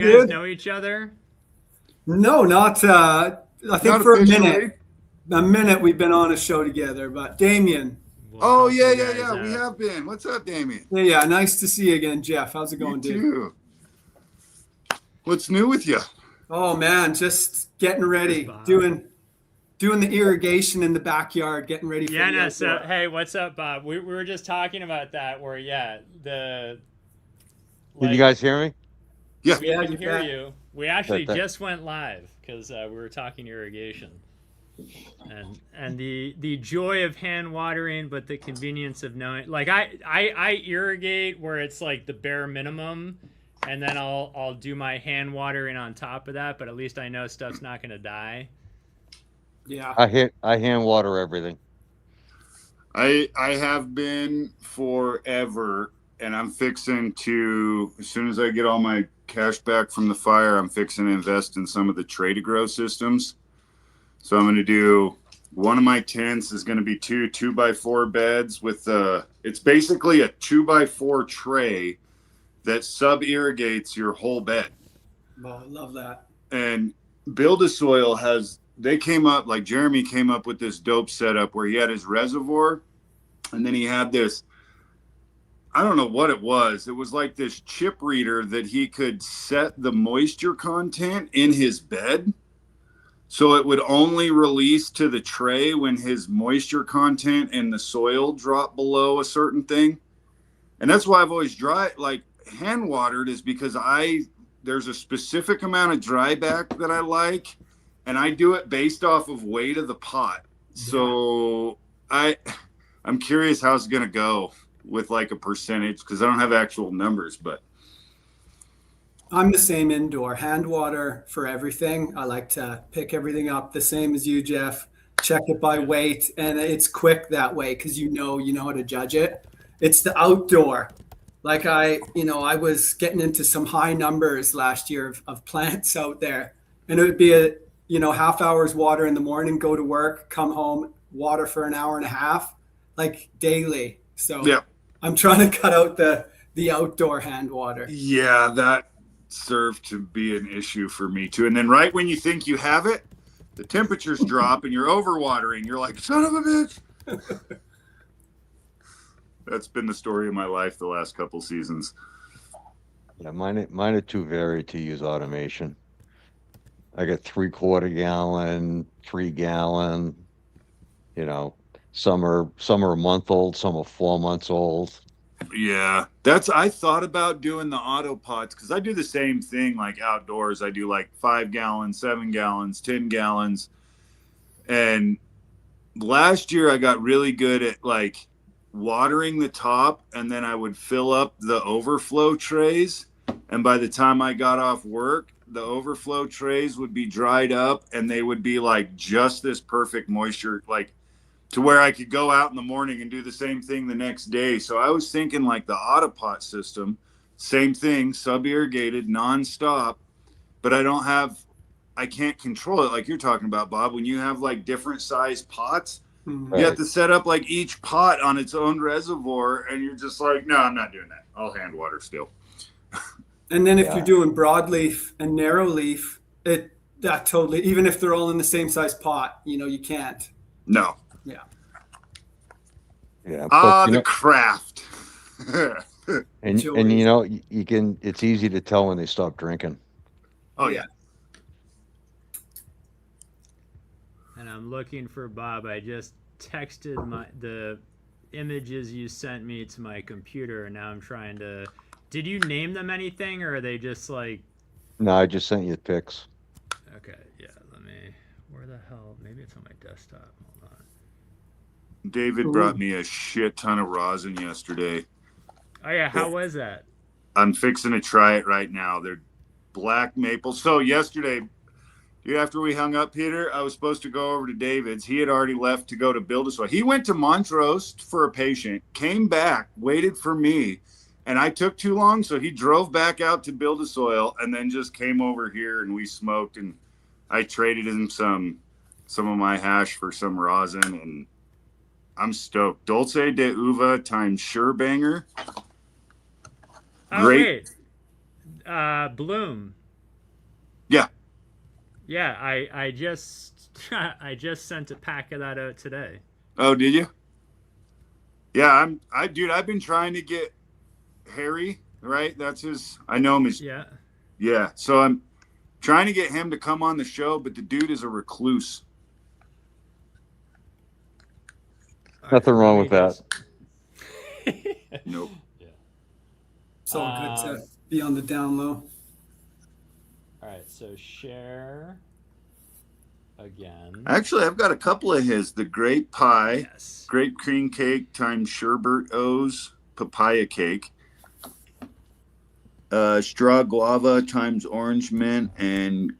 You guys Good. know each other? No, not. I think Not for officially. a minute we've been on a show together. But Damien, We'll Oh, help yeah, you yeah, guys yeah. We out. have been. What's up, Damien? yeah, nice to see you again, Jeff. How's it You going, dude? too. What's new with you? Oh man, just getting There's ready, Bob. doing the irrigation in the backyard, getting ready for Yeah, the no, so outdoor. hey, what's up, Bob? We were just talking about that where Can you like guys hear me? Yeah. we Yeah, can you hear bet. you. We actually That just went live because we were talking irrigation. And the joy of hand watering, but the convenience of knowing, like I irrigate where it's like the bare minimum, and then I'll do my hand watering on top of that, but at least I know stuff's not gonna die. Yeah, I hand water everything. I have been forever, and I'm fixing to, as soon as I get all my cash back from the fire, I'm fixing to invest in some of the tray to grow systems. So I'm going to do, one of my tents is going to be two by four beds with it's basically a 2x4 tray that sub irrigates your whole bed. well, I love that. And Build a Soil they came up, like Jeremy came up with this dope setup where he had his reservoir, and then he had this, I don't know what it was. It was like this chip reader that he could set the moisture content in his bed. So it would only release to the tray when his moisture content in the soil dropped below a certain thing. And that's why I've always hand watered, is because there's a specific amount of dry back that I like, and I do it based off of weight of the pot. So I'm curious how it's going to go with like a percentage, because I don't have actual numbers, but I'm the same indoor, hand water for everything. I like to pick everything up the same as you, Jeff. Check it by weight, and it's quick that way because you know how to judge it. It's the outdoor. Like I was getting into some high numbers last year of plants out there, and it would be a half hour's water in the morning, go to work, come home, water for an hour and a half, like daily. So yeah. I'm trying to cut out the outdoor hand water. Yeah, that served to be an issue for me too. And then right when you think you have it, the temperatures drop and you're overwatering. You're like, son of a bitch. That's been the story of my life the last couple seasons. Yeah, mine are too varied to use automation. I got 3/4 gallon, 3 gallon. You know, some are a month old, some are 4 months old. Yeah, I thought about doing the auto pots because I do the same thing like outdoors. I do like 5 gallons, 7 gallons, 10 gallons. And last year I got really good at like watering the top, and then I would fill up the overflow trays. And by the time I got off work, the overflow trays would be dried up and they would be like just this perfect moisture, like to where I could go out in the morning and do the same thing the next day. So I was thinking like the Autopot system, same thing, sub-irrigated, nonstop, but I can't control it like you're talking about, Bob. When you have like different size pots, Mhm. you have Right. to set up like each pot on its own reservoir, and you're just like, no, I'm not doing that. I'll hand water still. And then if you're Yeah. doing broadleaf and narrow leaf, that totally, even if they're all in the same size pot, you can't. No. Yeah. Yeah. Plus, Ah, the craft. and Joys. you can. It's easy to tell when they stop drinking. Oh, yeah. And I'm looking for Bob. I just texted the images you sent me to my computer, and now I'm trying to. Did you name them anything, or are they just like? No, I just sent you pics. Okay, yeah. Let me. Where the hell? Maybe it's on my desktop. Hold on. David brought me a shit ton of rosin yesterday. Oh yeah, how was that? I'm fixing to try it right now. They're black maple. So yesterday, after we hung up, Peter, I was supposed to go over to David's. He had already left to go to Build a Soil. He went to Montrose for a patient, came back, waited for me, and I took too long, so he drove back out to Build a Soil and then just came over here and we smoked, and I traded him some of my hash for some rosin, and I'm stoked. Dulce de Uva times Surebanger. Oh Great. wait, Bloom. Yeah. Yeah, I just I just sent a pack of that out today. Oh, did you? Yeah, dude, I've been trying to get Harry, right? That's his, I know him as, Yeah. yeah. So I'm trying to get him to come on the show, but the dude is a recluse. All right, Nothing let wrong me with that. just. Nope. Yeah. It's all good to Um, be on the down low. all right, so share again. Actually, I've got a couple of his. The grape pie, Yes. grape cream cake times sherbet O's papaya cake, straw guava times orange mint, and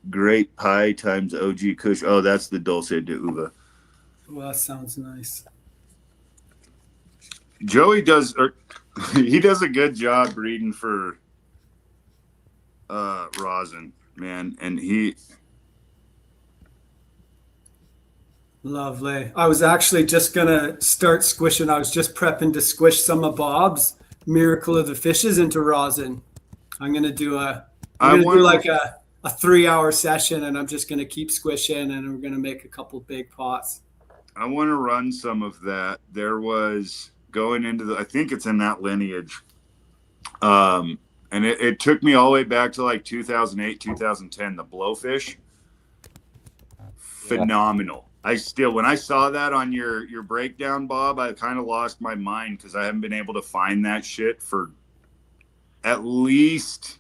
grape pie times OG Kush. Oh, that's the dulce de uva. Well, that sounds nice. Joey does, or he does a good job reading for rosin, man, and he. Lovely. I was actually just gonna start squishing. I was just prepping to squish some of Bob's Miracle of the Fishes into rosin. I'm gonna do a I'm I gonna do want like a 3 hour session, and I'm just gonna keep squishing, and we're gonna make a couple big pots. I want to run some of that. There was going into the, I think it's in that lineage. And it took me all the way back to like 2008, 2010. The blowfish, phenomenal. I still, when I saw that on your breakdown, Bob, I kind of lost my mind because I haven't been able to find that shit for at least,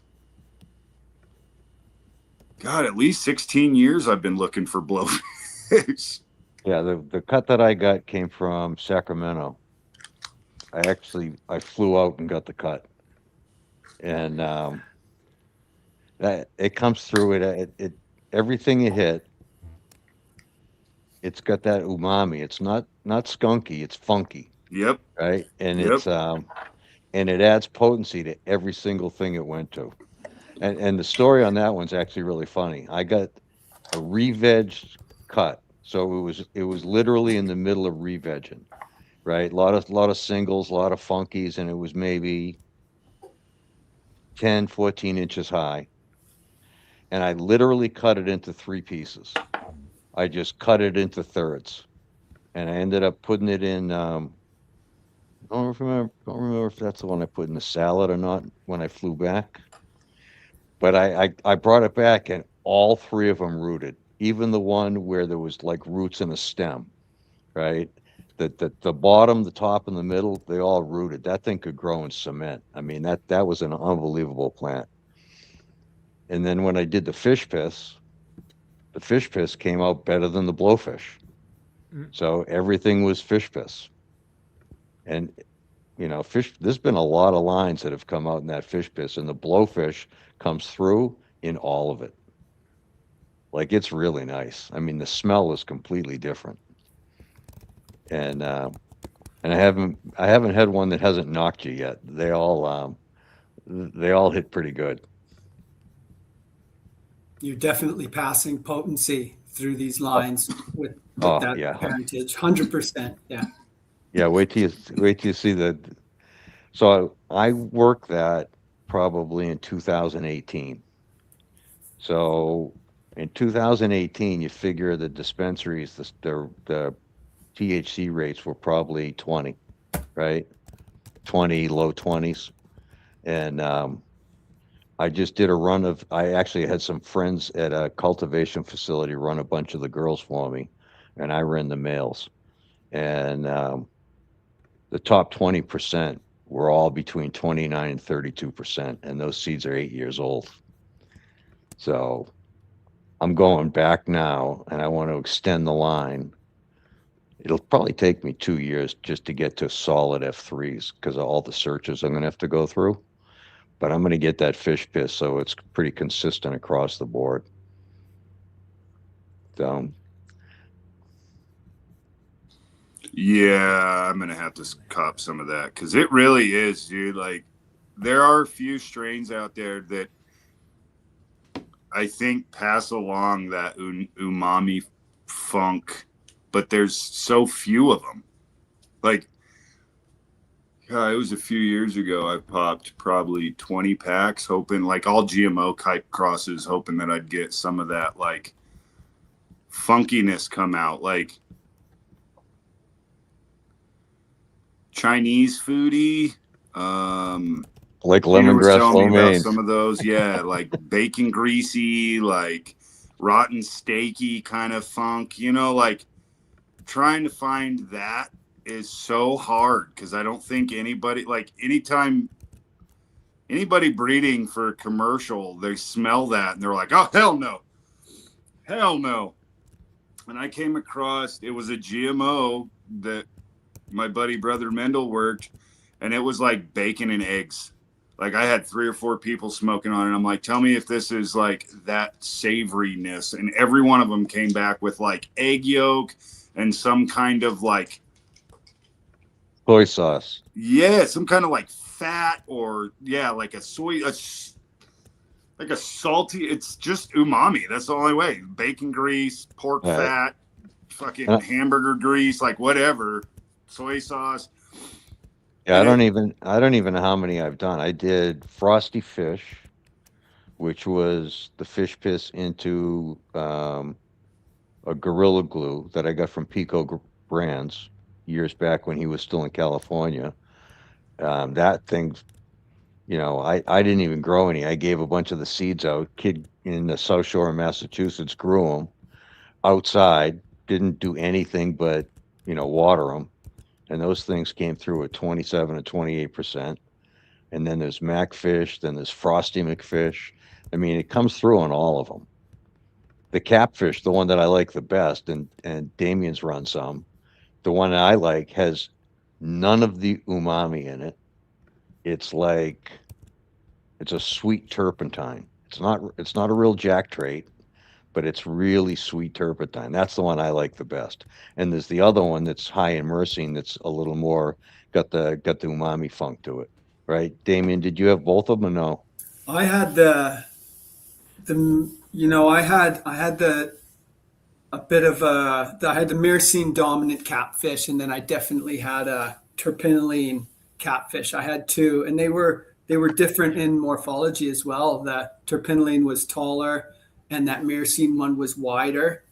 God, at least 16 years. I've been looking for blowfish. Yeah, the cut that I got came from Sacramento. I flew out and got the cut, and that it comes through it everything it hit. It's got that umami. It's not skunky. It's funky, Yep. right? And Yep. and it adds potency to every single thing it went to. And the story on that one's actually really funny. I got a re-vegged cut, so it was literally in the middle of re-vegging, right? Lot of singles, a lot of funkies, and it was maybe 10, 14 inches high. And I literally cut it into three pieces. I just cut it into thirds, and I ended up putting it in. Don't remember if that's the one I put in the salad or not when I flew back. But I brought it back, and all three of them rooted. Even the one where there was like roots in a stem, right? The bottom, the top, and the middle, they all rooted. That thing could grow in cement. I mean, that was an unbelievable plant. And then when I did the fish piss came out better than the blowfish. Mm. So everything was fish piss. And fish, there's been a lot of lines that have come out in that fish piss, and the blowfish comes through in all of it. Like, it's really nice. I mean, the smell is completely different. And I haven't had one that hasn't knocked you yet. They all hit pretty good. You're definitely passing potency through these lines with Oh that yeah, parentage. 100%. Yeah. yeah. Wait till you see the. So I worked that probably in 2018. So in 2018, you figure the dispensaries, the THC rates were probably 20, right? 20, low 20s. And I just did a run of, I actually had some friends at a cultivation facility run a bunch of the girls for me, and I ran the males. And the top 20% were all between 29 and 32%, and those seeds are 8 years old. So I'm going back now, and I want to extend the line. It'll probably take me 2 years just to get to solid F3s because of all the searches I'm going to have to go through. But I'm going to get that fish piss so it's pretty consistent across the board. So, Yeah, I'm gonna have to cop some of that because it really is, dude. Like, there are a few strains out there that I think pass along that umami funk, but there's so few of them. Like, It was a few years ago. I popped probably 20 packs, hoping like all GMO type crosses, hoping that I'd get some of that like funkiness come out, like Chinese foodie. Like Peter was lemongrass telling lo me about mein. some of those. Yeah, like bacon greasy, like rotten steaky kind of funk. Like trying to find that is so hard because I don't think anybody, like anytime anybody breeding for a commercial, they smell that and they're like, oh, hell no. Hell no. And I came across, it was a GMO that my buddy Brother Mendel worked, and it was like bacon and eggs. Like I had 3 or 4 people smoking on it. I'm like, tell me if this is like that savoriness. And every one of them came back with like egg yolk and some kind of like Soy sauce. yeah, some kind of like fat or yeah, like a soy, like a salty. It's just umami. That's the only way. Bacon grease, pork Right. fat, fucking hamburger grease, like whatever, soy sauce. Yeah, And I don't even know how many I've done. I did frosty fish, which was the fish piss into a Gorilla Glue that I got from Brands years back when he was still in California. That thing, I didn't even grow any. I gave a bunch of the seeds out. Kid in the South Shore of Massachusetts grew them outside, didn't do anything but, water them. And those things came through at 27 and 28%. And then there's Macfish, then there's Frosty McFish. I mean, it comes through on all of them. The Catfish, the one that I like the best, and Damien's run some, the one that I like has none of the umami in it. It's like it's a sweet turpentine. It's not a real jack trait, but it's really sweet turpentine. That's the one I like the best. And there's the other one that's high in myrcene that's a little more got the umami funk to it. Right? Damien, did you have both of them or no? I had I had a bit of I had the myrcene dominant catfish, and then I definitely had a terpinolene catfish. I had two, and they were different in morphology as well. The terpinolene was taller, and that myrcene one was wider.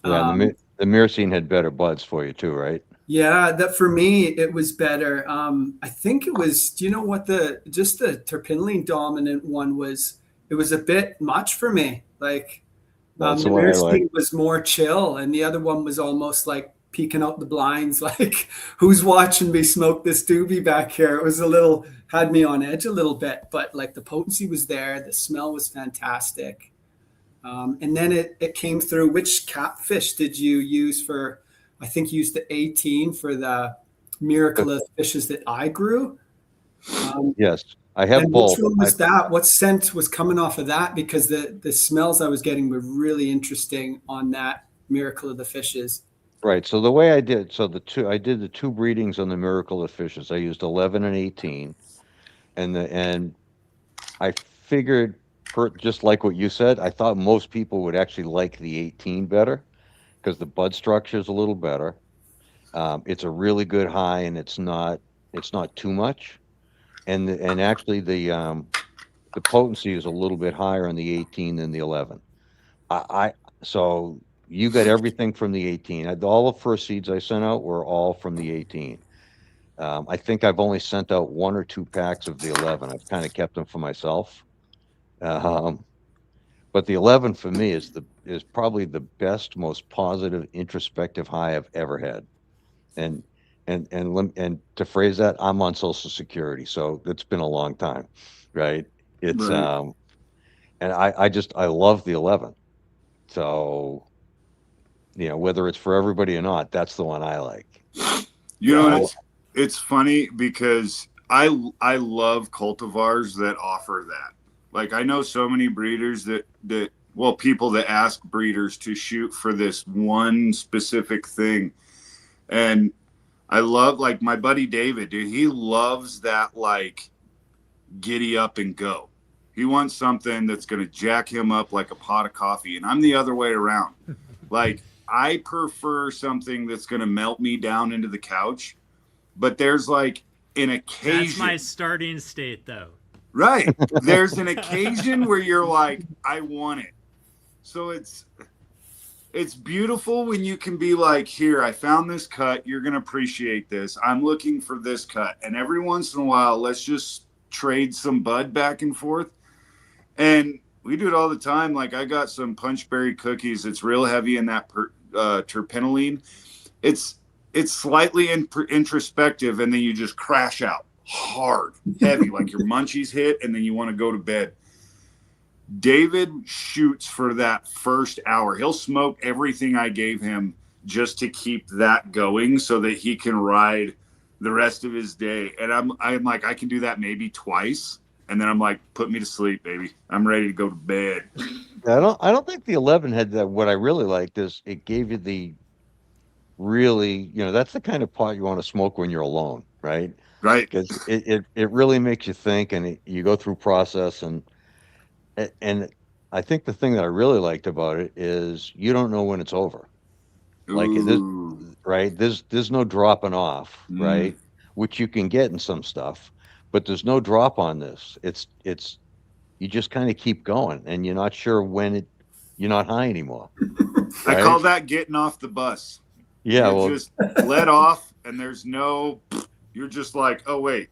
Yeah, and Um, the myrcene had better buds for you too, right? yeah, that for me it was better. I think it was. Do you know what the terpinolene dominant one was? It was a bit much for me. Like That's the the one I like. Myrcene was more chill, and the other one was almost like peeking out the blinds, like who's watching me smoke this doobie back here. It was a little had me on edge a little bit, but like the potency was there, the smell was fantastic, and then it came through. Which catfish did you use for? I think you used the 18 for the miracle of fishes that I grew. Um, Yes, I have and which both. one was that? What scent was coming off of that? Because the smells I was getting were really interesting on that Miracle of the Fishes. Right. So the way I did, I did the two breedings on the Miracle of Fishes. I used 11 and 18, and I figured, just like what you said, I thought most people would actually like the 18 better because the bud structure is a little better. It's a really good high, and it's not too much, and actually the potency is a little bit higher on the 18 than the 11. I so you got everything from the 18. All the first seeds I sent out were all from the 18. I think I've only sent out 1 or 2 packs of the 11. I've kind of kept them for myself. Um, but the 11 for me is probably the best, most positive, introspective high I've ever had. And and to phrase that, I'm on Social Security, so it's been a long time, right? It's right. and I love the 11. So whether it's for everybody or not, that's the one I like. So It's funny because I love cultivars that offer that. Like I know so many breeders that well, people that ask breeders to shoot for this one specific thing. And I love, like, my buddy David, dude, he loves that, like, giddy up and go. He wants something that's going to jack him up like a pot of coffee. And I'm the other way around. Like, I prefer something that's going to melt me down into the couch. But there's, like, an That's occasion. my starting state, though. Right. There's an occasion where you're like, I want it. So it's beautiful when you can be like, here, I found this cut. You're going to appreciate this. I'm looking for this cut. And every once in a while, let's just trade some bud back and forth. And we do it all the time. Like I got some punchberry cookies. It's real heavy in that terpenoline. It's slightly introspective, and then you just crash out hard, heavy, like your munchies hit, and then you want to go to bed. David shoots for that first hour. He'll smoke everything I gave him just to keep that going so that he can ride the rest of his day. And I'm like, I can do that maybe twice. And then I'm like, put me to sleep, baby. I'm ready to go to bed. I don't think the 11 had that. What I really liked is it gave you the really, that's the kind of pot you want to smoke when you're alone, right? Right. Because it really makes you think, and you go through process, and I think the thing that I really liked about it is you don't know when it's over. Like this, right? There's no dropping off, right? Which you can get in some stuff, but there's no drop on this. It's you just kind of keep going, and you're not sure when you're not high anymore. Right? I call that getting off the bus. Yeah, you just let off, and there's no. You're just like, oh wait.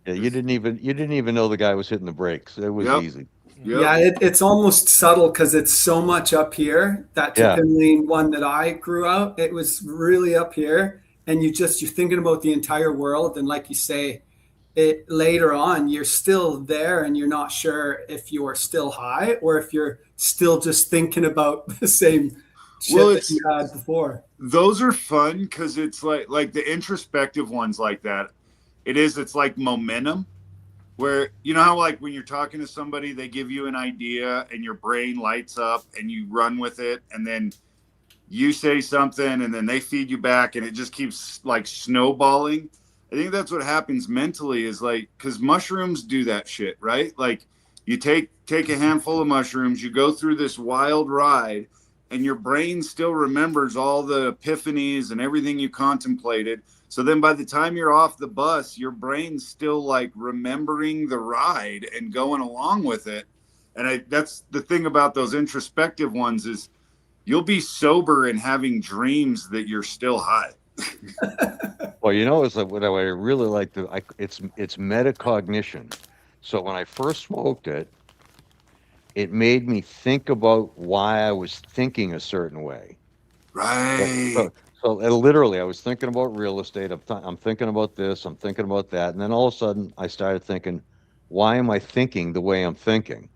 Yeah, you didn't even know the guy was hitting the brakes. It was easy. Yep. Yeah, it's almost subtle because it's so much up here. That terpenoline one that I grew out, it was really up here, and you're thinking about the entire world, and like you say, it later on you're still there, and you're not sure if you're still high or if you're still just thinking about the same shit that you had before. Those are fun because it's like the introspective ones like that. It's like momentum. Where, how like when you're talking to somebody, they give you an idea and your brain lights up and you run with it, and then you say something and then they feed you back, and it just keeps like snowballing. I think that's what happens mentally is like, because mushrooms do that shit, right? Like you take a handful of mushrooms, you go through this wild ride, and your brain still remembers all the epiphanies and everything you contemplated. So then by the time you're off the bus, your brain's still like remembering the ride and going along with it. And that's the thing about those introspective ones is you'll be sober and having dreams that you're still high. Well, it's like what I really like it's metacognition. So when I first smoked it, it made me think about why I was thinking a certain way. Right. So literally, I was thinking about real estate. I'm thinking about this. I'm thinking about that. And then all of a sudden, I started thinking, why am I thinking the way I'm thinking?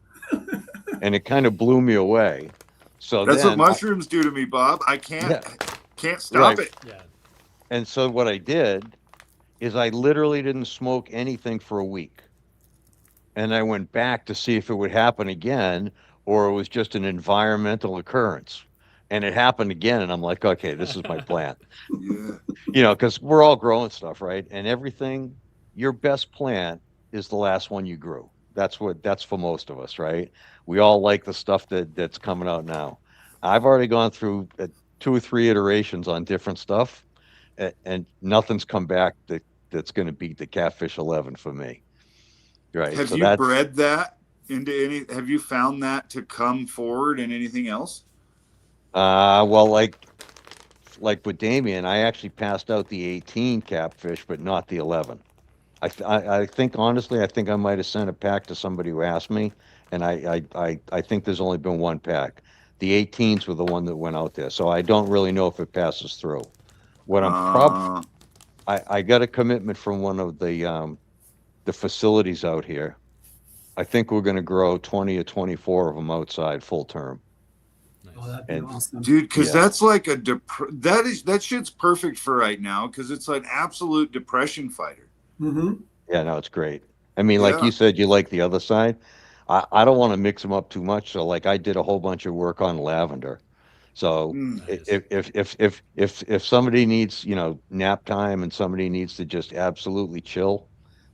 And it kind of blew me away. So that's what mushrooms do to me, Bob. I can't stop it. Yeah. And so what I did is I literally didn't smoke anything for a week. And I went back to see if it would happen again, or it was just an environmental occurrence. And it happened again, and I'm like, okay, this is my plan. Yeah. Because we're all growing stuff, right? And everything, your best plant is the last one you grew. That's for most of us, right? We all like the stuff that's coming out now. I've already gone through 2 or 3 iterations on different stuff, and nothing's come back that's going to beat the Catfish 11 for me. Right? Have you bred that into any? Have you found that to come forward in anything else? Well, like with Damien, I actually passed out the 18 Catfish, but not the 11. I think honestly, I think I might have sent a pack to somebody who asked me, and I think there's only been 1 pack. The 18s were the one that went out there, so I don't really know if it passes through. What I got a commitment from one of the facilities out here. I think we're going to grow 20 or 24 of them outside full term. Oh, that'd be awesome. Dude, because that's like that shit's perfect for right now because it's an absolute depression fighter. Mm-hmm. Yeah, no, it's great. I mean, like you said, you like the other side. I don't want to mix them up too much. So like I did a whole bunch of work on lavender. So if somebody needs, nap time and somebody needs to just absolutely chill,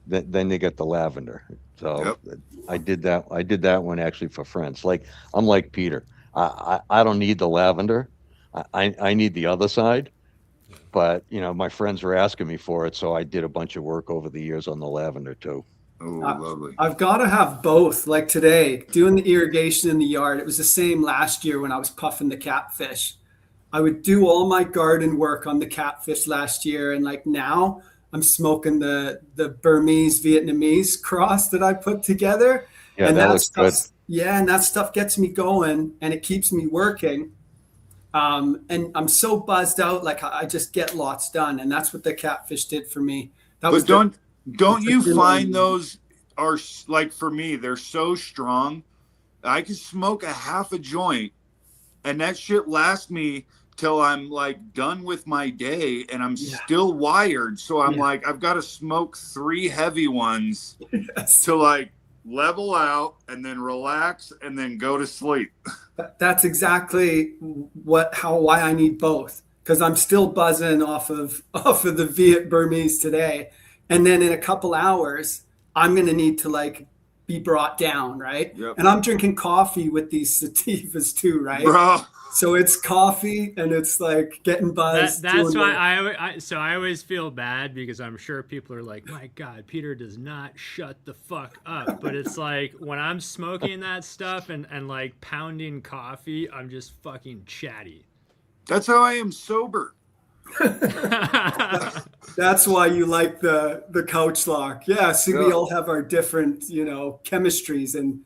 then they get the lavender. So I did that. I did that one actually for friends. Like I'm like Peter. I don't need the lavender. I need the other side. But, my friends were asking me for it, so I did a bunch of work over the years on the lavender too. Oh, lovely. I've got to have both. Like today, doing the irrigation in the yard, it was the same last year when I was puffing the catfish. I would do all my garden work on the catfish last year, and like now I'm smoking the Burmese Vietnamese cross that I put together. Yeah, And that that looks good. stuff, yeah, and that stuff gets me going and it keeps me working. And I'm so buzzed out, like I just get lots done, and that's what the catfish did for me. That was But don't the you feeling. find those are like, for me, they're so strong. I could smoke a half a joint and that shit lasts me till I'm like done with my day and I'm still wired. So I'm like, I've got to smoke 3 heavy ones to like level out and then relax and then go to sleep. That's exactly why I need both, because I'm still buzzing off of the Viet Burmese today, and then in a couple hours I'm gonna need to like be brought down, right? Yep. And I'm drinking coffee with these sativas too, right? Bro. So it's coffee and it's like getting buzzed. That's why I always feel bad, because I'm sure people are like, my God, Peter does not shut the fuck up. But it's like when I'm smoking that stuff and like pounding coffee, I'm just fucking chatty. That's how I am sober. That's why you like the couch lock. Yeah, see, we all have our different, chemistries, and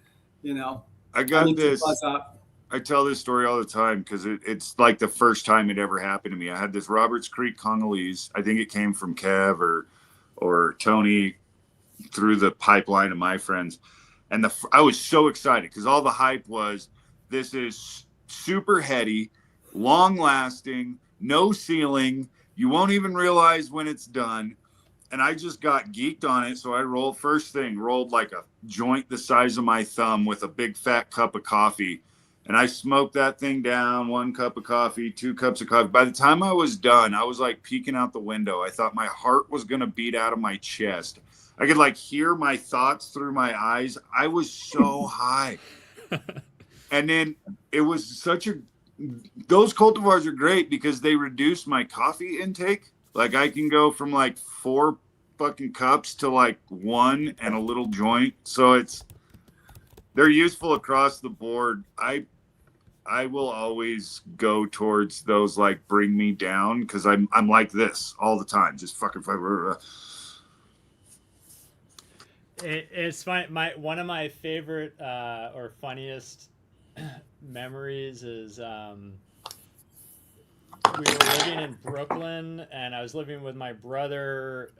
I got need to this. buzz up. I tell this story all the time because it's like the first time it ever happened to me. I had this Roberts Creek Congolese. I think it came from Kev or Tony through the pipeline of my friends. And I was so excited because all the hype was, this is super heady, long lasting, no ceiling. You won't even realize when it's done. And I just got geeked on it. So I rolled like a joint the size of my thumb with a big fat cup of coffee. And I smoked that thing down, 1 cup of coffee, 2 cups of coffee. By the time I was done, I was like peeking out the window. I thought my heart was going to beat out of my chest. I could like hear my thoughts through my eyes. I was so high. And then it was those cultivars are great because they reduce my coffee intake. Like I can go from like 4 fucking cups to like 1 and a little joint. So they're useful across the board. I will always go towards those like bring me down because I'm like this all the time, just fucking. It's one of my favorite or funniest memories is we were living in Brooklyn, and I was living with my brother,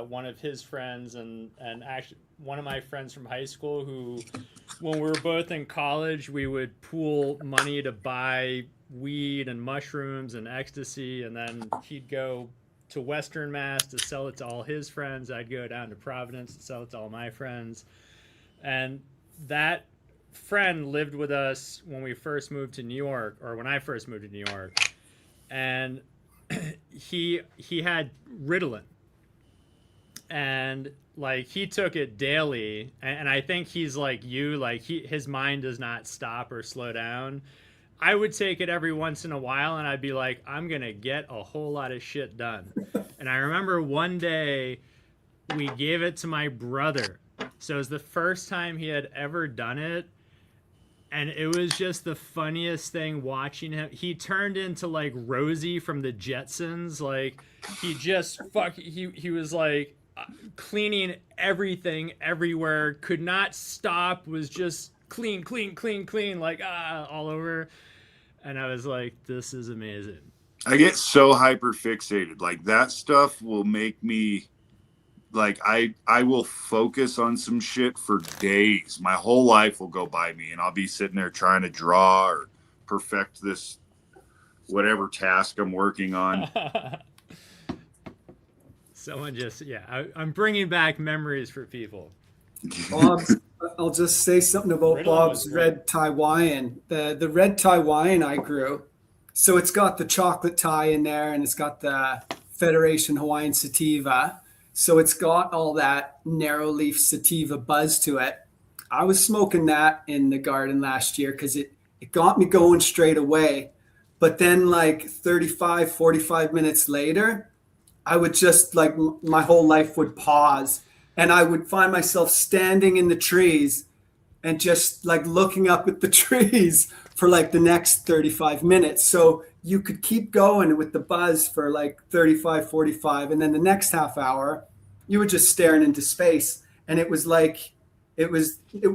one of his friends, and actually one of my friends from high school who, when we were both in college, we would pool money to buy weed and mushrooms and ecstasy, and then he'd go to Western Mass to sell it to all his friends. I'd go down to Providence to sell it to all my friends. And that friend lived with us when we first moved to New York, or when I first moved to New York. And he had Ritalin, and like he took it daily, and I think he's like you, like his mind does not stop or slow down. I would take it every once in a while, and I'd be like, I'm gonna get a whole lot of shit done. And I remember one day we gave it to my brother, so it was the first time he had ever done it. And it was just the funniest thing watching him. He turned into like Rosie from the Jetsons. Like he was like cleaning everything everywhere. Could not stop. Was just clean, like all over. And I was like, this is amazing. I get so hyper fixated. Like that stuff will make me like I will focus on some shit for days. My whole life will go by me and I'll be sitting there trying to draw or perfect this whatever task I'm working on. Someone just I'm bringing back memories for people. I'll just say something about Bob's red Taiwan. The red Taiwan I grew. So it's got the chocolate Thai in there, and it's got the Federation Hawaiian Sativa. So it's got all that narrow leaf sativa buzz to it. I was smoking that in the garden last year because it got me going straight away. But then like 35, 45 minutes later, I would just like my whole life would pause, and I would find myself standing in the trees and just like looking up at the trees for like the next 35 minutes. So you could keep going with the buzz for like 35, 45. And then the next half hour, you were just staring into space. And it was like, it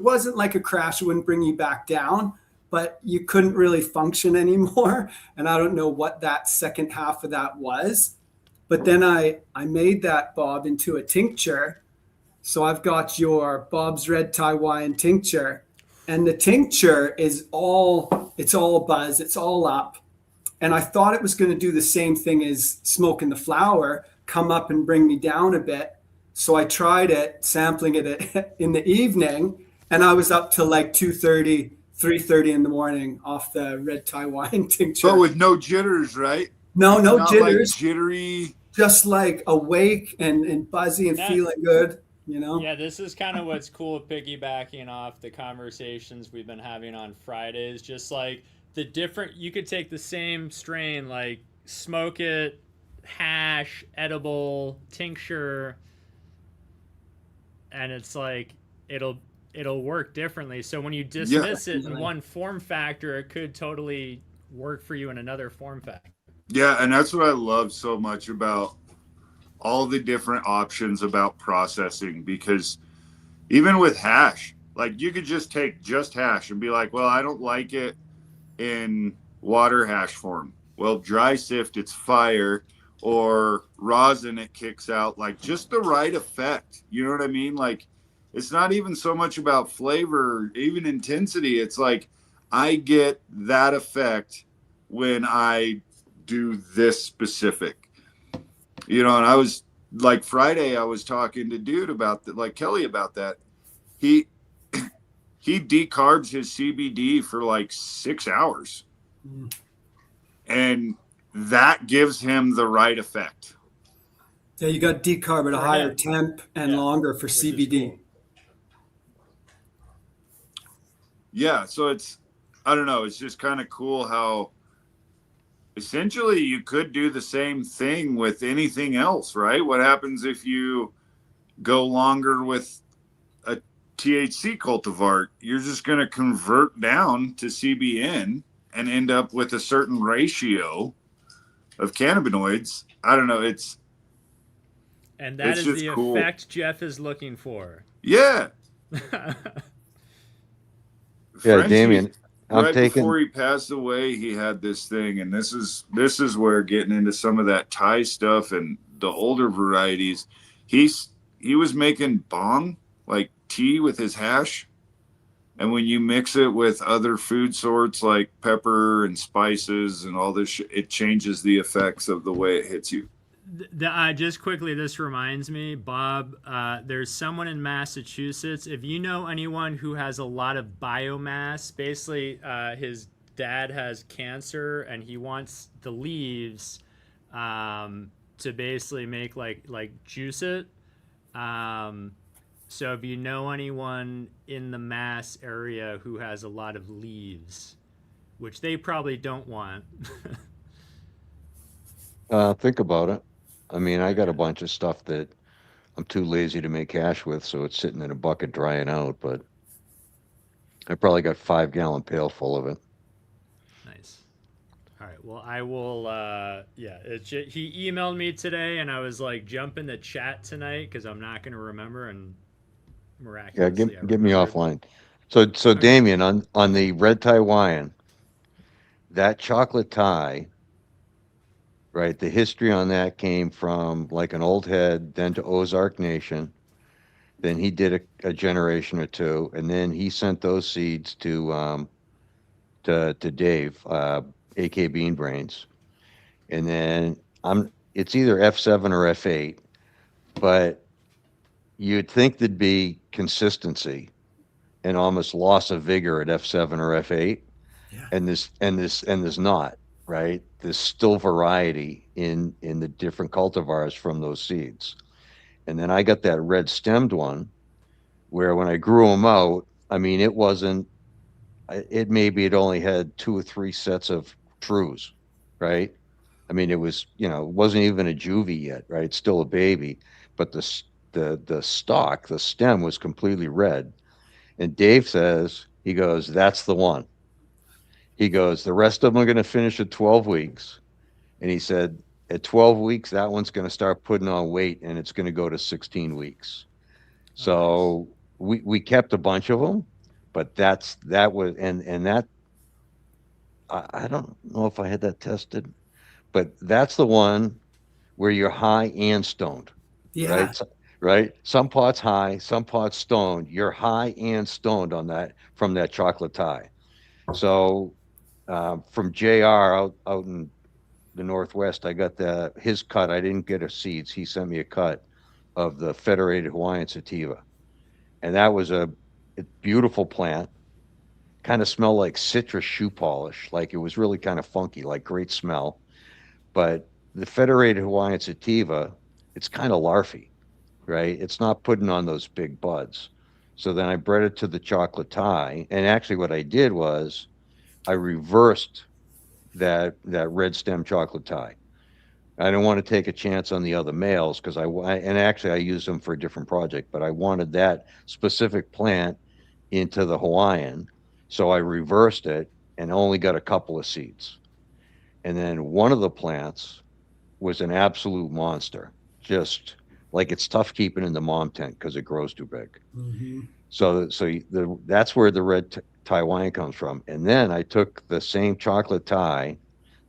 wasn't like a crash. It wouldn't bring you back down, but you couldn't really function anymore. And I don't know what that second half of that was. But then I made that, Bob, into a tincture. So I've got your Bob's Red Taiwan tincture, and the tincture it's all buzz, it's all up. And I thought it was going to do the same thing as smoking the flower, come up and bring me down a bit. So I tried it, sampling it in the evening, and I was up till like 2:30, 3:30 in the morning off the Red Taiwan tincture. But with no jitters, right? No Not jitters. like jittery. Just like awake and buzzy and feeling good, you know? Yeah, this is kind of what's cool, piggybacking off the conversations we've been having on Fridays. Just like the different, you could take the same strain, like smoke it, hash, edible, tincture, and it's like it'll work differently. So when you dismiss it in one form factor, it could totally work for you in another form factor. Yeah, and that's what I love so much about all the different options about processing, because even with hash, like you could just take just hash and be like, well, I don't like it in water hash form. Well, dry sift, it's fire, or rosin, it kicks out like just the right effect. You know what I mean? Like it's not even so much about flavor, even intensity. It's like I get that effect when I do this specific, you know. And I was like Friday, I was talking to dude about that, like Kelly about that. He decarbs his CBD for like 6 hours, and that gives him the right effect. Yeah, you got decarb at a higher temp and longer for CBD. Cool. Yeah, so it's, I don't know, it's just kind of cool how essentially you could do the same thing with anything else, right? What happens if you go longer with a THC cultivar? You're just going to convert down to CBN and end up with a certain ratio of cannabinoids. I don't know. And that it's is just the cool. effect Jeff is looking for. Yeah. Yeah, Damien, right before he passed away, he had this thing, and this is where getting into some of that Thai stuff and the older varieties, he was making bong, like tea with his hash, and when you mix it with other food sorts like pepper and spices and all this, it changes the effects of the way it hits you. Just quickly, this reminds me, Bob, there's someone in Massachusetts. If you know anyone who has a lot of biomass, basically his dad has cancer and he wants the leaves to basically make like juice it. So if you know anyone in the Mass area who has a lot of leaves, which they probably don't want. Think about it. I mean, I got a bunch of stuff that I'm too lazy to make hash with, so it's sitting in a bucket drying out, but I probably got 5-gallon pail full of it. Nice. All right. Well, I will, he emailed me today and I was like, jump in the chat tonight because I'm not going to remember, and miraculously. Yeah, get me offline. So okay. Damien, on the Red Taiwan, that chocolate Thai, right? The history on that came from like an old head, then to Ozark Nation. Then he did a generation or two, and then he sent those seeds to Dave, AK Bean Brains. And then it's either F7 or F8, but you'd think there'd be consistency and almost loss of vigor at F7 or F8. Yeah. And there's not. Right, there's still variety in the different cultivars from those seeds. And then I got that red stemmed one where when I grew them out, I mean, it maybe it only had 2 or 3 sets of trues, right? I mean, it was, it wasn't even a juvie yet, right? It's still a baby, but the stalk, the stem was completely red. And Dave says, he goes, that's the one. He goes, the rest of them are going to finish at 12 weeks. And he said, at 12 weeks, that one's going to start putting on weight and it's going to go to 16 weeks. Oh, nice. So we kept a bunch of them, but that was, and that, I don't know if I had that tested, but that's the one where you're high and stoned, Yeah. right? Right? Some parts high, some parts stoned. You're high and stoned on that from that chocolate tie. So from JR out in the Northwest, I got his cut. I didn't get a seeds. He sent me a cut of the Federated Hawaiian Sativa, and that was a beautiful plant. Kind of smelled like citrus shoe polish. Like it was really kind of funky, like great smell. But the Federated Hawaiian Sativa, it's kind of larfy, right? It's not putting on those big buds. So then I bred it to the chocolate tie, and actually what I did was I reversed that red stem chocolate tie. I didn't want to take a chance on the other males because and actually I used them for a different project, but I wanted that specific plant into the Hawaiian, so I reversed it and only got a couple of seeds. And then one of the plants was an absolute monster, just like it's tough keeping in the mom tent because it grows too big. Hmm. So that's where the red Taiwan comes from. And then I took the same chocolate tie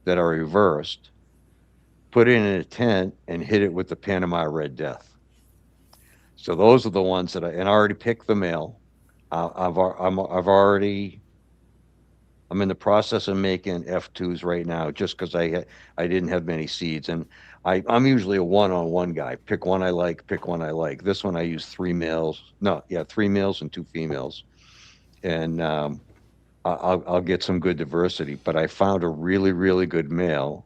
that I reversed, put it in a tent, and hit it with the Panama Red Death. So those are the ones that I already picked the male. I'm in the process of making F2s right now, just because I didn't have many seeds, and I'm usually a one-on-one guy. Pick one I like, pick one I like. This one I use three males. No, yeah, three males and two females, and I'll get some good diversity. But I found a really really good male,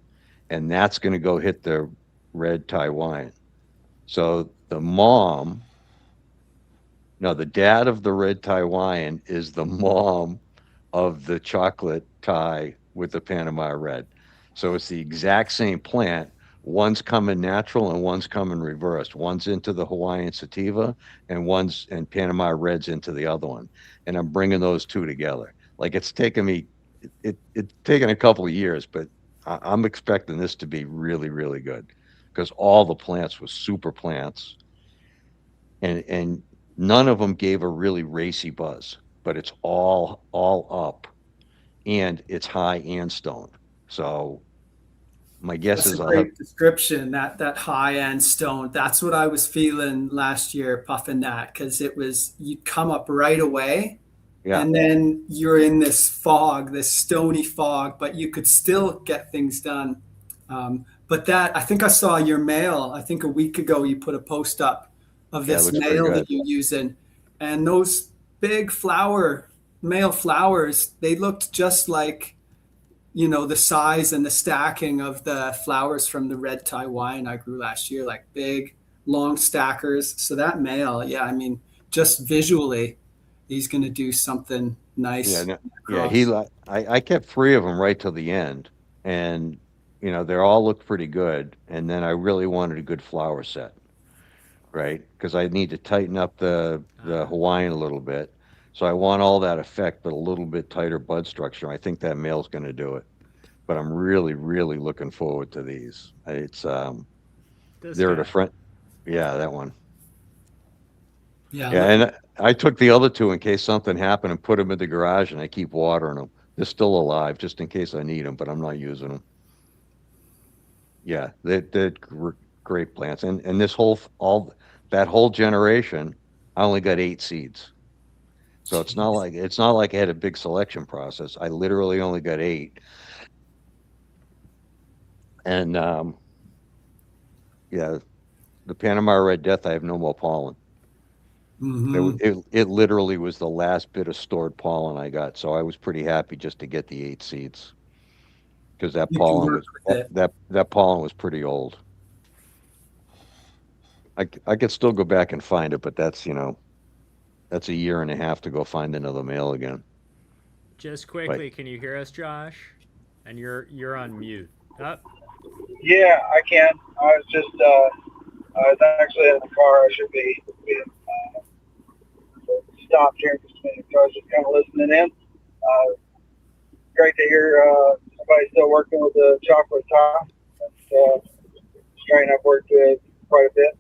and that's going to go hit the red Taiwan. So the mom, no, the dad of the red Taiwan is the mom of the chocolate tie with the Panama red. So it's the exact same plant. One's coming natural and one's coming reversed. One's into the Hawaiian sativa and Panama reds into the other one. And I'm bringing those two together. Like it's taken me, it's taken a couple of years, but I'm expecting this to be really, really good because all the plants were super plants and none of them gave a really racy buzz, but it's all up and it's high and stoned. So my guess That's a is I'll have, great description. That high end stone. That's what I was feeling last year, puffing that, because it was you come up right away, yeah, and then you're in this fog, this stony fog, but you could still get things done. But that I think I saw your mail. I think a week ago you put a post up of yeah, it this looks pretty mail good. that you're using, and those big male flowers. They looked just like the size and the stacking of the flowers from the red Taiwan I grew last year, like big, long stackers. So that male, yeah, I mean, just visually, he's going to do something Yeah, nice no, yeah, across. I kept three of them right till the end and they all looked pretty good. And then I really wanted a good flower set, right? Because I need to tighten up the Ah, Hawaiian a little bit. So I want all that effect, but a little bit tighter bud structure. I think that male's going to do it. But I'm really, really looking forward to these. It's this they're the guy. front. Yeah, that one. Yeah, Yeah, looking. and I took the other two in case something happened and put them in the garage, and I keep watering them. They're still alive, just in case I need them, but I'm not using them. Yeah, they're great plants, and this all that whole generation, I only got 8 seeds. So Jeez. it's not like I had a big selection process. I literally only got 8, and yeah, the Panama Red Death, I have no more pollen. Hmm. It literally was the last bit of stored pollen I got, so I was pretty happy just to get the 8 seeds because You can work with it. that pollen was pretty old. I could still go back and find it, but that's a year and a half to go find another male again. Just But quickly, can you hear us, Josh? And you're on mute. Up. Yeah, I can. I was just, I was actually in the car. I should be stopped here in just a minute. So I was just kind of listening in. Great to hear somebody still working with the chocolate top. That's a strain I've worked with quite a bit.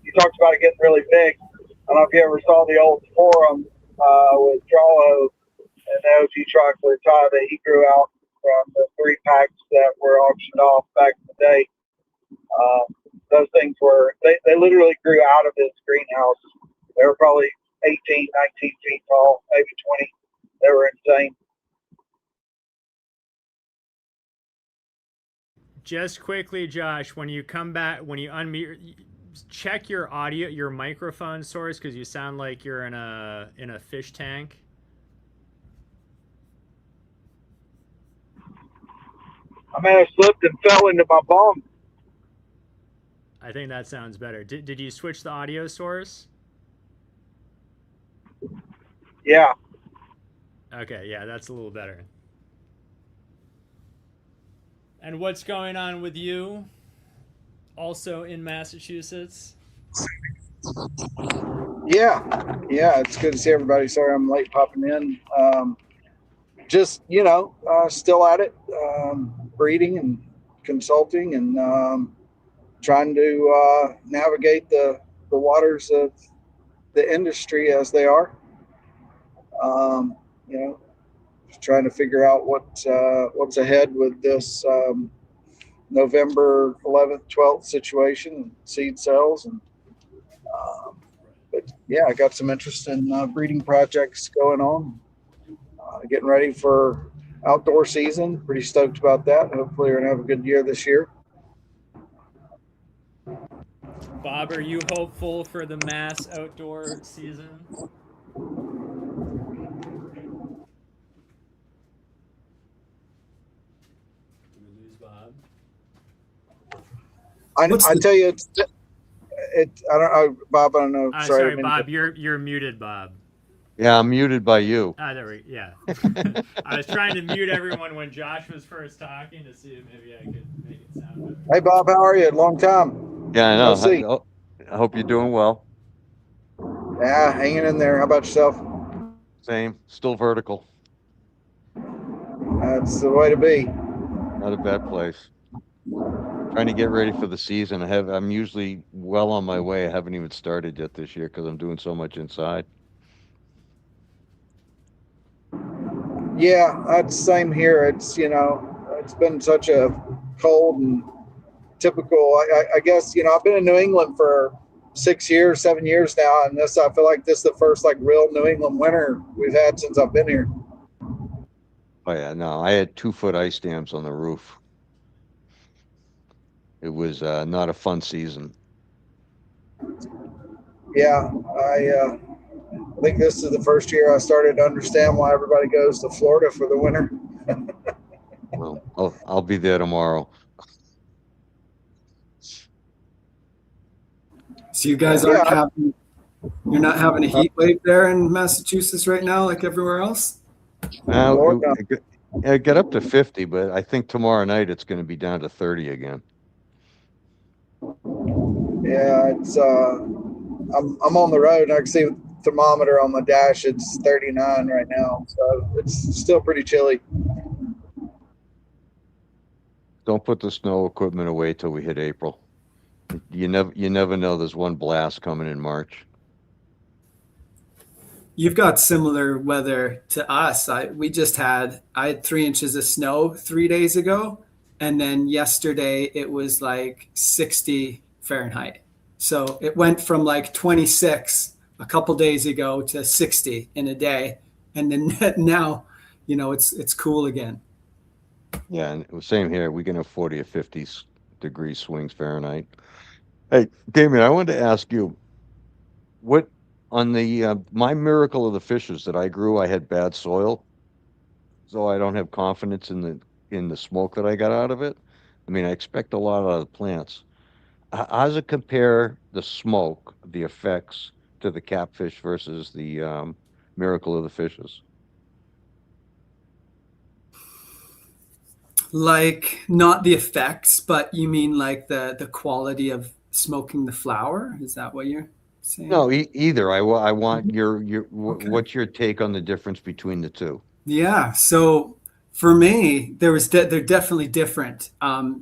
You talked about it getting really big. I don't know if you ever saw the old forum with Trollo and the OG chocolate tie that he grew out from the 3 packs that were auctioned off back in the day. Those things were, they literally grew out of his greenhouse. They were probably 18, 19 feet tall, maybe 20. They were insane. Just quickly, Josh, when you come back, when you unmute, check your audio, your microphone source, because you sound like you're in a fish tank. I may have slipped and fell into my bum. I think that sounds better. Did you switch the audio source? Yeah. Okay, yeah, that's a little better. And what's going on with you? Also in Massachusetts? Yeah. It's good to see everybody. Sorry I'm late popping in. Just, still at it, breeding and consulting and trying to navigate the waters of the industry as they are. You know, just trying to figure out what's ahead with this November 11th, 12th situation and seed sales. But yeah, I got some interest in breeding projects going on. Getting ready for outdoor season. Pretty stoked about that. Hopefully, we're gonna have a good year this year. Bob, are you hopeful for the Mass outdoor season? Did we lose Bob? I tell you, I don't know, Bob. I don't know. Sorry, Bob. You're muted, Bob. Yeah, I'm muted by you. There we go. Yeah. I was trying to mute everyone when Josh was first talking to see if maybe I could make it sound better. Hey, Bob, how are you? Long time. Yeah, I know. We'll see. I hope you're doing well. Yeah, hanging in there. How about yourself? Same. Still vertical. That's the way to be. Not a bad place. Trying to get ready for the season. I'm usually well on my way. I haven't even started yet this year because I'm doing so much inside. Yeah, that's the same here. It's been such a cold and typical. I guess I've been in New England for 6 years, 7 years now, and I feel like this is the first real New England winter we've had since I've been here. Oh yeah, no, I had 2-foot ice dams on the roof. It was not a fun season. Yeah, I think this is the first year I started to understand why everybody goes to Florida for the winter. Well, I'll be there tomorrow. So you guys you're not having a heat wave there in Massachusetts right now, like everywhere else? Now it got up to 50, but I think tomorrow night it's going to be down to 30 again. Yeah, it's I'm on the road and I can see the thermometer on my dash. It's 39 right now, so it's still pretty chilly. Don't put the snow equipment away till we hit April. You never know. There's one blast coming in March. You've got similar weather to us. I had 3 inches of snow 3 days ago, and then yesterday it was like 60 Fahrenheit. So it went from like 26 a couple days ago to 60 in a day, and then now, it's cool again. Yeah, and it was same here. We can have 40 or 50 degree swings Fahrenheit. Hey, Damien, I wanted to ask you, what on the my miracle of the fishes that I grew, I had bad soil, so I don't have confidence in the smoke that I got out of it. I mean, I expect a lot out of the plants. How does it compare the smoke, the effects to the catfish versus the miracle of the fishes? Like not the effects, but you mean like the quality of smoking the flower? Is that what you're saying? No, either. I want Okay. what's your take on the difference between the two? Yeah. So for me, they're definitely different.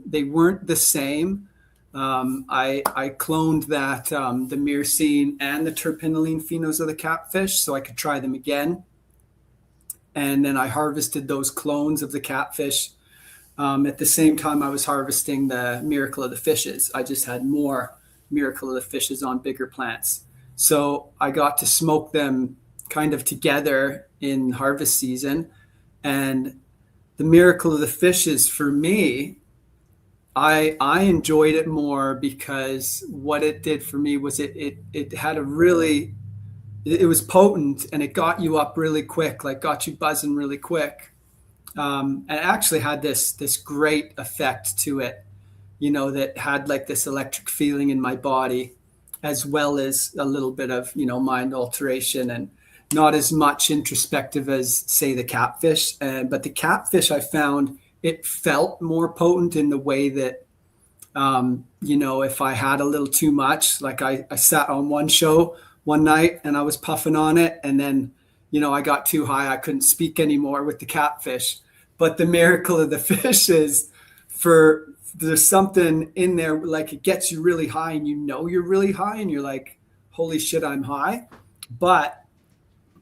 They weren't the same. I cloned that the myrcene and the terpinolene phenos of the catfish so I could try them again. And then I harvested those clones of the catfish at the same time I was harvesting the miracle of the fishes. I just had more miracle of the fishes on bigger plants. So I got to smoke them kind of together in harvest season. And the miracle of the fishes for me, I enjoyed it more because what it did for me was it had a really, it was potent and it got you up really quick, like got you buzzing really quick. And it actually had this great effect to it, that had like this electric feeling in my body, as well as a little bit of mind alteration and not as much introspective as say the catfish. But the catfish, I found it felt more potent in the way that if I had a little too much, like I sat on one show one night and I was puffing on it, and then I got too high, I couldn't speak anymore with the catfish. But the miracle of the fish is there's something in there, like it gets you really high and you're really high and you're like, holy shit, I'm high. But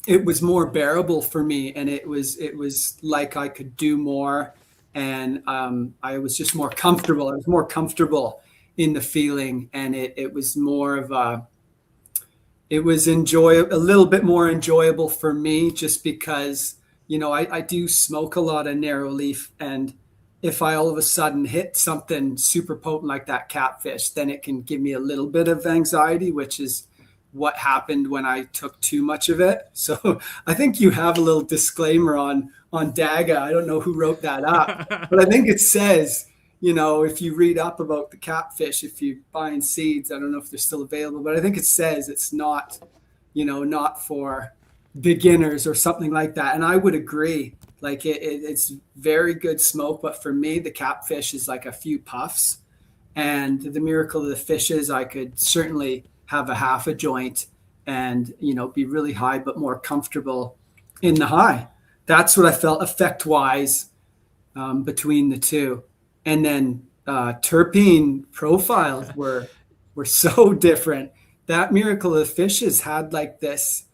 it was more bearable for me, and it was like I could do more, and I was just more comfortable. I was more comfortable in the feeling, and it was more of it was a little bit more enjoyable for me, just because I do smoke a lot of narrow leaf, and if I all of a sudden hit something super potent like that catfish, then it can give me a little bit of anxiety, which is what happened when I took too much of it. So I think you have a little disclaimer on dagga. I don't know who wrote that up, but I think it says, if you read up about the catfish, if you're buying seeds, I don't know if they're still available, but I think it says it's not, not for beginners or something like that. And I would agree. Like it's very good smoke, but for me, the catfish is like a few puffs, and the miracle of the fishes, I could certainly have a half a joint and be really high, but more comfortable in the high. That's what I felt effect wise between the two. And then terpene profiles were so different. That miracle of the fishes had like this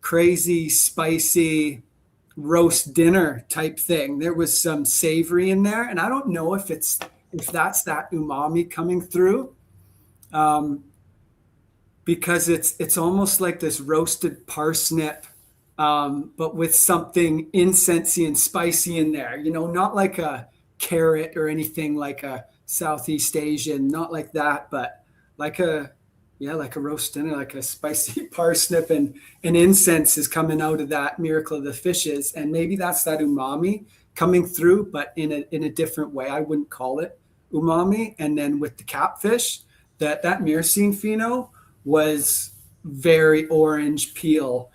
crazy spicy roast dinner type thing. There was some savory in there, and I don't know if that's that umami coming through, because it's almost like this roasted parsnip, but with something incensey and spicy in there. Not like a carrot or anything like a Southeast Asian, not like that, but like a roast dinner, like a spicy parsnip, and incense is coming out of that miracle of the fishes. And maybe that's that umami coming through, but in a different way. I wouldn't call it umami. And then with the catfish, that myrcene pheno was very orange peel,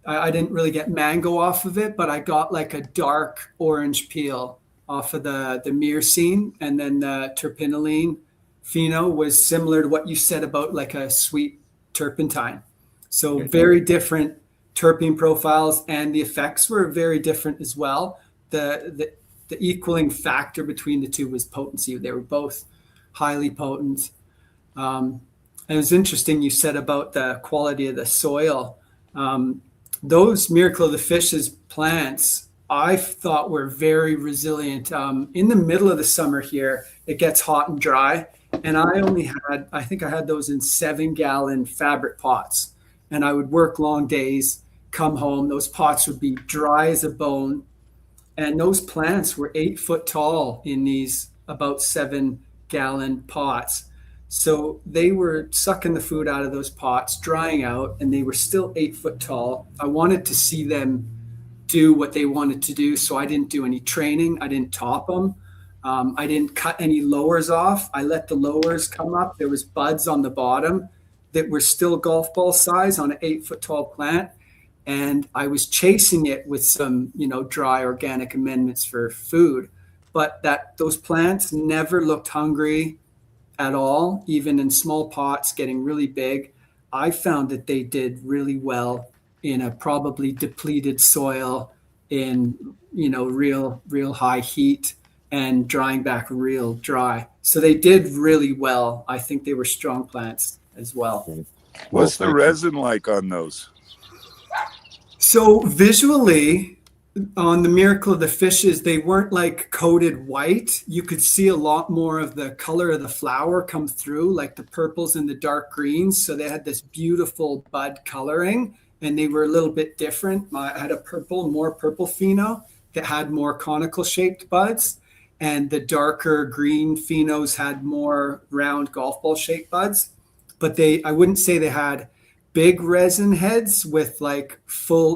I didn't really get mango off of it, but I got like a dark orange peel off of the myrcene. And then the terpinolene pheno was similar to what you said about like a sweet turpentine. So very different terpene profiles, and the effects were very different as well. The equaling factor between the two was potency. They were both highly potent. It was interesting you said about the quality of the soil. Those miracle of the fishes plants, I thought were very resilient. In the middle of the summer here, it gets hot and dry. And I think I had those in 7-gallon fabric pots. And I would work long days, come home. Those pots would be dry as a bone. And those plants were 8 foot tall in these about 7-gallon pots. So they were sucking the food out of those pots, drying out, and they were still 8 foot tall. I wanted to see them do what they wanted to do. So I didn't do any training. I didn't top them. I didn't cut any lowers off. I let the lowers come up. There was buds on the bottom that were still golf ball size on an 8 foot tall plant. and I was chasing it with some, dry organic amendments for food, but those plants never looked hungry at all, even in small pots getting really big. I found that they did really well in a probably depleted soil in, real high heat and drying back real dry. So they did really well. I think they were strong plants as well. What's the thank you. resin like on those? So visually, on the Miracle of the Fishes, they weren't like coated white. You could see a lot more of the color of the flower come through, like the purples and the dark greens. So they had this beautiful bud coloring, and they were a little bit different. I had a more purple pheno that had more conical shaped buds, and the darker green phenos had more round golf ball shaped buds. But I wouldn't say they had big resin heads with like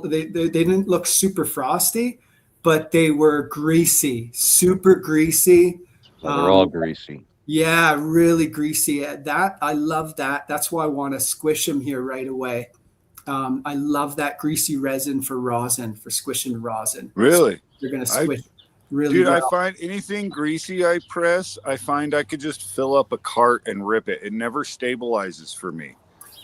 they didn't look super frosty, but they were greasy, super greasy. They're all greasy. Yeah, really greasy. I love that. That's why I want to squish them here right away. I love that greasy resin for rosin, for squishing rosin. Really? So you're going to squish really Dude, well. I find anything greasy I press, I find I could just fill up a cart and rip it. It never stabilizes for me.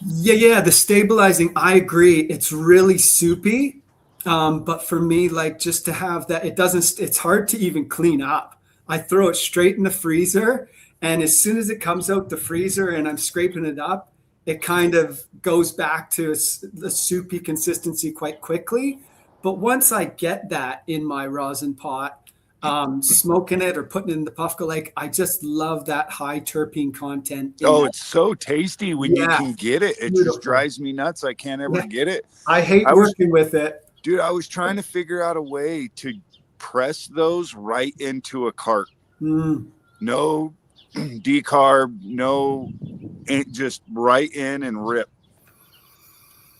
Yeah, the stabilizing, I agree. It's really soupy. But for me, like, just to have that, it's hard to even clean up. I throw it straight in the freezer, and as soon as it comes out the freezer and I'm scraping it up, it kind of goes back to the soupy consistency quite quickly. But once I get that in my rosin pot, smoking it or putting it in the puffco, like, I just love that high terpene content. It's so tasty when you Yeah, can get it. It beautiful. just drives me nuts. I can't ever get it. I hate working with it. Dude, I was trying to figure out a way to press those right into a cart. No decarb, just right in and rip.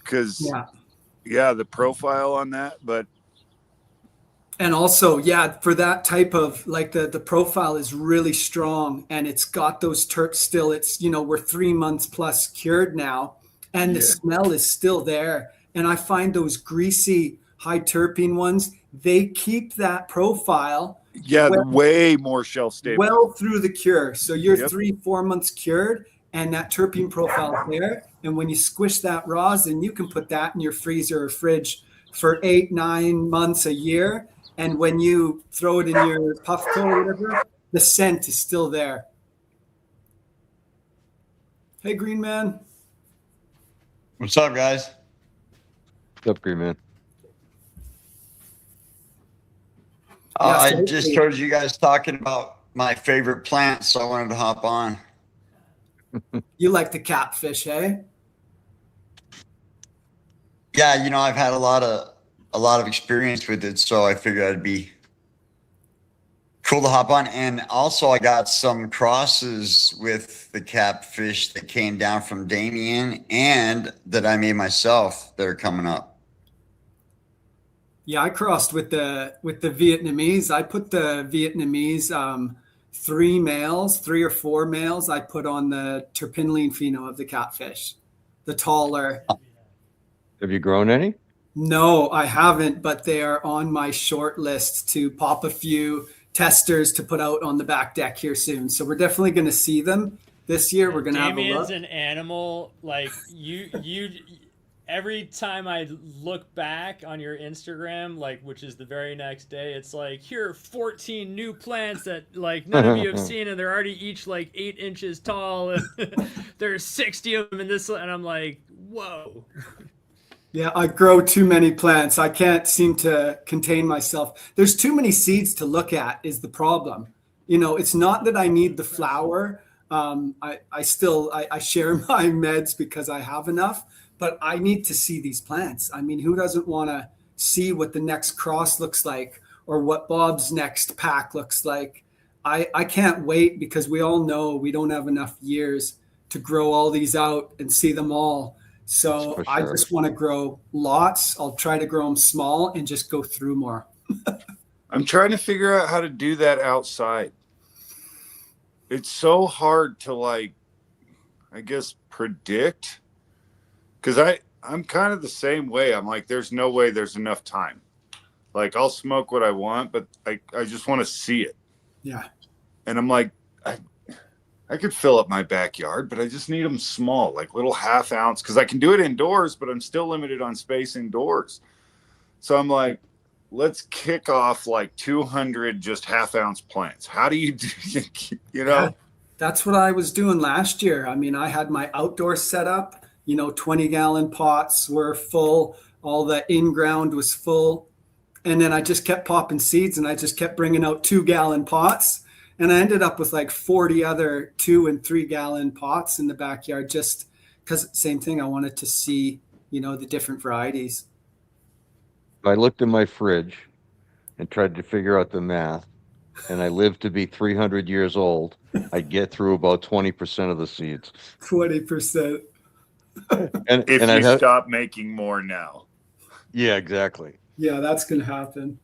Because, the profile on that, but. And also, for that type of, like, the profile is really strong, and it's got those terps still. It's, we're 3 months plus cured now, and the smell is still there. And I find those greasy, high terpene ones, they keep that profile. Yeah, way more shelf stable. Well through the cure. So you're 3-4 months cured, and that terpene profile is there. And when you squish that rosin, you can put that in your freezer or fridge for 8-9 months, a year. And when you throw it in your puffco or whatever, the scent is still there. Hey, Green Man. What's up, guys? What's up, Green Man? I just heard you guys talking about my favorite plant, so I wanted to hop on. You like the catfish, hey? Yeah, I've had a lot of experience with it, so I figured it'd be cool to hop on. And also, I got some crosses with the catfish that came down from Damien and that I made myself that are coming up. Yeah, I crossed with the Vietnamese. I put the Vietnamese 3 or 4 males. I put on the terpinolene pheno of the catfish, the taller. Have you grown any? No, I haven't, but they are on my short list to pop a few testers to put out on the back deck here soon. So we're definitely going to see them this year. We're going to have a look. Damien's an animal. Like you. Every time I look back on your Instagram, like, which is the very next day, it's like, here are 14 new plants that, like, none of you have seen, and they're already each like 8 inches tall, and there's 60 of them in this, and I'm like, whoa. Yeah, I grow too many plants. I can't seem to contain myself. There's too many seeds to look at is the problem. It's not that I need the flower. I share my meds because I have enough, but I need to see these plants. I mean, who doesn't want to see what the next cross looks like or what Bob's next pack looks like? I can't wait because we all know we don't have enough years to grow all these out and see them all. So I just want to grow lots. I'll try to grow them small and just go through more. I'm trying to figure out how to do that outside. It's so hard to, like, I guess, predict. Because I'm kind of the same way. I'm like, there's no way there's enough time. Like, I'll smoke what I want, but I just want to see it. Yeah. And I'm like, I could fill up my backyard, but I just need them small, like little half ounce, because I can do it indoors, but I'm still limited on space indoors. So I'm like, let's kick off like 200 just half ounce plants. How do you do, you know? Yeah, that's what I was doing last year. I mean, I had my outdoor setup, 20-gallon pots were full, all the in-ground was full. And then I just kept popping seeds and I just kept bringing out 2-gallon pots. And I ended up with like 40 other 2 and 3-gallon pots in the backyard, just because same thing. I wanted to see, the different varieties. I looked in my fridge and tried to figure out the math, and I lived to be 300 years old. I'd get through about 20% of the seeds. 20%. If and I'd you have, stop making more now. yeah, exactly. Yeah, that's going to happen.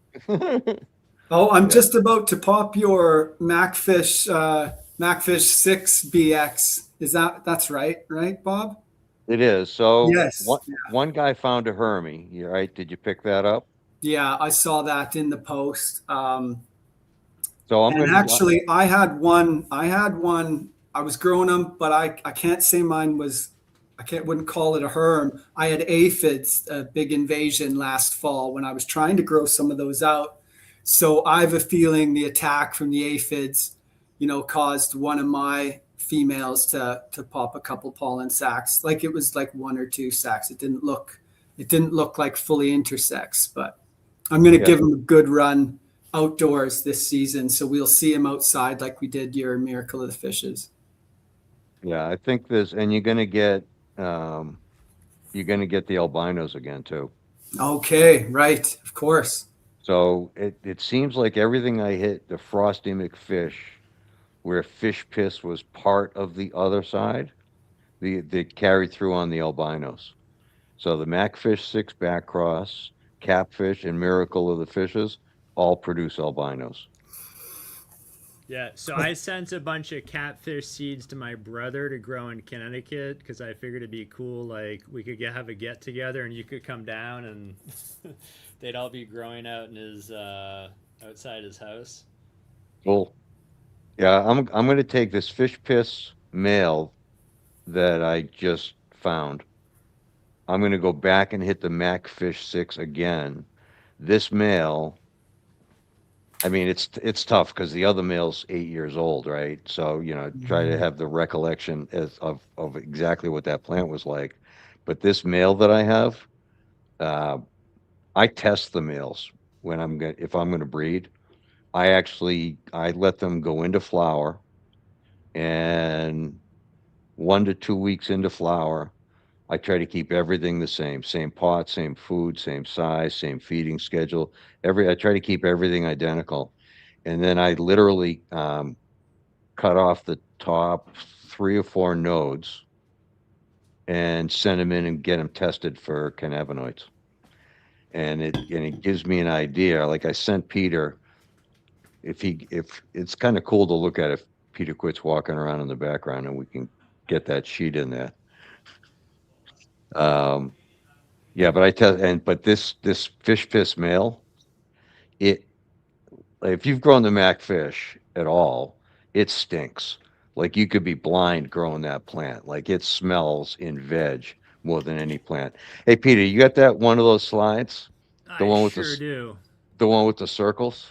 Oh, I'm just about to pop your Macfish 6BX. That's right, Bob? It is. So Yes. one guy found a Hermie, right? Did you pick that up? Yeah, I saw that in the post. So I'm And going to actually, I had one. I was growing them, but I can't say mine was. Wouldn't call it a herm. I had aphids, a big invasion last fall when I was trying to grow some of those out. So I have a feeling the attack from the aphids, caused one of my females to pop a couple pollen sacs. Like it was like 1 or 2 sacs. It didn't look like fully intersex, but I'm going to give them a good run outdoors this season. So we'll see them outside like we did your Miracle of the Fishes. Yeah, I think this, and you're going to get the albinos again too. Okay, right, of course. So it seems like everything I hit, the frosty McFish, where fish piss was part of the other side, they carried through on the albinos. So the Macfish 6 backcross, Catfish, and Miracle of the Fishes all produce albinos. Yeah, so I sent a bunch of catfish seeds to my brother to grow in Connecticut because I figured it'd be cool. Like we could have a get together and you could come down and they'd all be growing out in his outside his house. Cool. Yeah, I'm going to take this fish piss male that I just found. I'm going to go back and hit the Macfish 6 again. This male, I mean, it's tough because the other male's 8 years old, right? So, try to have the recollection of exactly what that plant was like. But this male that I have, I test the males if I'm going to breed. I let them go into flower, and 1 to 2 weeks into flower, I try to keep everything the same pot, same food, same size, same feeding schedule. I try to keep everything identical. And then I literally cut off the top 3 or 4 nodes and send them in and get them tested for cannabinoids. And it gives me an idea. Like I sent Peter, if it's kind of cool to look at if Peter quits walking around in the background and we can get that sheet in there. Yeah, but but this fish piss male, if you've grown the Macfish at all, it stinks. Like you could be blind growing that plant. Like it smells in veg more than any plant. Hey Peter, you got that one of those slides? The one with Do. The one with the circles?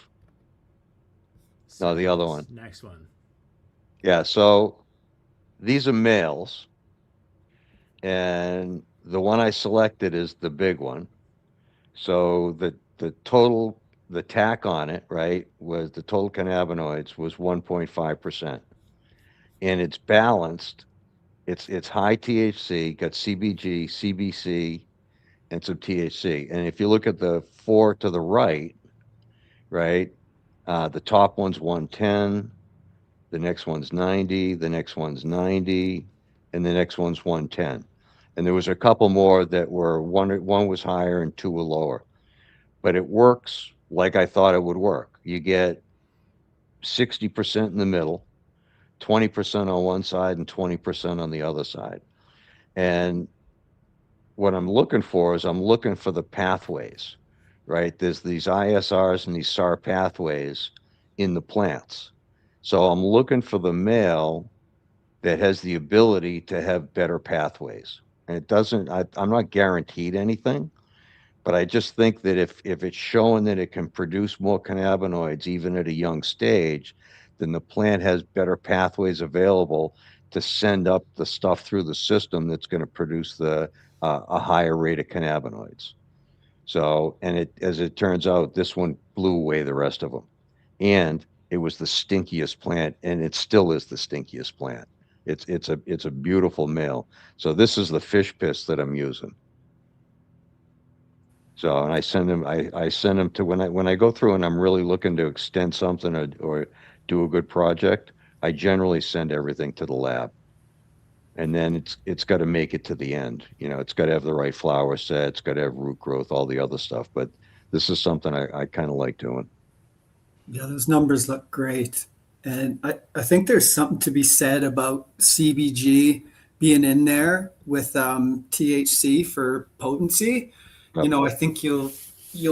No, the other one. Next one. Yeah, so these are males. And the one I selected is the big one. So the total, the tack on it, right, was the total cannabinoids was 1.5%. And it's balanced. It's high THC, got CBG, CBC, and some THC. And if you look at the 4 to the right, the top one's 110, the next one's 90, the next one's 90, and the next one's 110. And there was a couple more that were one was higher and 2 were lower. But it works like I thought it would work. You get 60% in the middle, 20% on one side and 20% on the other side. And what I'm looking for is I'm looking for the pathways, right? There's these ISRs and these SAR pathways in the plants. So I'm looking for the male that has the ability to have better pathways. And it doesn't, I'm not guaranteed anything, but I just think that if it's showing that it can produce more cannabinoids even at a young stage, then the plant has better pathways available to send up the stuff through the system that's going to produce a higher rate of cannabinoids. So, and it, as it turns out, this one blew away the rest of them, and it was the stinkiest plant, and it still is the stinkiest plant. It's a beautiful male. So this is the fish piss that I'm using. So, and I send them to when I go through and I'm really looking to extend something or do a good project, I generally send everything to the lab. And then it's got to make it to the end. You know, it's got to have the right flower set, it's got to have root growth, all the other stuff. But this is something I kind of like doing. Yeah, those numbers look great. And I think there's something to be said about CBG being in there with THC for potency. You know, I think you'll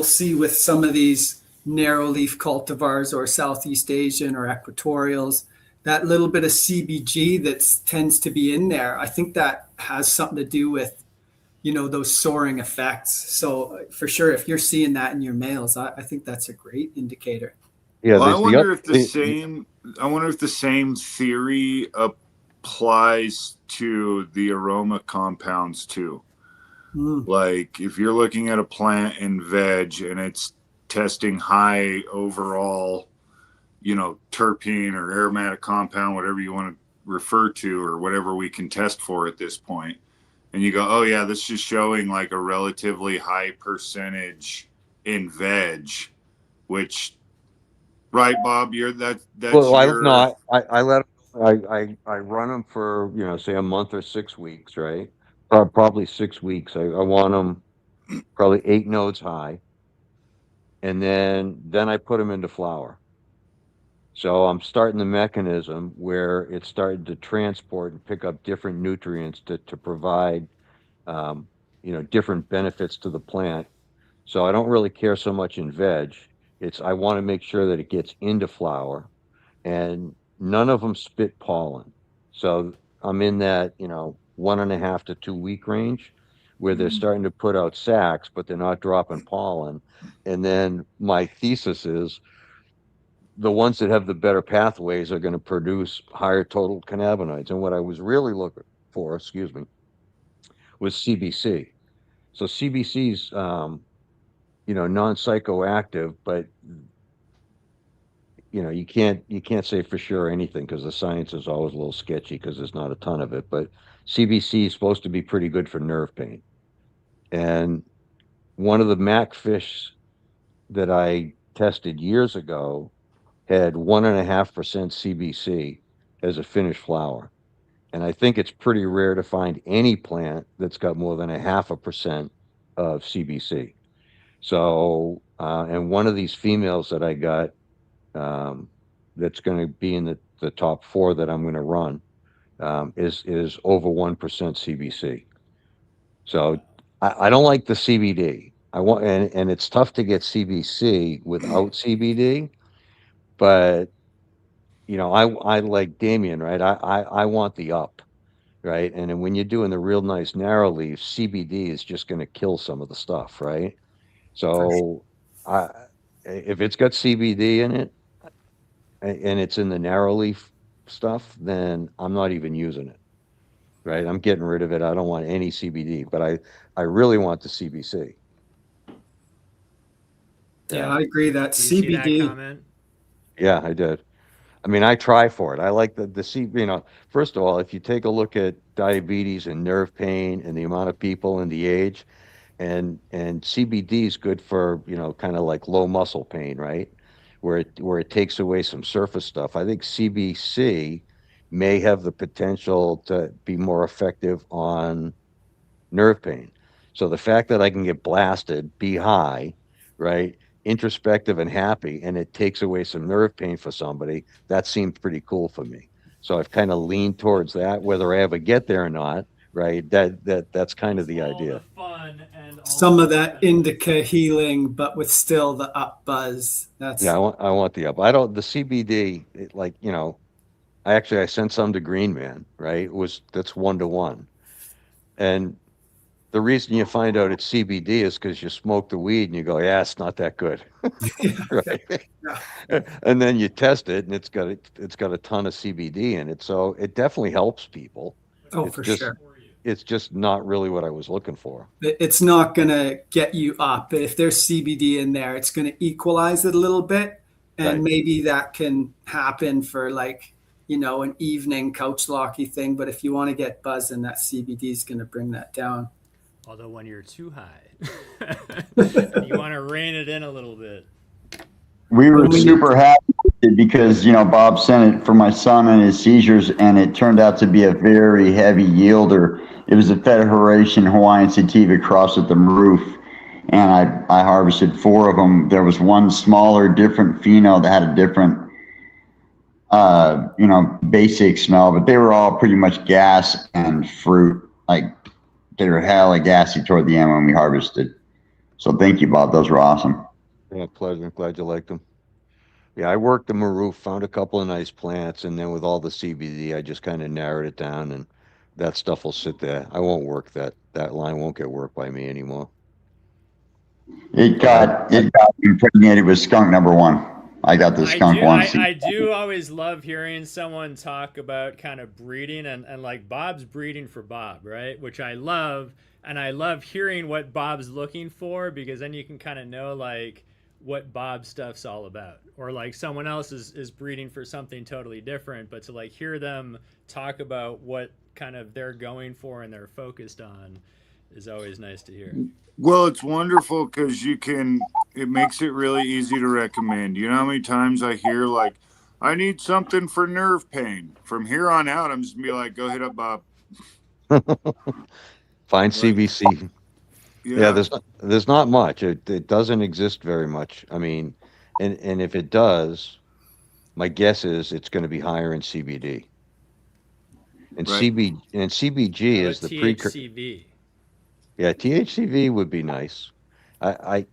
see with some of these narrow leaf cultivars or Southeast Asian or equatorials, that little bit of CBG that tends to be in there. I think that has something to do with, you know, those soaring effects. So for sure, if you're seeing that in your males, I think that's a great indicator. Yeah, Well, I there's wonder if the the same theory applies to the aroma compounds too. Like if you're looking at a plant in veg and it's testing high overall, you know, terpene or aromatic compound, whatever you want to refer to, or whatever we can test for at this point, and you go, oh yeah, this is showing like a relatively high percentage in veg, which, right, Bob, that's well, your I let I run them for, you know, say a month or 6 weeks, right? Probably 6 weeks. I want them probably 8 nodes high, and then I put them into flower. So I'm starting the mechanism where it's starting to transport and pick up different nutrients to provide, um, you know, different benefits to the plant. So I don't really care so much in veg. It's I want to make sure that it gets into flower, and none of them spit pollen. So I'm in that, you know, 1.5 to 2 week range where they're starting to put out sacs, but they're not dropping pollen. And then my thesis is the ones that have the better pathways are going to produce higher total cannabinoids. And what I was really looking for, excuse me, was CBC. So CBC's, you know, non-psychoactive, but you know, you can't say for sure anything because the science is always a little sketchy because there's not a ton of it. But CBC is supposed to be pretty good for nerve pain. And one of the Mac fish that I tested years ago had 1.5% CBC as a finished flower. And I think it's pretty rare to find any plant that's got more than 0.5% of CBC. So, and one of these females that I got, um, that's going to be in the top 4 that I'm going to run, is over 1% CBC. So I don't like the CBD. I want, and it's tough to get CBC without CBD, but you know, I like Damien, right? I want the up, right? And then when you're doing the real nice narrow leaf, CBD is just going to kill some of the stuff, right? So I, if it's got CBD in it and it's in the narrow leaf stuff, then I'm not even using it, right? I'm getting rid of it. I don't want any CBD, but I really want the CBC. Yeah, I agree that Do you see that CBD. comment? Yeah, I did. I mean, I try for it. I like the C, you know, first of all, if you take a look at diabetes and nerve pain and the amount of people and the age, and CBD is good for, you know, kind of like low muscle pain, right? Where it takes away some surface stuff. I think CBC may have the potential to be more effective on nerve pain. So the fact that I can get blasted, be high, right, introspective and happy, and it takes away some nerve pain for somebody, that seems pretty cool for me. So I've kind of leaned towards that, whether I ever get there or not, right? That's kind of the All idea. the fun and Some also of that the benefit. indica healing, but with still the up buzz. Yeah, That's I want the up. I don't the CBD like I sent some to Green Man, right? That's 1-to-1, and the reason you find out it's CBD is because you smoke the weed and you go, yeah, it's not that good, yeah, right? yeah. And then you test it and it's got a ton of CBD in it, so it definitely helps people. Oh, It's for just sure. it's just not really what I was looking for. It's not going to get you up. If there's CBD in there, it's going to equalize it a little bit. And Right. maybe that can happen for like, an evening couch locky thing. But if you want to get buzzing, that CBD is going to bring that down. Although when you're too high, you want to rein it in a little bit. We were When we- super happy with it because, Bob sent it for my son and his seizures, and it turned out to be a very heavy yielder. It was a Federation Hawaiian sativa cross with the roof, and I harvested 4 of them. There was one smaller, different pheno that had a different, basic smell, but they were all pretty much gas and fruit. Like, they were hella gassy toward the end when we harvested. So thank you, Bob. Those were awesome. Yeah, pleasure. Glad you liked them. Yeah, I worked the Maru, found a couple of nice plants, and then with all the CBD, I just kind of narrowed it down, and that stuff will sit there. I won't work that line won't get worked by me anymore. It got impregnated with skunk number 1. I got the skunk once. I do always love hearing someone talk about kind of breeding and like Bob's breeding for Bob, right? Which I love. And I love hearing what Bob's looking for, because then you can kind of know like what Bob's stuff's all about. Or like someone else is breeding for something totally different, but to like hear them talk about what kind of they're going for and they're focused on is always nice to hear. Well, it's wonderful because it makes it really easy to recommend. You know how many times I hear like, I need something for nerve pain. From here on out, I'm just gonna be like, go hit up Bob. Find CBC. Yeah, Yeah. there's not much. It doesn't exist very much. I mean, and if it does, my guess is it's going to be higher in CBD. And Right. CBG is the precursor. THCV. Yeah, THCV would be nice. I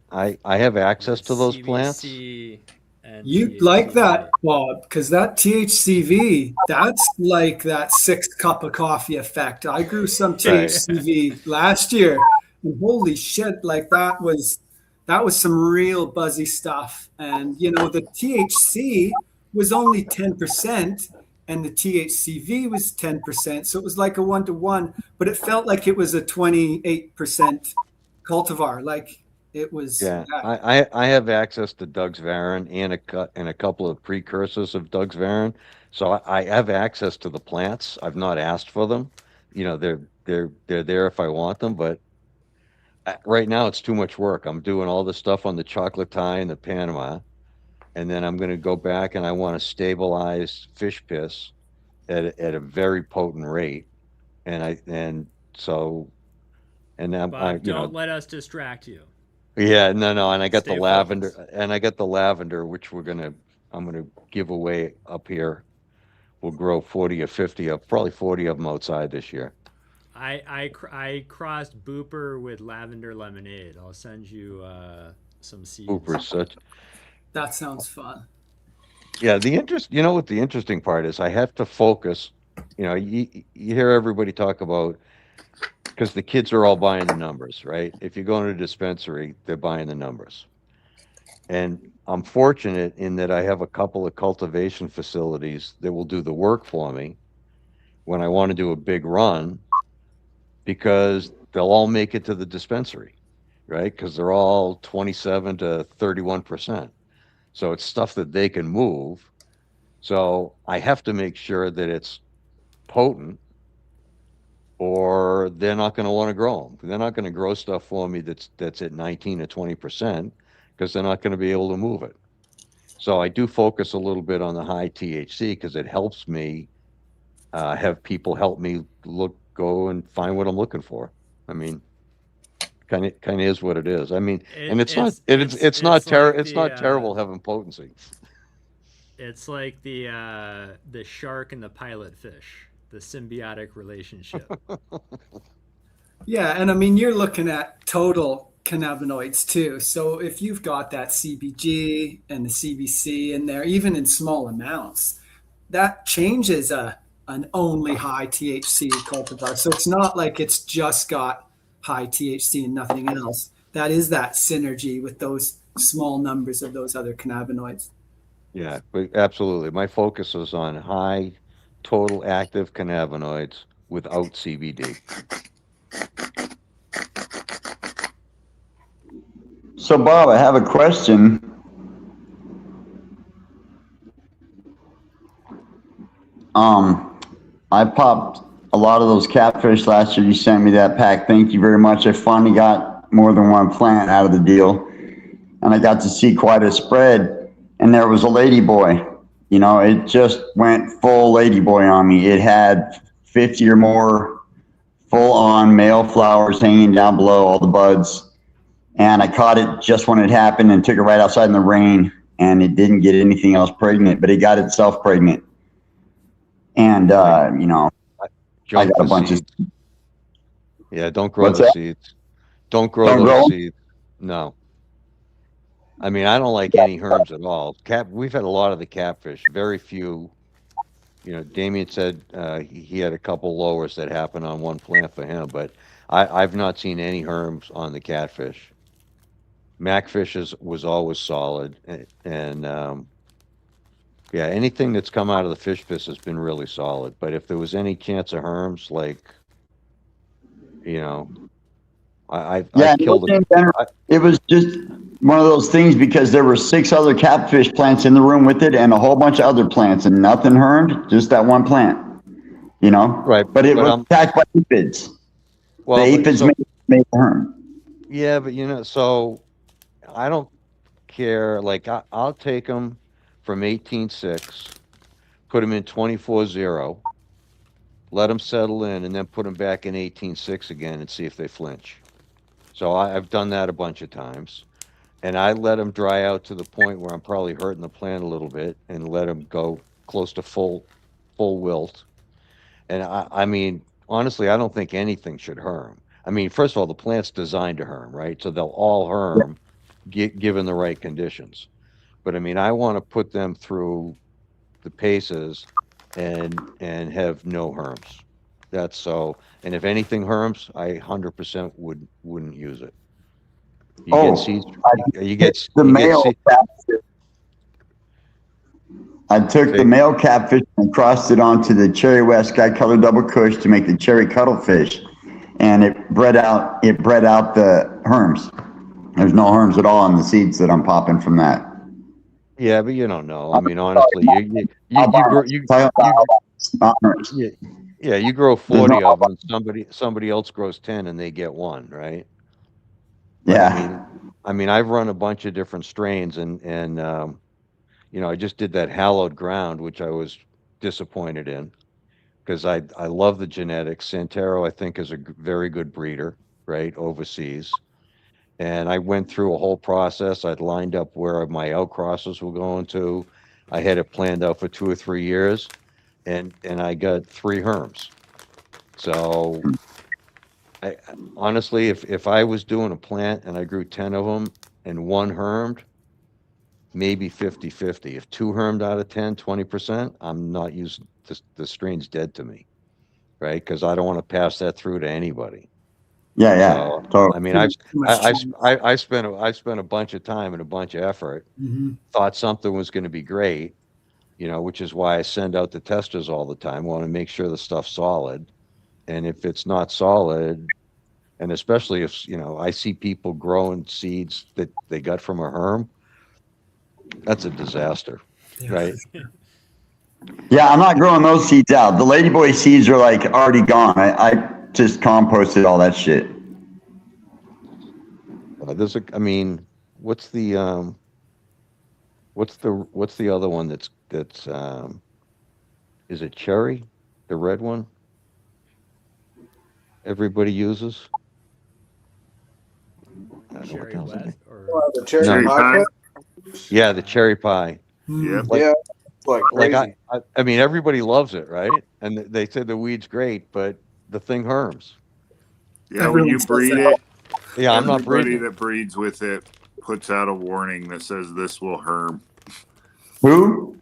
have access to those plants. CBC and You like THCV. that, Bob, because that THCV, that's like that 6 cup of coffee effect. I grew some THCV last year, and holy shit, like that was some real buzzy stuff. And the THC was only 10%, and the THCV was 10%. So it was like a 1-to-1, but it felt like it was a 28% cultivar. Like it was. Yeah, I have access to Doug's Varan and a couple of precursors of Doug's Varan, so I have access to the plants. I've not asked for them. They're there if I want them, but right now it's too much work. I'm doing all this stuff on the chocolate Thai and the Panama, and then I'm going to go back and I want to stabilize fish piss at a very potent rate, and so Bob, don't let us distract you. yeah, no, and I got Stay the lavender, focused. which I'm gonna give away up here. We'll grow 40 or 50 of, probably 40 of them outside this year. I crossed Booper with lavender lemonade. I'll send you some seeds. Cooper's such. That sounds fun. Yeah, what the interesting part is, I have to focus. You hear everybody talk about, because the kids are all buying the numbers, right? If you go into a dispensary, they're buying the numbers. And I'm fortunate in that I have a couple of cultivation facilities that will do the work for me when I want to do a big run, because they'll all make it to the dispensary, right? Because they're all 27 to 31%. So it's stuff that they can move. So I have to make sure that it's potent, or they're not going to want to grow them. They're not going to grow stuff for me that's at 19 or 20%, because they're not going to be able to move it. So I do focus a little bit on the high THC, because it helps me have people help me go and find what I'm looking for. I mean, kind of is what it is. I mean, and it's not terrible having potency. It's like the shark and the pilot fish. the symbiotic relationship. Yeah, and I mean, you're looking at total cannabinoids too. So if you've got that CBG and the CBC in there, even in small amounts, that changes an only high THC cultivar. So it's not like it's just got high THC and nothing else. That is that synergy with those small numbers of those other cannabinoids. Yeah, but absolutely. My focus is on high total active cannabinoids without CBD. So, Bob, I have a question. I popped a lot of those catfish last year. You sent me that pack. Thank you very much. I finally got more than one plant out of the deal, and I got to see quite a spread. And there was a ladyboy. You know, it just went full ladyboy on me. It had 50 or more full-on male flowers hanging down below all the buds. And I caught it just when it happened and took it right outside in the rain, and it didn't get anything else pregnant, but it got itself pregnant. And, you know, I Junk got a the bunch of. seeds. Yeah, don't grow What's the that? seeds. Don't grow Don't those grow 'em? seeds. No. I mean, I don't like any herms at all. We've had a lot of the catfish, very few. You know, Damien said he had a couple lowers that happened on one plant for him, but I've not seen any herms on the catfish. Macfish was always solid, and yeah, anything that's come out of the fish piss has been really solid. But if there was any chance of herms, like, you know, I Yeah, killed it. it was just one of those things because there were 6 other catfish plants in the room with it and a whole bunch of other plants, and nothing hermed, just that one plant, you know? Right, But it but was attacked by aphids. well, The aphids made the herm. yeah, but you know, so I don't care. Like I'll take them from 18.6, put them in 24.0, let them settle in, and then put them back in 18.6 again and see if they flinch. So I've done that a bunch of times, and I let them dry out to the point where I'm probably hurting the plant a little bit, and let them go close to full wilt. And I mean, honestly, I don't think anything should herm. I mean, first of all, the plant's designed to herm, right? So they'll all herm, given the right conditions. But I mean, I want to put them through the paces and have no herms. That's so. And if anything herms, I 100% wouldn't use it. You get seeds. You get the you male get catfish. I took the male catfish and crossed it onto the Cherry West Sky Color Double Kush to make the cherry cuttlefish, and it bred out the herms. There's no herms at all in the seeds that I'm popping from that. Yeah, but you don't know. I mean, honestly, you grow 40 of them. Somebody else grows 10, and they get one, right? But Yeah. I mean, I've run a bunch of different strains, and you know, I just did that hallowed ground, which I was disappointed in because I love the genetics. Santero, I think, is a very good breeder, right, overseas. And I went through a whole process. I'd lined up where my outcrosses were going to. I had it planned out for 2 or 3 years, and I got 3 herms. So, honestly, if I was doing a plant and I grew 10 of them and 1 hermed, maybe 50-50. If 2 hermed out of 10, 20%, I'm not using the strain's dead to me, right? Because I don't want to pass that through to anybody. Yeah. So, Totally. I mean, I spent a bunch of time and a bunch of effort. Thought something was going to be great, you know, which is why I send out the testers all the time. I want to make sure the stuff's solid, and if it's not solid, and especially if, you know, I see people growing seeds that they got from a herm, that's a disaster, right? Yeah, I'm not growing those seeds out. The ladyboy seeds are like already gone. I just composted all that shit. I mean, what's the other one that's is it cherry, the red one everybody uses? I don't know what the hell's the name. Cherry pie. Yeah, the cherry pie. Yep. Like, Yeah. like Like crazy. I mean, everybody loves it, right? And they say the weed's great, but the thing harms. Yeah, when you Everyone says breed that. it, Yeah, I'm not everybody breeding it. that breeds with it puts out a warning that says this will harm. Who?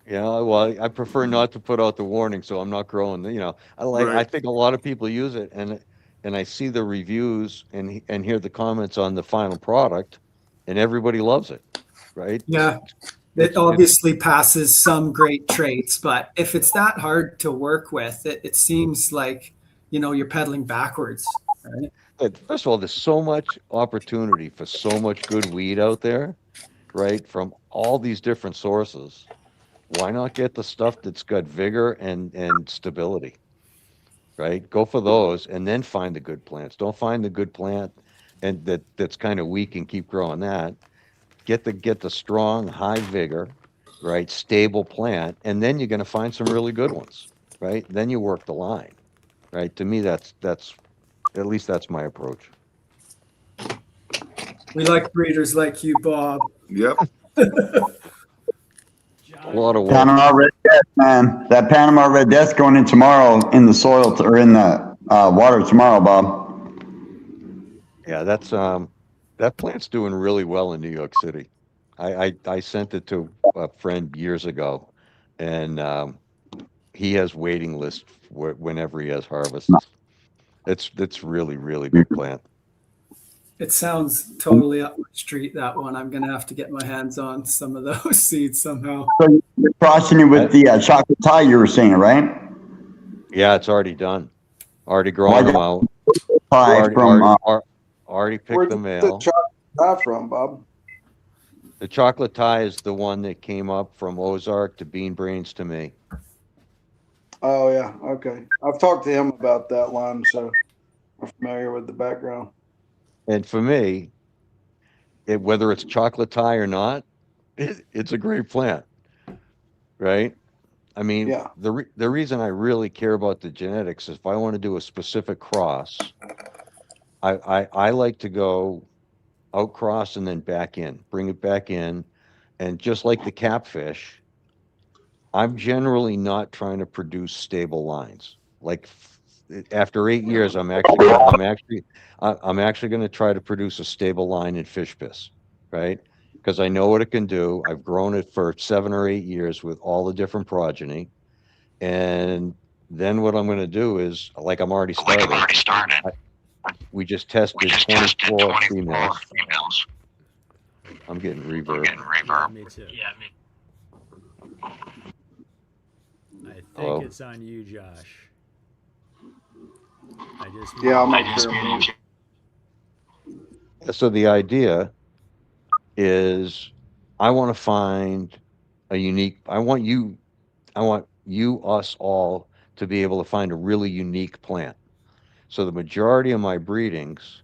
Yeah, well, I prefer not to put out the warning, so I'm not growing. I Right. think a lot of people use it, and I see the reviews and hear the comments on the final product, and everybody loves it, right? Yeah, it It's obviously passes some great traits, but if it's that hard to work with, it seems like, you're pedaling backwards, right? first of all, there's so much opportunity for so much good weed out there, right? From all these different sources. Why not get the stuff that's got vigor and stability, right? Go for those and then find the good plants. Don't find the good plant and that's kind of weak and keep growing that. Get the strong, high vigor, right? Stable plant, and then you're going to find some really good ones, right? Then you work the line, right? To me, that's at least that's my approach. We like breeders like you, Bob. Yep. A lot of work. Panama Red Death, man. That Panama Red Death going in tomorrow in the soil or in the water tomorrow, Bob. Yeah, that plant's doing really well in New York City. I sent it to a friend years ago, and he has waiting list whenever he has harvests. It's really big plant. It sounds totally up my street, that one. I'm going to have to get my hands on some of those seeds somehow. So you're crossing it with the chocolate tie you were saying, right? Yeah, it's already done. Already growing them out. Tie from Already picked Where'd the you get male. the chocolate from, Bob? The chocolate tie is the one that came up from Ozark to Bean Brains to me. Oh yeah, okay. I've talked to him about that line, so I'm familiar with the background. And for me, whether it's chocolate tie or not, it's a great plant, right? I mean, Yeah. the reason I really care about the genetics is if I want to do a specific cross, I like to go out cross and then back in, bring it back in, and just like the catfish, I'm generally not trying to produce stable lines. Like after 8 years, I'm actually going to try to produce a stable line in fish piss, right? Because I know what it can do. I've grown it for 7 or 8 years with all the different progeny, and then what I'm going to do is, like I'm already started. We just tested 24 females. I'm getting reverb. Yeah, me too. I think Hello? it's on you, Josh. Yeah, I'm not sure. So the idea is I want to find a unique, I want us all to be able to find a really unique plant. So the majority of my breedings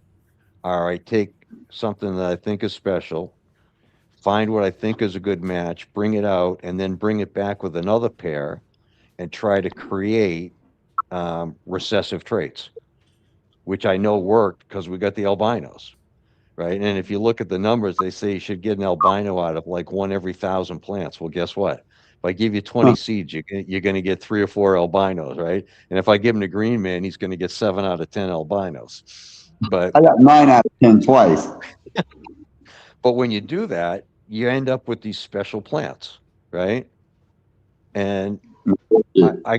are I take something that I think is special, find what I think is a good match, bring it out, and then bring it back with another pair and try to create recessive traits, which I know worked because we got the albinos, right? And if you look at the numbers, they say you should get an albino out of like 1 every 1,000 plants. Well, guess what? If I give you 20 seeds, you're going to get 3 or 4 albinos, right? And if I give him a green man, he's going to get 7 out of 10 albinos. But I got 9 out of 10 twice. but when you do that, you end up with these special plants, right? And I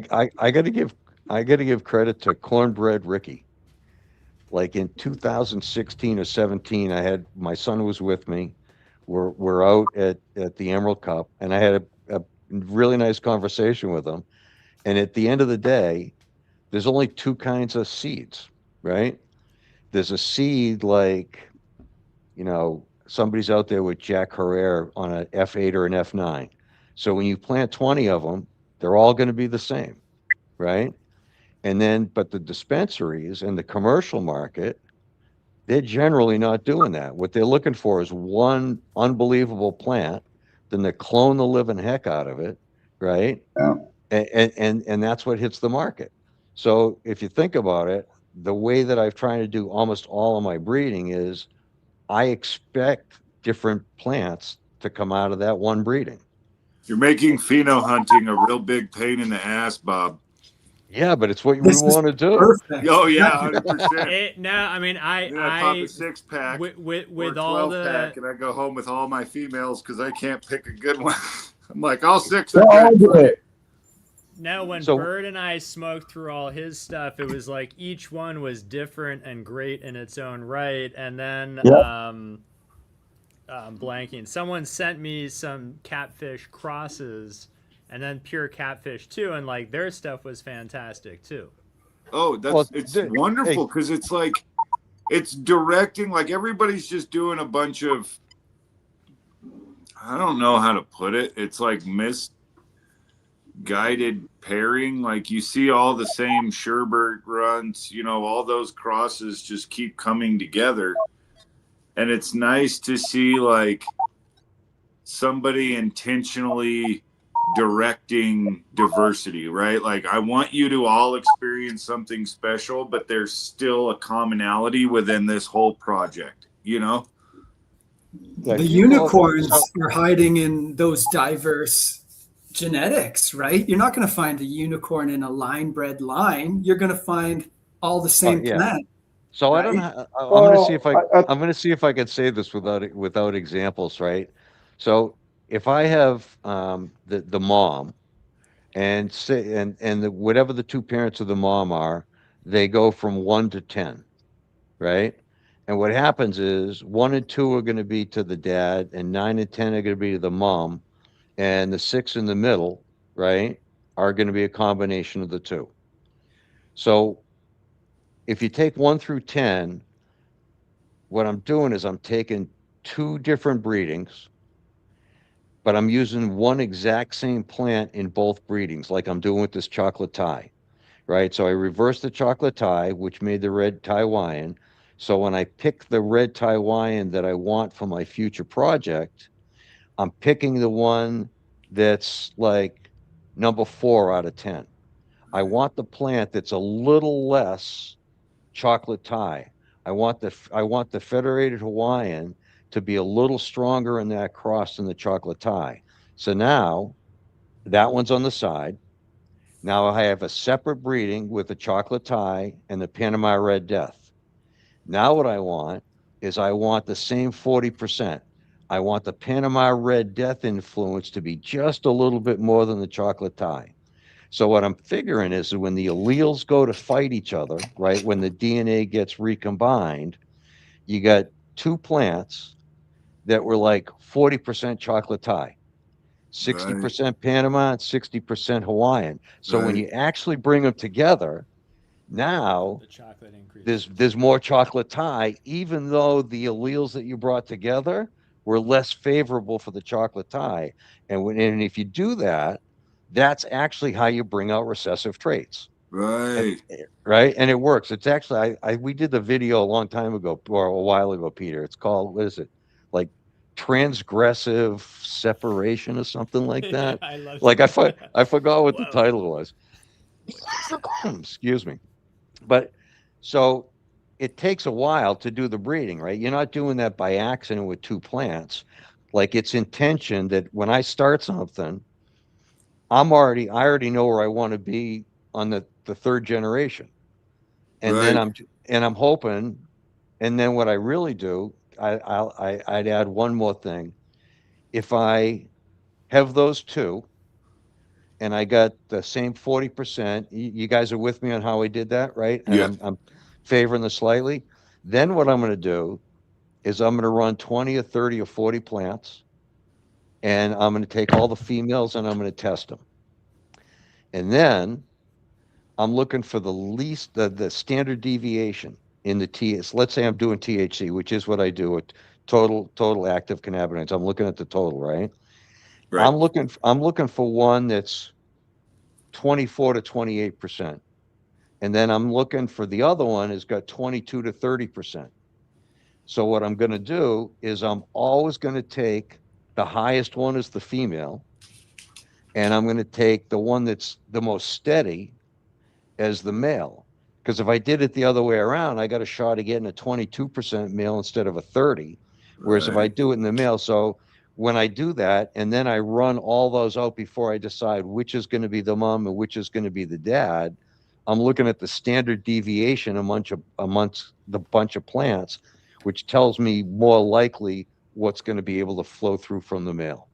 got to give credit to Cornbread Ricky. Like in 2016 or 17, my son was with me. We're out at the Emerald Cup, and I had a really nice conversation with him. And at the end of the day, there's only 2 kinds of seeds, right? There's a seed like, somebody's out there with Jack Herrera on an F8 or an F9. So when you plant 20 of them, they're all going to be the same, right? And then, but the dispensaries and the commercial market, they're generally not doing that. What they're looking for is one unbelievable plant, then they clone the living heck out of it, right? Yeah. And that's what hits the market. So if you think about it, the way that I've tried to do almost all of my breeding is I expect different plants to come out of that one breeding. You're making pheno hunting a real big pain in the ass, Bob. Yeah, but it's what we This is want to do. perfect. Oh yeah, 100%. No, I mean, Then I pop a 6-pack with or a all 12-pack, the and I go home with all my females because I can't pick a good one. I'm like, all 6 They're are all good. good. no, when So- Bird and I smoked through all his stuff, it was like each one was different and great in its own right. And then Yep. blanking. Someone sent me some catfish crosses and then pure catfish too, and like their stuff was fantastic too. Oh, that's Well, it's the- wonderful because it's like it's directing. Like everybody's just doing a bunch of, I don't know how to put it. It's like misguided pairing. Like you see all the same Sherbert runs, you know, all those crosses just keep coming together. And it's nice to see like somebody intentionally directing diversity, right? Like I want you to all experience something special, but there's still a commonality within this whole project, you know? Yeah, The you go- unicorns so- are hiding in those diverse genetics, right? You're not going to find a unicorn in a line bred line. You're going to find all the same yeah. plant. So I don't. Right? I'm going to see if Well, I'm going to see if I can say this without examples, right? So if I have the mom and say and whatever the two parents of the mom are, they go from 1 to 10, right? And what happens is 1 and 2 are going to be to the dad, and 9 and 10 are going to be to the mom, and the 6 in the middle, right, are going to be a combination of the two. So if you take 1 through 10, what I'm doing is I'm taking 2 different breedings, but I'm using one exact same plant in both breedings, like I'm doing with this chocolate Thai, right? So I reversed the chocolate Thai, which made the red Taiwan. So when I pick the red Taiwan that I want for my future project, I'm picking the one that's like number 4 out of 10. I want the plant that's a little less chocolate Thai. I want the Federated Hawaiian to be a little stronger in that cross than the chocolate Thai. So now that one's on the side. Now I have a separate breeding with the chocolate Thai and the Panama Red Death. Now what I want is I want the same 40%. I want the Panama Red Death influence to be just a little bit more than the chocolate Thai. So what I'm figuring is that when the alleles go to fight each other, right, when the DNA gets recombined, you got 2 plants that were like 40% chocolate Thai, 60% Panama, and 60% Hawaiian. So when Right. you actually bring them together, now The chocolate increase. there's more chocolate Thai, even though the alleles that you brought together were less favorable for the chocolate Thai. And if you do that, that's actually how you bring out recessive traits. Right. Right. And it works. It's actually, we did the video a long time ago or a while ago, Peter. It's called, what is it? Like transgressive separation or something like that. I love Like that. I forgot what the Whoa. title was. Excuse me. But so it takes a while to do the breeding, right? You're not doing that by accident with 2 plants. Like it's intention that when I start something, I already know where I want to be on the 3rd generation. And then Right. I'm hoping, and then what I really do, I'd add one more thing. If I have those 2 and I got the same 40%, you guys are with me on how I did that, right? And Yeah. I'm favoring the slightly. Then what I'm going to do is I'm going to run 20 or 30 or 40 plants, and I'm going to take all the females and I'm going to test them. And then I'm looking for the standard deviation in the TS. Let's say I'm doing THC, which is what I do with total active cannabinoids. I'm looking at the total, right? Right. I'm looking for one that's 24 to 28%. And then I'm looking for the other one has got 22 to 30%. So what I'm going to do is I'm always going to take the highest one as the female, and I'm going to take the one that's the most steady as the male. Because if I did it the other way around, I got a shot of getting a 22% male instead of a 30. Whereas if I Right. do it in the male, so when I do that, and then I run all those out before I decide which is going to be the mom and which is going to be the dad, I'm looking at the standard deviation amongst the bunch of plants, which tells me more likely what's going to be able to flow through from the male.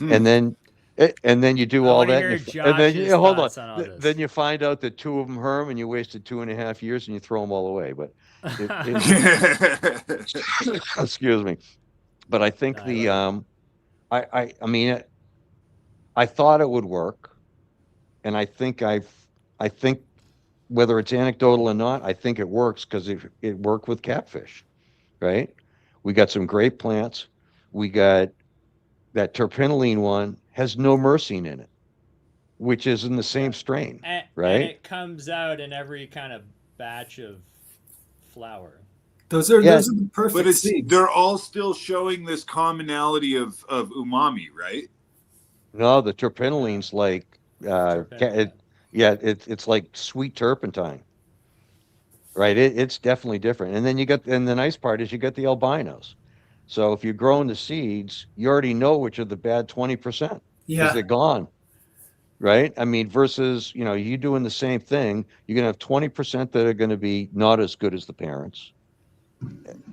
And then you do I all want to that, hear and then Josh's hold on. thoughts on all this. Then you find out that 2 of them herm, and you wasted 2.5 years, and you throw them all away. But excuse me. But I think I mean, I thought it would work, and I think whether it's anecdotal or not, I think it works because it worked with catfish, right? We got some great plants. We got that terpinolene one has no myrcene in it, which is in the same strain, right? And it comes out in every kind of batch of flower. Those are the perfect But seeds. they're all still showing this commonality of umami, right? No, the terpenolene's like it's like sweet turpentine, right? It's definitely different. And then and the nice part is you get the albinos. So if you're growing the seeds, you already know which are the bad 20% because they're gone, right? I mean, versus you doing the same thing, you're gonna have 20% that are going to be not as good as the parents,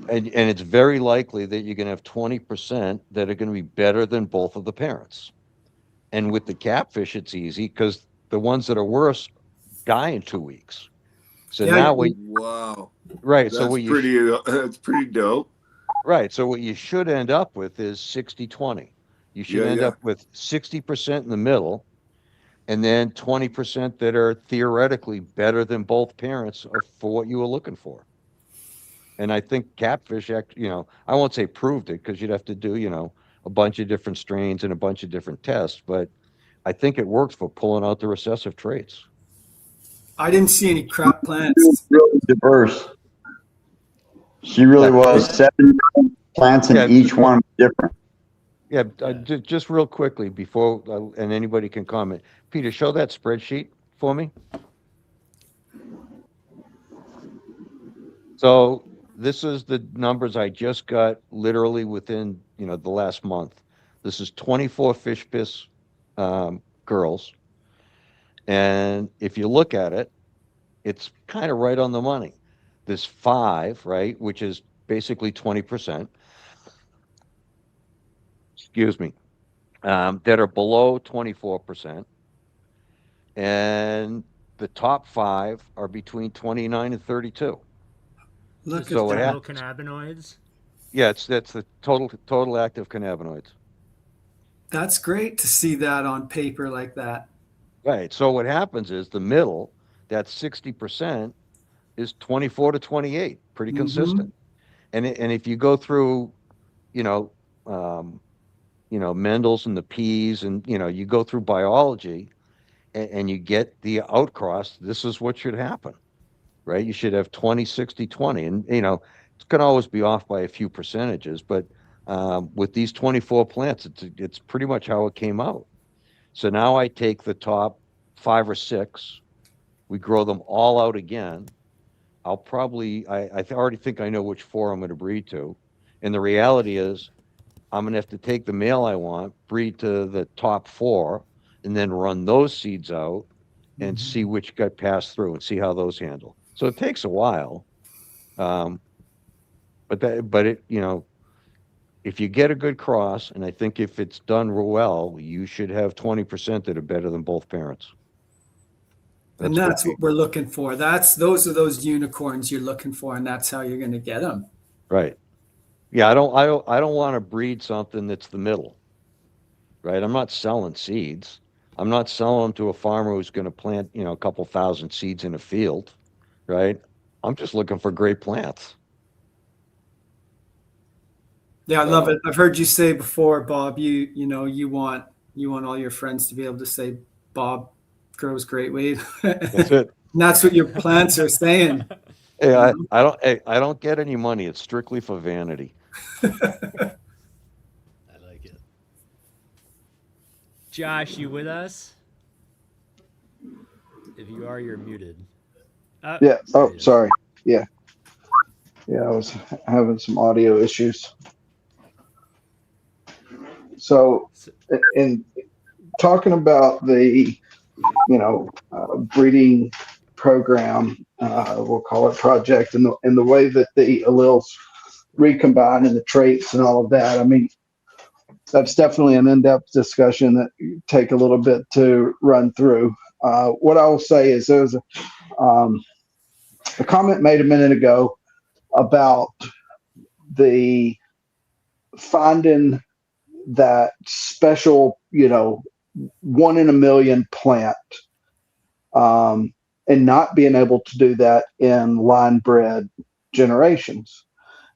and it's very likely that you're going to have 20% that are going to be better than both of the parents. And with the catfish, it's easy because the ones that are worse die in 2 weeks. So now wow, right? That's so that's pretty dope. Right. So what you should end up with is 60-20. You should end up with 60% in the middle, and then 20% that are theoretically better than both parents for what you were looking for. And I think catfish, I won't say proved it because you'd have to do, a bunch of different strains and a bunch of different tests, but I think it works for pulling out the recessive traits. I didn't see any crap plants. Really diverse. She really was 7 plants, and each one different. Yeah, just real quickly before, and anybody can comment. Peter, show that spreadsheet for me. So this is the numbers I just got literally within, the last month. This is 24 fish piss girls. And if you look at it, it's kind of right on the money. There's 5, right, which is basically 20%. Excuse me. That are below 24%. And the top 5 are between 29 and 32. Look so at that. cannabinoids. Yeah, that's the total active cannabinoids. That's great to see that on paper like that. Right. So what happens is the middle, that 60% is 24 to 28, pretty consistent. And if you go through, Mendel's and the P's, and you go through biology, and you get the outcross, this is what should happen, right? You should have 20, 60, 20, and it's going to always be off by a few percentages, but with these 24 plants, it's pretty much how it came out. So now I take the top 5 or 6, we grow them all out again. I'll probably, I already think I know which 4 I'm going to breed to. And the reality is I'm going to have to take the male I want, breed to the top 4, and then run those seeds out and see which got passed through and see how those handle. So it takes a while. But it, if you get a good cross, and I think if it's done well, you should have 20% that are better than both parents. And that's what we're looking for. Those are those unicorns you're looking for, and that's how you're going to get them. Right. Yeah, I don't want to breed something that's the middle. Right? I'm not selling seeds. I'm not selling them to a farmer who's going to plant, a couple thousand seeds in a field, right? I'm just looking for great plants. Yeah, I love it. I've heard you say before, Bob, you want all your friends to be able to say Bob grows great weed. That's it. And that's what your plants are saying. Hey, I don't get any money. It's strictly for vanity. I like it. Josh, you with us? If you are, you're muted. Yeah. Oh, sorry. Yeah. Yeah, I was having some audio issues. So, in talking about the, breeding program, we'll call it project, and the way that the alleles recombine and the traits and all of that. I mean, that's definitely an in-depth discussion that take a little bit to run through. What I will say is there's a comment made a minute ago about the finding that special, 1 in a million plant, and not being able to do that in line bred generations.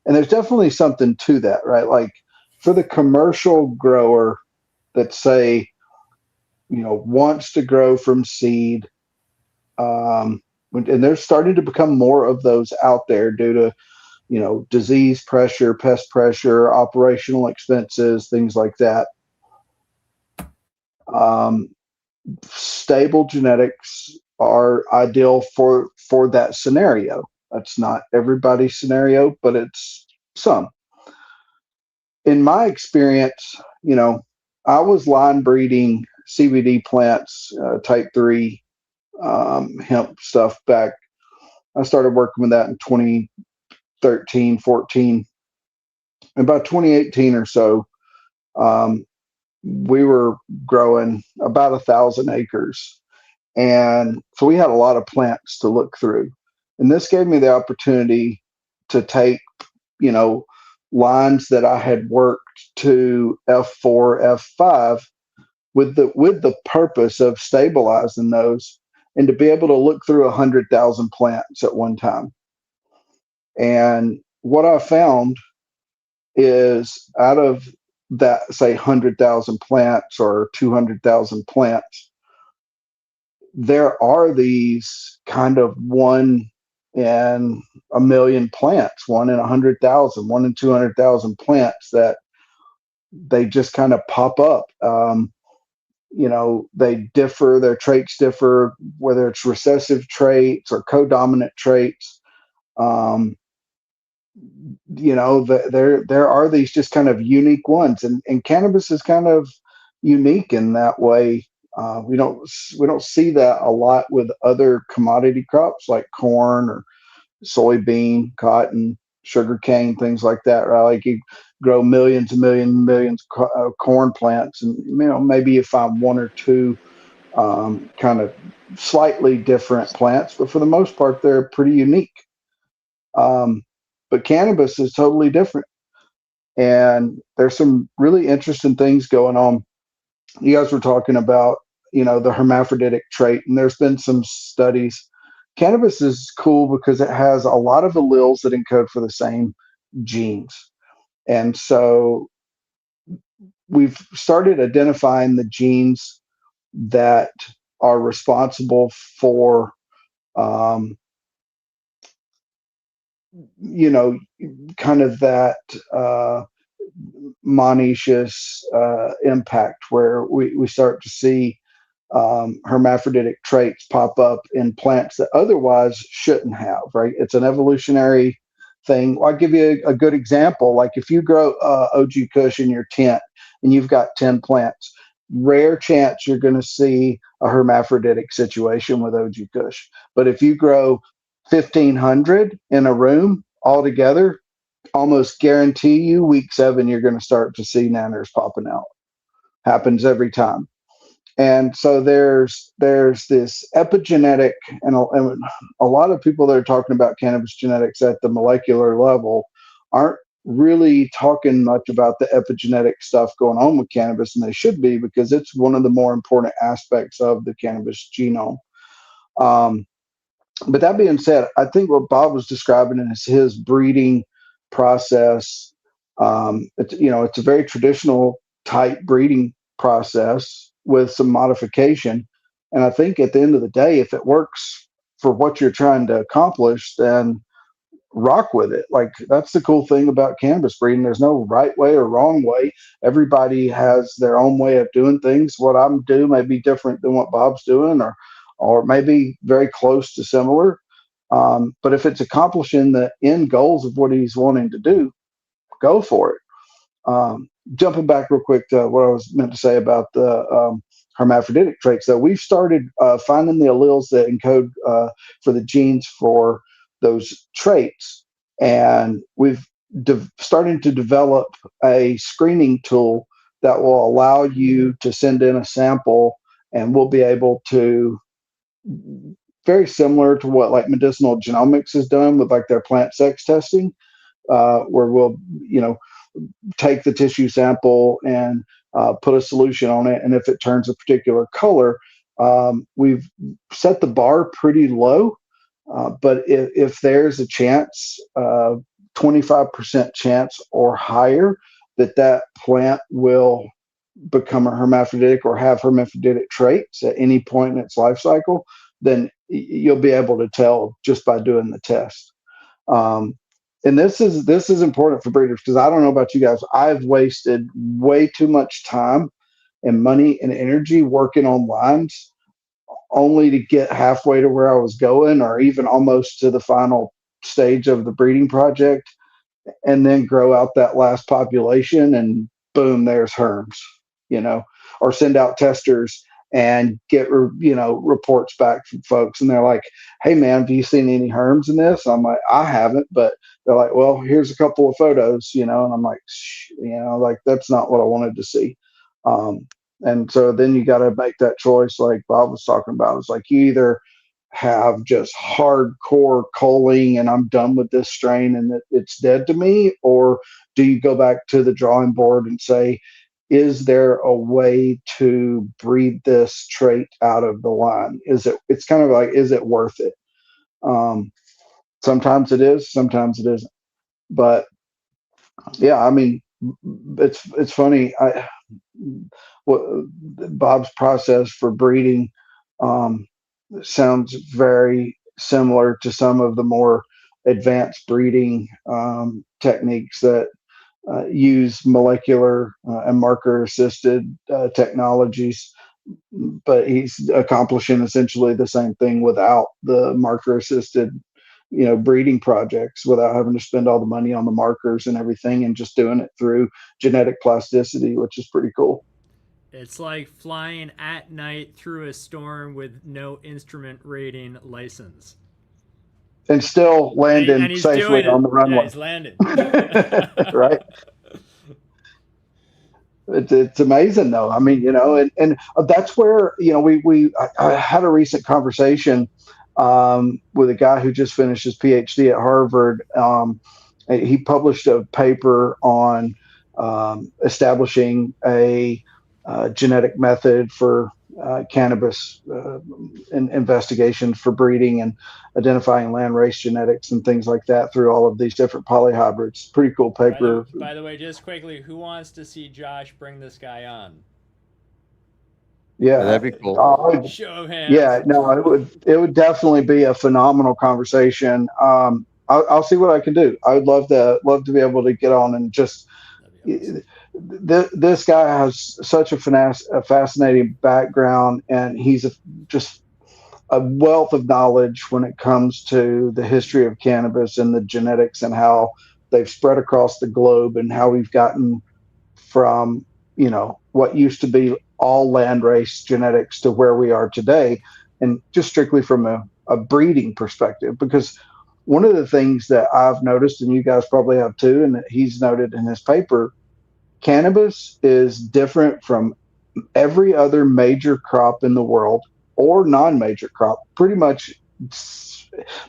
And there's definitely something to that, right? Like for the commercial grower that say, wants to grow from seed, and there's starting to become more of those out there due to, disease pressure, pest pressure, operational expenses, things like that. Stable genetics are ideal for that scenario. That's not everybody's scenario, but it's some. In my experience, I was line breeding CBD plants, type 3 hemp stuff back. I started working with that in 2013, 14. About 2018 or so, we were growing about 1,000 acres. And so we had a lot of plants to look through. And this gave me the opportunity to take, lines that I had worked to F4, F5 with the purpose of stabilizing those and to be able to look through 100,000 plants at one time. And what I found is out of that, say, 100,000 plants or 200,000 plants, there are these kind of 1 in a million plants, 1 in 100,000, 1 in 200,000 plants that they just kind of pop up. They differ, their traits differ, whether it's recessive traits or codominant traits. There are these just kind of unique ones, and cannabis is kind of unique in that way. We don't see that a lot with other commodity crops like corn or soybean, cotton, sugarcane, things like that. Right? Like you grow millions and millions of corn plants, and maybe you find 1 or 2 kind of slightly different plants, but for the most part, they're pretty unique. But cannabis is totally different, and there's some really interesting things going on. You guys were talking about, the hermaphroditic trait, and there's been some studies. Cannabis is cool because it has a lot of alleles that encode for the same genes. And so we've started identifying the genes that are responsible for, kind of that monoecious impact where we start to see hermaphroditic traits pop up in plants that otherwise shouldn't have, right? It's an evolutionary thing. I'll give you a good example. Like if you grow OG Kush in your tent and you've got 10 plants, rare chance you're going to see a hermaphroditic situation with OG Kush. But if you grow 1,500 in a room all together, almost guarantee you week 7 you're going to start to see nanners popping out. Happens every time. And so there's this epigenetic, and a lot of people that are talking about cannabis genetics at the molecular level aren't really talking much about the epigenetic stuff going on with cannabis, and they should be, because it's one of the more important aspects of the cannabis genome. But that being said, I think what Bob was describing is his breeding process. It's a very traditional type breeding process with some modification. And I think at the end of the day, if it works for what you're trying to accomplish, then rock with it. Like that's the cool thing about cannabis breeding. There's no right way or wrong way. Everybody has their own way of doing things. What I'm doing may be different than what Bob's doing, or maybe very close to similar. But if it's accomplishing the end goals of what he's wanting to do, go for it. jumping back real quick to what I was meant to say about the hermaphroditic traits, though, we've started finding the alleles that encode for the genes for those traits, and we've started to develop a screening tool that will allow you to send in a sample, and we'll be able to, very similar to what like medicinal genomics has done with like their plant sex testing, where we'll, take the tissue sample and put a solution on it. And if it turns a particular color, we've set the bar pretty low. But if there's a chance, 25% chance or higher that plant will become a hermaphroditic or have hermaphroditic traits at any point in its life cycle, then you'll be able to tell just by doing the test. And this is important for breeders, because I don't know about you guys. I've wasted way too much time and money and energy working on lines only to get halfway to where I was going, or even almost to the final stage of the breeding project, and then grow out that last population, and boom, there's herms, or send out testers and get reports back from folks, and they're like, "Hey man, have you seen any herms in this?" I'm like, "I haven't," but they're like, "Well, here's a couple of photos," and I'm like, like, that's not what I wanted to see. And so then you got to make that choice, like Bob was talking about. It's like, you either have just hardcore culling and I'm done with this strain and it's dead to me, or do you go back to the drawing board and say, is there a way to breed this trait out of the line? It's kind of like, is it worth it? Sometimes it is, sometimes it isn't. But yeah, I mean, it's funny. What Bob's process for breeding sounds very similar to some of the more advanced breeding techniques that use molecular and marker assisted technologies, but he's accomplishing essentially the same thing without the marker assisted breeding projects, without having to spend all the money on the markers and everything, and just doing it through genetic plasticity, which is pretty cool. It's like flying at night through a storm with no instrument rating license. And still landing and he's safely doing it. on the runway. Yeah, he's landed. Right. It's amazing though. I mean, and that's where, I had a recent conversation with a guy who just finished his PhD at Harvard. He published a paper on establishing a genetic method for cannabis investigations for breeding and identifying landrace genetics and things like that through all of these different polyhybrids. Pretty cool paper. By the way, just quickly, who wants to see Josh bring this guy on? Yeah, that'd be cool. Show of hands. Yeah, no, it would definitely be a phenomenal conversation. I'll see what I can do. I would love to be able to get on and just. Awesome. This guy has such a fascinating background, and he's just a wealth of knowledge when it comes to the history of cannabis and the genetics and how they've spread across the globe, and how we've gotten from what used to be all landrace genetics to where we are today, and just strictly from a breeding perspective. Because one of the things that I've noticed, and you guys probably have too, and that he's noted in his paper, cannabis is different from every other major crop in the world, or non-major crop. Pretty much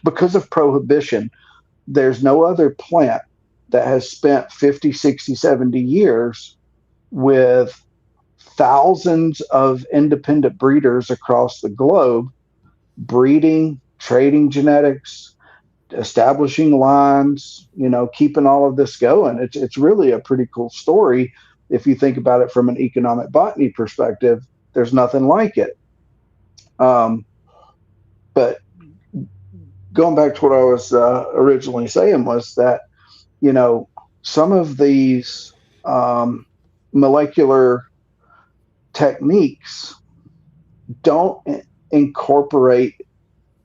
because of prohibition, there's no other plant that has spent 50, 60, 70 years with thousands of independent breeders across the globe breeding, trading genetics, establishing lines, keeping all of this going. It's really a pretty cool story if you think about it from an economic botany perspective. There's nothing like it. But going back to what I was originally saying was that, some of these molecular techniques don't incorporate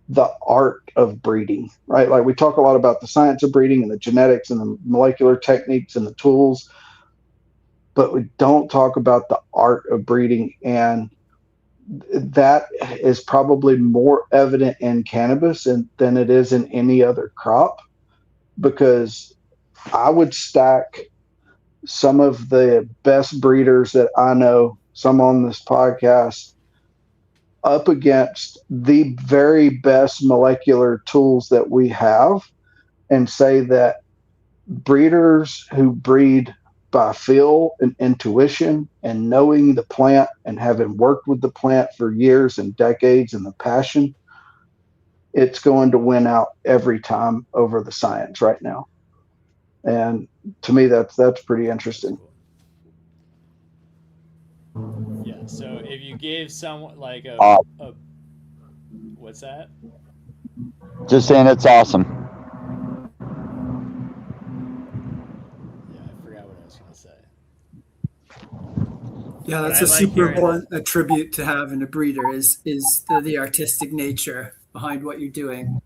the art of breeding, right? Like, we talk a lot about the science of breeding and the genetics and the molecular techniques and the tools. but we don't talk about the art of breeding. And that is probably more evident in cannabis than it is in any other crop, because I would stack some of the best breeders that I know, some on this podcast, up against the very best molecular tools that we have, and say that breeders who breed by feel and intuition and knowing the plant and having worked with the plant for years and decades and the passion, it's going to win out every time over the science right now. And to me, that's pretty interesting. Yeah. So if you gave someone like a what's that? Just saying it's awesome. Yeah, I forgot what I was going to say. Yeah, But that's I a like super hearing important attribute to have in a breeder is the artistic nature behind what you're doing.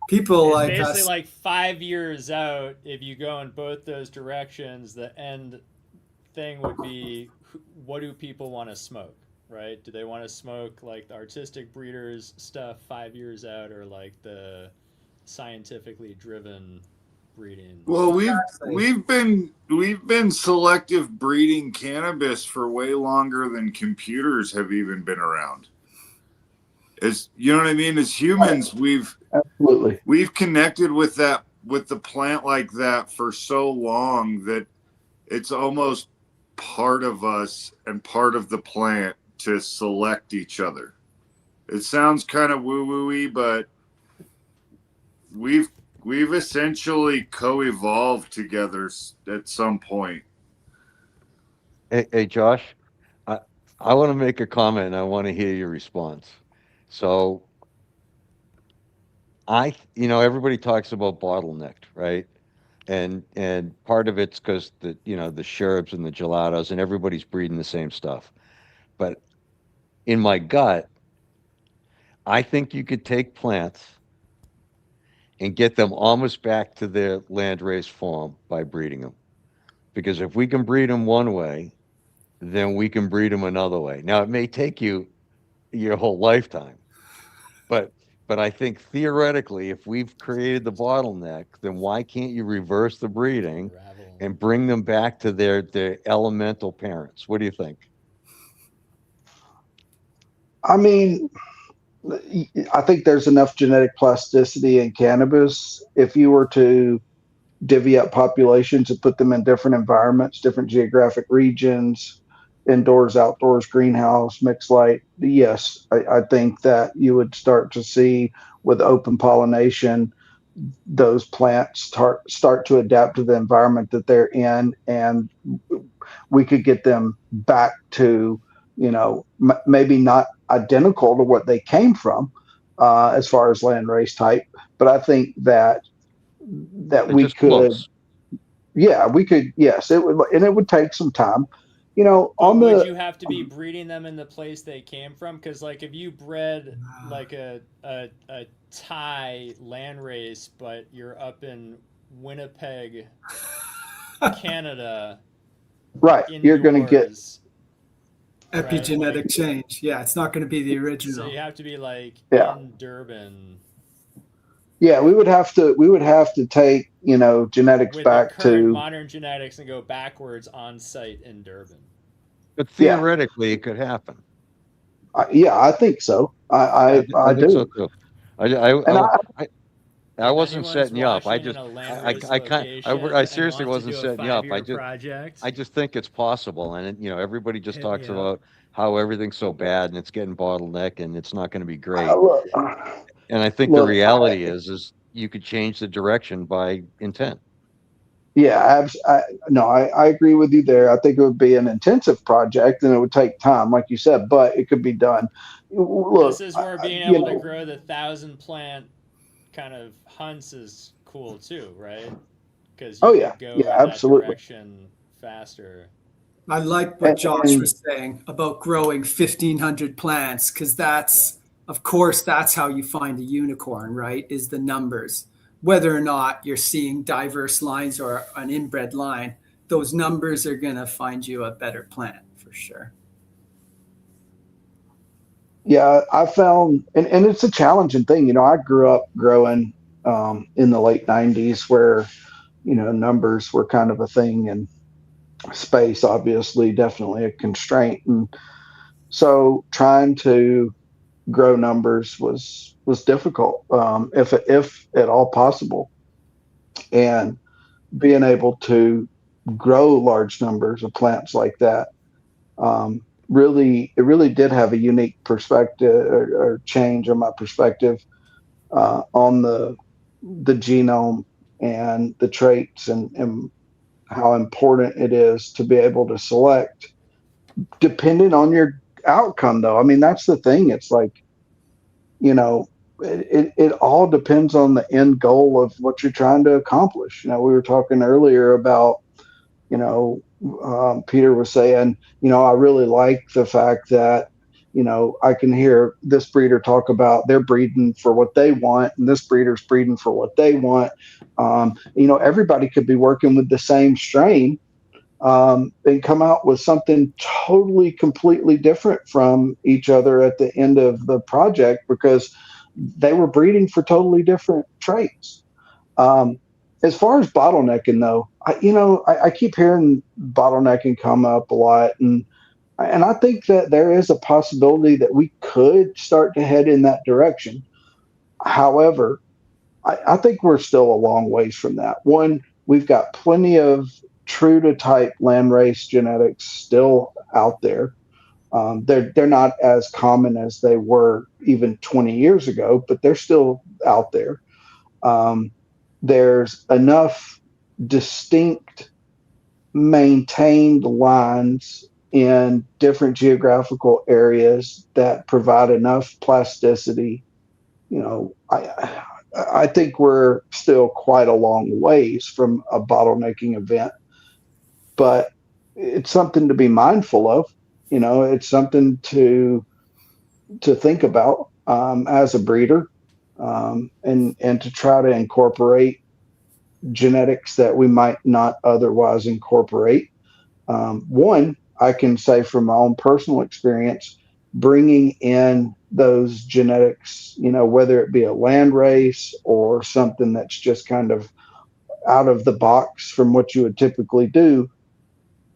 People It's like basically us. like 5 years out. If you go in both those directions, the end thing would be what do people want to smoke, right? Do they want to smoke like the artistic breeders stuff 5 years out, or like the scientifically driven breeding Well, stuff? we've been selective breeding cannabis for way longer than computers have even been around. As you know what I mean? As humans, Absolutely. we've connected with the plant like that for so long that it's almost part of us and part of the plant to select each other. It sounds kind of woo-woo-y, but we've essentially co-evolved together at some point. Hey, Josh, I want to make a comment and I want to hear your response. So everybody talks about bottlenecked, right? And part of it's because the sherbs and the gelatos and everybody's breeding the same stuff. But in my gut, I think you could take plants and get them almost back to their landrace form by breeding them. Because if we can breed them one way, then we can breed them another way. Now it may take you your whole lifetime, but I think theoretically, if we've created the bottleneck, then why can't you reverse the breeding Ravel. and bring them back to their elemental parents? What do you think? I mean, I think there's enough genetic plasticity in cannabis. If you were to divvy up populations and put them in different environments, different geographic regions, indoors, outdoors, greenhouse, mixed light, yes, I think that you would start to see with open pollination those plants start to adapt to the environment that they're in, and we could get them back to, maybe not identical to what they came from, as far as land race type, but I think that They're we just could, close. yeah, we could, yes, it would, and it would take some time, But on would the, you have to be breeding them in the place they came from? Because like if you bred like a Thai landrace, but you're up in Winnipeg, Canada, right, you're going to get, indoors, right? Like Epigenetic change. Yeah, it's not going to be the so original. you have to be like yeah, in Durban yeah, we would have to take, genetics with the back current to, modern genetics and go backwards on site in Durban. But yeah, theoretically, it could happen. yeah, I think so. I I think so do. too. I, I, And I, I, I If wasn't anyone's setting you up. watching in a landrace I location and seriously wants to wasn't do a setting you up. 5-year project, I just think it's possible. And, everybody just hit talks me up. about how everything's so bad and it's getting bottleneck and it's not going to be I, great. look, And I think the look, reality is you could change the direction by intent. yeah, no, I agree with you there. I think it would be an intensive project and it would take time, like you said, but it could be done. This Look, is where being you able to know, grow the 1,000 plant kind of hunts is cool too, right? Because oh you yeah, could go yeah, in that absolutely. direction faster. I like what Josh And was saying about growing 1,500 plants because Yeah. of course, that's how you find a unicorn, right? Is the numbers. Whether or not you're seeing diverse lines or an inbred line, those numbers are going to find you a better plant for sure. Yeah, I found, and it's a challenging thing. I grew up growing in the late 90s where, numbers were kind of a thing, and space, obviously, definitely a constraint. And so trying to grow numbers was difficult, if at all possible. And being able to grow large numbers of plants like that, it really did have a unique perspective, or change in my perspective on the genome and the traits, and how important it is to be able to select depending on your outcome. Though, I mean, that's the thing. It's like, it all depends on the end goal of what you're trying to accomplish. We were talking earlier about, Peter was saying, I really like the fact that, I can hear this breeder talk about they're breeding for what they want, and this breeder's breeding for what they want. Everybody could be working with the same strain, and come out with something totally, completely different from each other at the end of the project, because they were breeding for totally different traits. As far as bottlenecking, though, I keep hearing bottlenecking come up a lot, and I think that there is a possibility that we could start to head in that direction. However, I think we're still a long ways from that. One, we've got plenty of true to type landrace genetics still out there. They're not as common as they were even 20 years ago, but they're still out there. There's enough distinct maintained lines in different geographical areas that provide enough plasticity. I think we're still quite a long ways from a bottlenecking event, but it's something to be mindful of. It's something to think about, as a breeder, and to try to incorporate genetics that we might not otherwise incorporate. One, I can say from my own personal experience, bringing in those genetics, whether it be a land race or something that's just kind of out of the box from what you would typically do,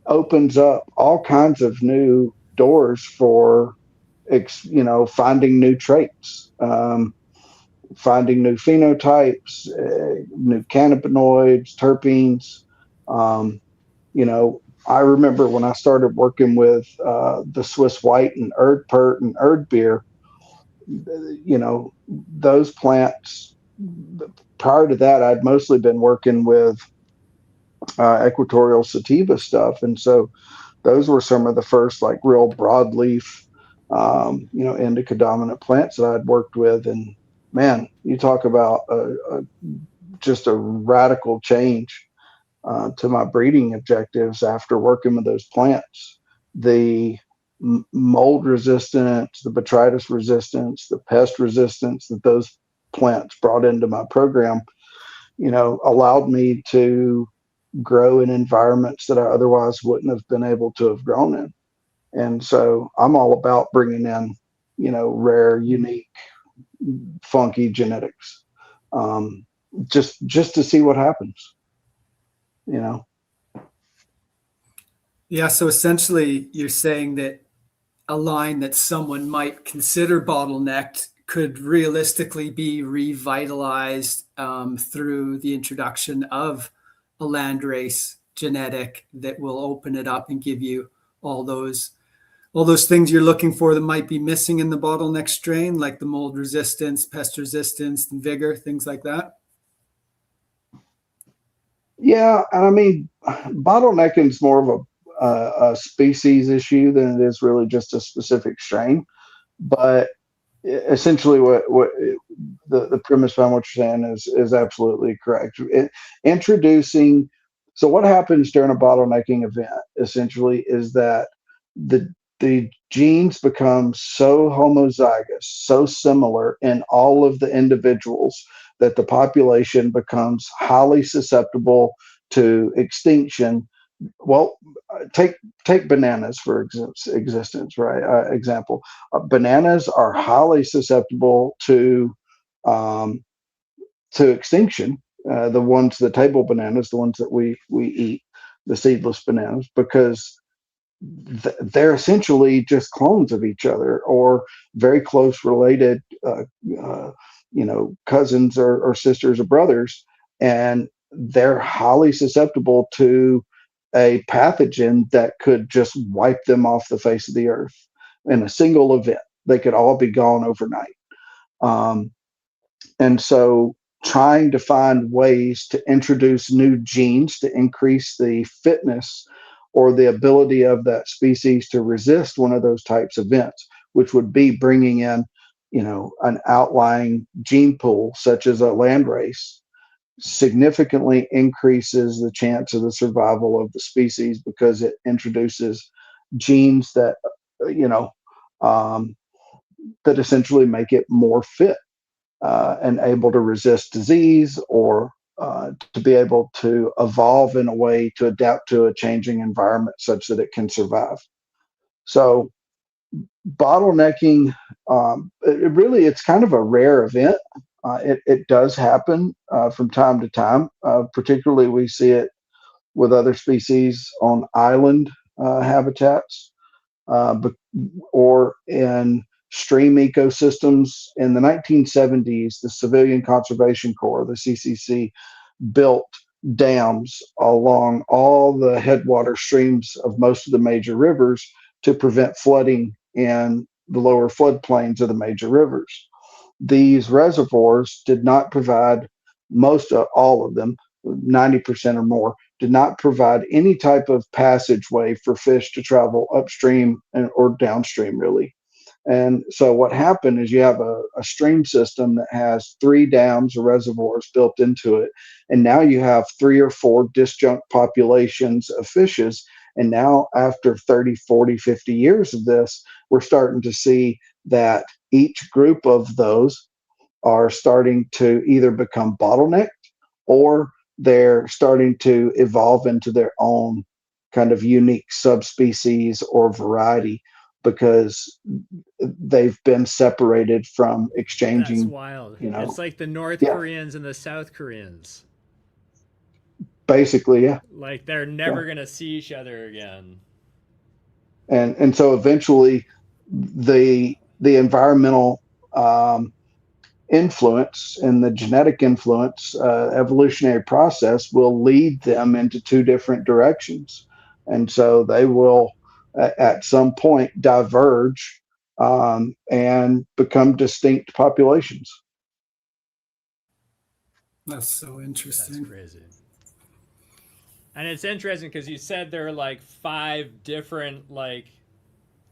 opens up all kinds of new doors for, finding new traits, finding new phenotypes, new cannabinoids, terpenes. I remember when I started working with the Swiss White and Erdpert and Erdbeer, those plants. Prior to that, I'd mostly been working with equatorial sativa stuff, and so those were some of the first like real broadleaf, indica dominant plants that I'd worked with. And man, you talk about just a radical change to my breeding objectives after working with those plants. The mold resistance, the botrytis resistance, the pest resistance that those plants brought into my program, allowed me to grow in environments that I otherwise wouldn't have been able to have grown in. And so I'm all about bringing in, rare, unique, funky genetics, just to see what happens. Yeah, so essentially you're saying that a line that someone might consider bottlenecked could realistically be revitalized through the introduction of a landrace genetic that will open it up and give you all those things you're looking for that might be missing in the bottleneck strain, like the mold resistance, pest resistance, and vigor, things like that. Yeah, and I mean, bottlenecking is more of a species issue than it is really just a specific strain. But essentially, what the premise behind what you're saying is absolutely correct. Introducing, so what happens during a bottlenecking event essentially is that the genes become so homozygous, so similar in all of the individuals, that the population becomes highly susceptible to extinction well, take bananas for existence, right? Example, bananas are highly susceptible um, to extinction. The table bananas, the ones that we eat, the seedless bananas, because they're essentially just clones of each other or very close related, uh, cousins or sisters or brothers, and they're highly susceptible to a pathogen that could just wipe them off the face of the earth in a single event. They could all be gone overnight. Um, and so trying to find ways to introduce new genes to increase the fitness or the ability of that species to resist one of those types of events, which would be bringing in, an outlying gene pool, such as a landrace, significantly increases the chance of the survival of the species because it introduces genes that, you know, um, that essentially make it more fit and able to resist disease or to be able to evolve in a way to adapt to a changing environment such that it can survive. So bottlenecking, it's kind of a rare event. It does happen from time to time. Particularly, we see it with other species on island habitats. Or in stream ecosystems. In the 1970s, the Civilian Conservation Corps, the CCC, built dams along all the headwater streams of most of the major rivers to prevent flooding in the lower floodplains of the major rivers. These reservoirs did not provide, most of all of them, 90% or more, did not provide any type of passageway for fish to travel upstream or downstream, really. And so what happened is you have a stream system that has 3 dams or reservoirs built into it. And now you have 3 or 4 disjunct populations of fishes. And now after 30, 40, 50 years of this, we're starting to see that each group of those are starting to either become bottlenecked or they're starting to evolve into their own kind of unique subspecies or variety because they've been separated from That's exchanging, wild. you know. It's like the North Yeah, Koreans and the South Koreans. basically, yeah. Like they're Yeah. never gonna see each other again. And so eventually the environmental influence and the genetic influence, evolutionary process will lead them into 2 different directions. And so they will, at some point, diverge and become distinct populations. That's so That's interesting. crazy. And it's interesting because you said there are like 5 different like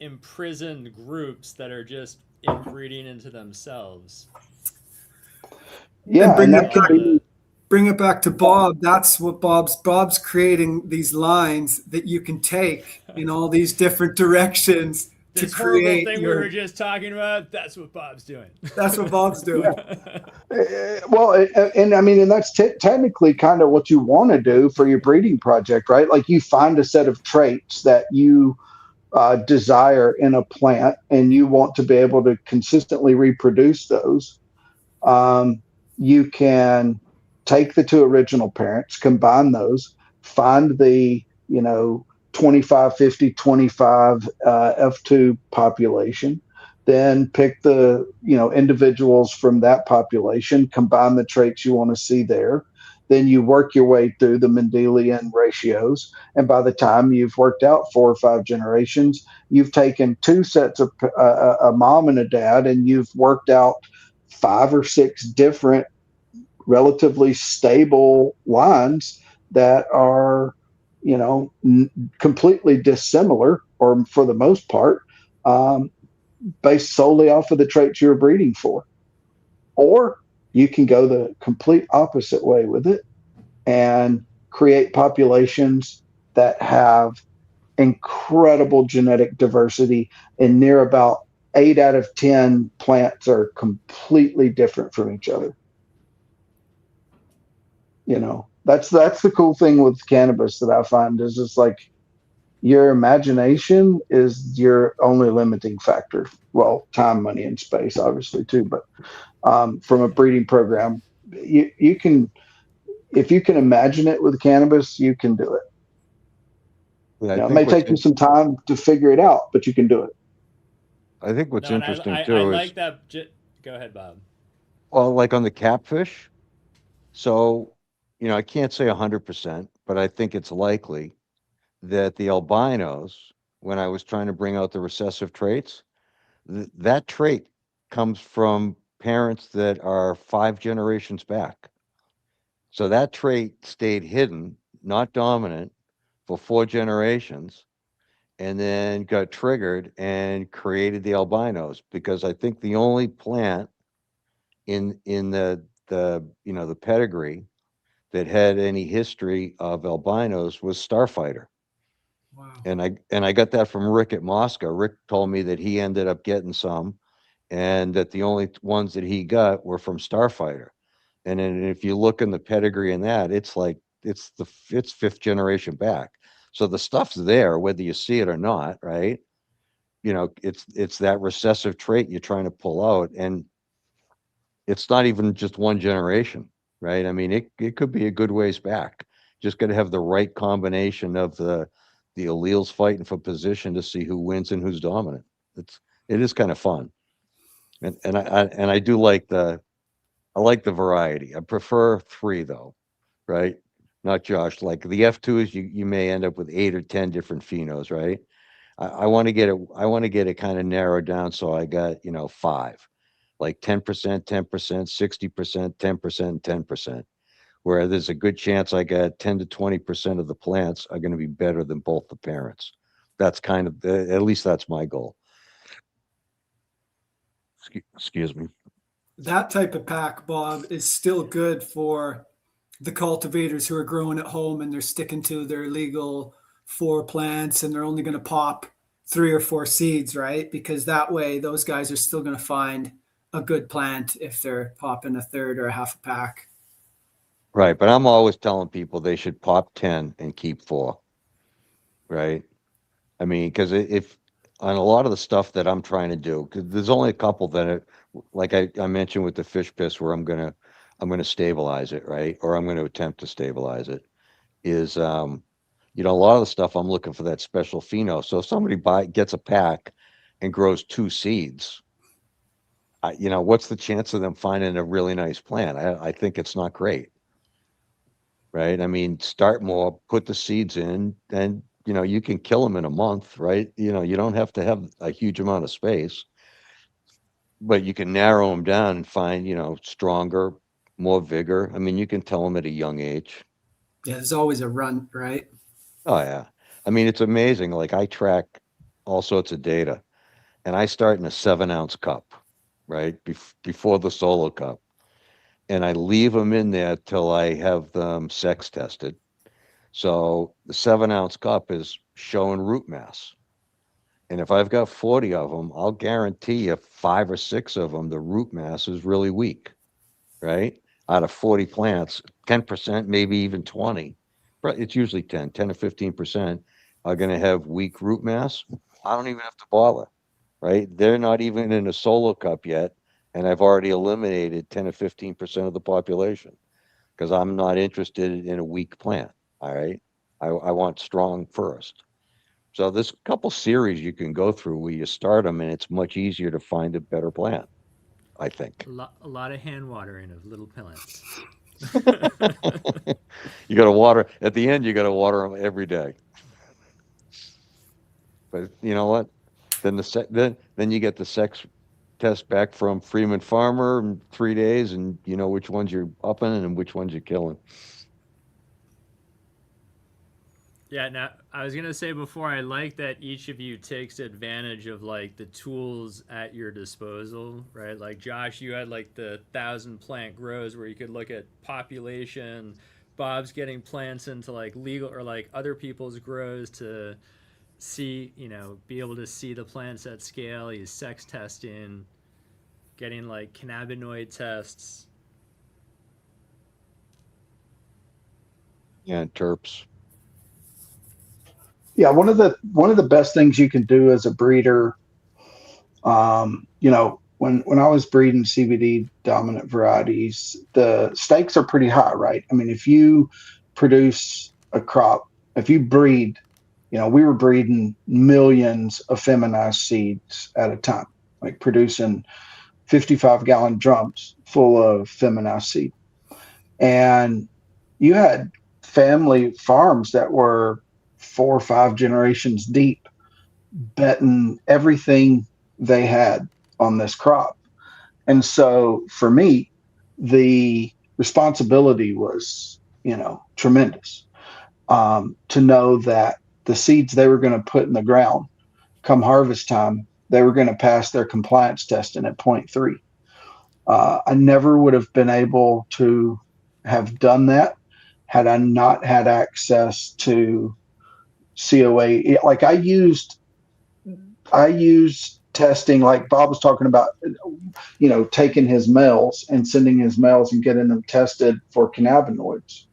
imprisoned groups that are just inbreeding into themselves. And Yeah, bring and And that it could all back be, the bring it back to Bob. That's what Bob's creating these lines that you can take in all these different directions to this horrible create thing we were your. just talking about, that's what Bob's doing. That's what Bob's yeah. doing. And I mean, and that's technically kind of what you want to do for your breeding project, right? Like you find a set of traits that you desire in a plant and you want to be able to consistently reproduce those. um, you can take the 2 original parents, combine those, find the 25, 50, 25 F2 population, then pick the individuals from that population, combine the traits you want to see there. Then you work your way through the Mendelian ratios, and by the time you've worked out 4 or 5 generations, you've taken 2 sets of a mom and a dad, and you've worked out 5 or 6 different relatively stable lines that are, completely dissimilar, or for the most part, um, based solely off of the traits you're breeding for. Or you can go the complete opposite way with it and create populations that have incredible genetic diversity, and near about 8 out of 10 plants are completely different from each other. That's the cool thing with cannabis that I find is it's like your imagination is your only limiting factor. Well, time, money, and space, obviously too. But from a breeding program, you can, if you can imagine it with cannabis, you can do it. Yeah, I It think may take you some time to figure it out, but you can do it. No, and interesting I too is, like that. Go ahead, Bob. well, like on the catfish. So, I can't say 100%, but I think it's likely that the albinos, when I was trying to bring out the recessive traits, that trait comes from parents that are 5 generations back. So that trait stayed hidden, not dominant, for 4 generations, and then got triggered and created the albinos. Because I think the only plant in the pedigree that had any history of albinos was starfighter. Wow. And I got that from Rick at Moscow. Rick told me that he ended up getting some, and that the only ones that he got were from Starfighter. And then if you look in the pedigree in that, it's like it's 5th generation back. So the stuff's there, whether you see it or not, right? It's that recessive trait you're trying to pull out, and it's not even just 1 generation, right? I mean, it could be a good ways back. Just got to have the right combination of the alleles fighting for position to see who wins and who's dominant. It is kind of fun, and I do like the variety. I prefer 3 though, right? Not Josh. Like the F2s, you may end up with 8 or 10 different phenos, right? I want to get it. I want to get it kind of narrowed down, so I got 5, like 10%, 10%, 60%, 10%, 10%. Where there's a good chance I got 10 to 20% of the plants are going to be better than both the parents. That's kind of at least that's my goal. Excuse me. That type of pack, Bob, is still good for the cultivators who are growing at home and they're sticking to their legal 4 plants and they're only going to pop 3 or 4 seeds, right? Because that way those guys are still going to find a good plant if they're popping a third or a half a pack. Right, but I'm always telling people they should pop 10 and keep 4, right? I mean, because if on a lot of the stuff that I'm trying to do, because there's only a couple that like I mentioned with the fish piss, where I'm gonna stabilize it, right? Or I'm going to attempt to stabilize it. Is a lot of the stuff I'm looking for that special pheno. So if somebody gets a pack and grows 2 seeds, what's the chance of them finding a really nice plant? I think it's not great, right? I mean, start more, put the seeds in, and you can kill them in a month, right? You don't have to have a huge amount of space, but you can narrow them down and find, stronger, more vigor. I mean, you can tell them at a young age. Yeah, there's always a run, right? Oh yeah. I mean, it's amazing. Like I track all sorts of data, and I start in a 7-ounce cup, right? Before the solo cup. And I leave them in there till I have them sex tested. So the 7-ounce cup is showing root mass. And if I've got 40 of them, I'll guarantee you 5 or 6 of them, the root mass is really weak, right? Out of 40 plants, 10%, maybe even 20, but it's usually 10 to 15% are going to have weak root mass. I don't even have to bother, right? They're not even in a solo cup yet. And I've already eliminated 10 to 15% of the population because I'm not interested in a weak plant. All right. I want strong first. So there's a couple series you can go through where you start them and it's much easier to find a better plant, I think. A lot of hand watering of little plants. You got to water at the end, you got to water them every day. But you know what? Then then you get the sex test back from Freeman Farmer in 3 days, and you know which ones you're upping and which ones you're killing. Yeah, now I was gonna say before, I like that each of you takes advantage of like the tools at your disposal, right? Like Josh, you had like the 1,000 plant grows where you could look at population. Bob's getting plants into like legal or like other people's grows to see, be able to see the plants at scale. He's sex testing, getting like cannabinoid tests. Yeah, terps. Yeah, one of the best things you can do as a breeder, when I was breeding CBD dominant varieties, the stakes are pretty high, right? I mean, if you produce a crop, if you breed, we were breeding millions of feminized seeds at a time, like producing 55-gallon drums full of feminized seed. And you had family farms that were 4 or 5 generations deep, betting everything they had on this crop. And so for me, the responsibility was, tremendous. To know that the seeds they were going to put in the ground come harvest time, they were going to pass their compliance testing at 0.3. I never would have been able to have done that had I not had access to COA. Like I used testing, like Bob was talking about, taking his males and sending his males and getting them tested for cannabinoids.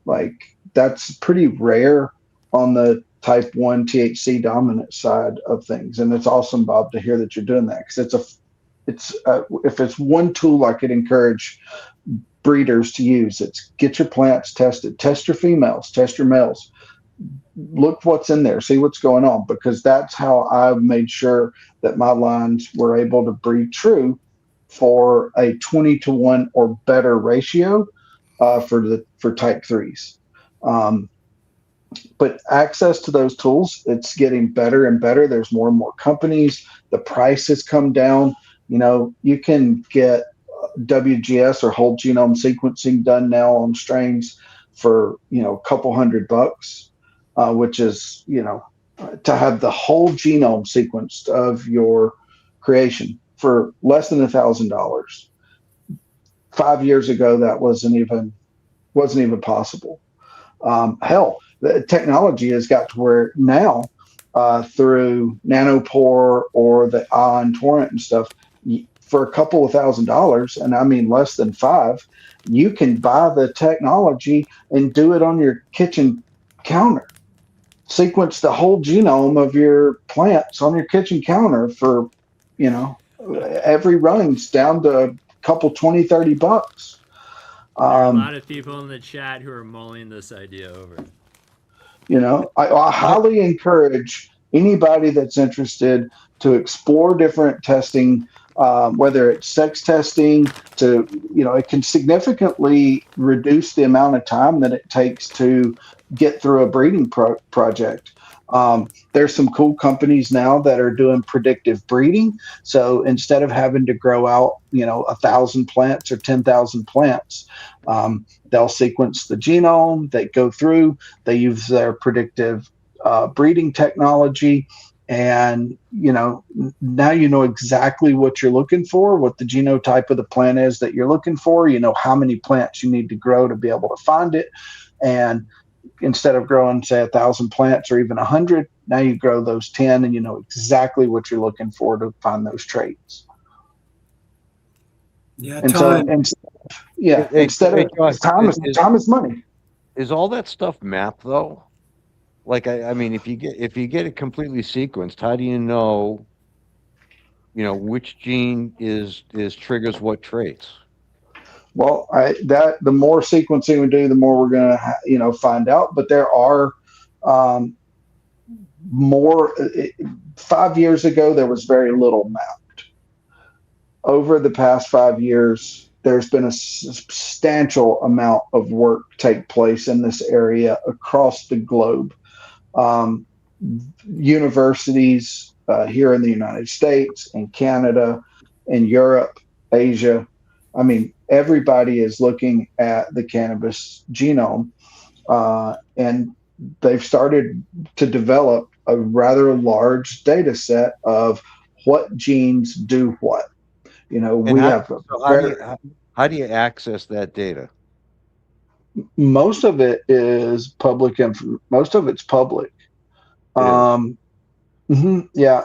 Like that's pretty rare on the type 1 THC dominant side of things. And it's awesome, Bob, to hear that you're doing that, because if it's one tool I could encourage breeders to use, it's get your plants tested, test your females, test your males, look what's in there, see what's going on, because that's how I've made sure that my lines were able to breed true for a 20-to-1 or better ratio for type 3s. But access to those tools, it's getting better and better. There's more and more companies. The price has come down. You can get WGS or whole genome sequencing done now on strains for, a couple $100, which is, to have the whole genome sequenced of your creation for less than $1,000. 5 years ago, that wasn't even possible. Hell, the technology has got to where now, through nanopore or the ion torrent and stuff, for a couple of $1,000, and I mean less than 5, you can buy the technology and do it on your kitchen counter. Sequence the whole genome of your plants on your kitchen counter for, every run's down to a couple $20, $30. There are a lot of people in the chat who are mulling this idea over. I highly encourage anybody that's interested to explore different testing, whether it's sex testing it can significantly reduce the amount of time that it takes to get through a breeding project. There's some cool companies now that are doing predictive breeding. So instead of having to grow out, 1,000 plants or 10,000 plants, they'll sequence the genome, they go through, they use their predictive breeding technology. And, now you know exactly what you're looking for, what the genotype of the plant is that you're looking for, how many plants you need to grow to be able to find it. And instead of growing, say, 1,000 plants or even 100, now you grow those 10 and you know exactly what you're looking for to find those traits. Yeah, and time. Instead of time is money. Is all that stuff mapped though? Like I mean, if you get it completely sequenced, how do you know which gene is triggers what traits? Well, the more sequencing we do, the more we're going to find out. But there are more. 5 years ago, there was very little mapped. Over the past 5 years, there's been a substantial amount of work take place in this area across the globe. Universities here in the United States, in Canada, in Europe, Asia. I mean, everybody is looking at the cannabis genome, and they've started to develop a rather large data set of what genes do what. How do you access that data? Most of it is public. Most of it's public. Yeah,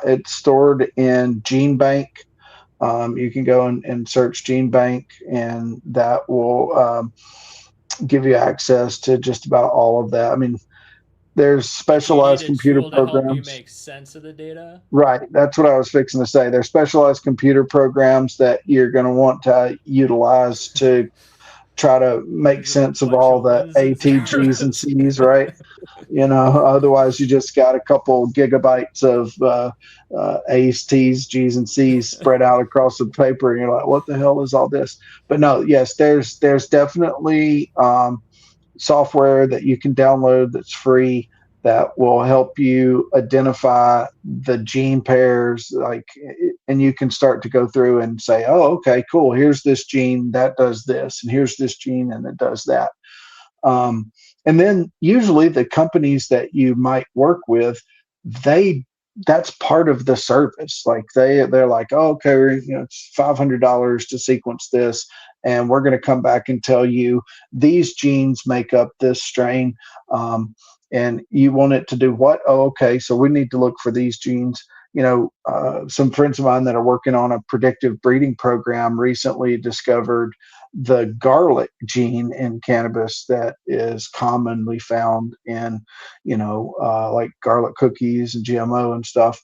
it's stored in GeneBank. You can go and search GeneBank, and that will give you access to just about all of that. I mean, there's But you need specialized a computer tool to help you programs. make sense of the data. Right. That's what I was fixing to say. There's specialized computer programs that you're going to want to utilize to try to make There's a sense of bunch all of the ones and AT, Gs, and zeros. Cs, right? Otherwise you just got a couple gigabytes of A's, T's, G's, and C's spread out across the paper, and you're like, what the hell is all this? But no, yes, there's definitely software that you can download that's free that will help you identify the gene pairs, and you can start to go through and say, oh, okay, cool, here's this gene that does this, and here's this gene and it does that. And then usually the companies that you might work with, they that's part of the service. Like they're like, oh, okay, it's $500 to sequence this, and we're going to come back and tell you these genes make up this strain, and you want it to do what? Oh, okay, so we need to look for these genes. Some friends of mine that are working on a predictive breeding program recently discovered the garlic gene in cannabis that is commonly found in, like garlic cookies and GMO and stuff.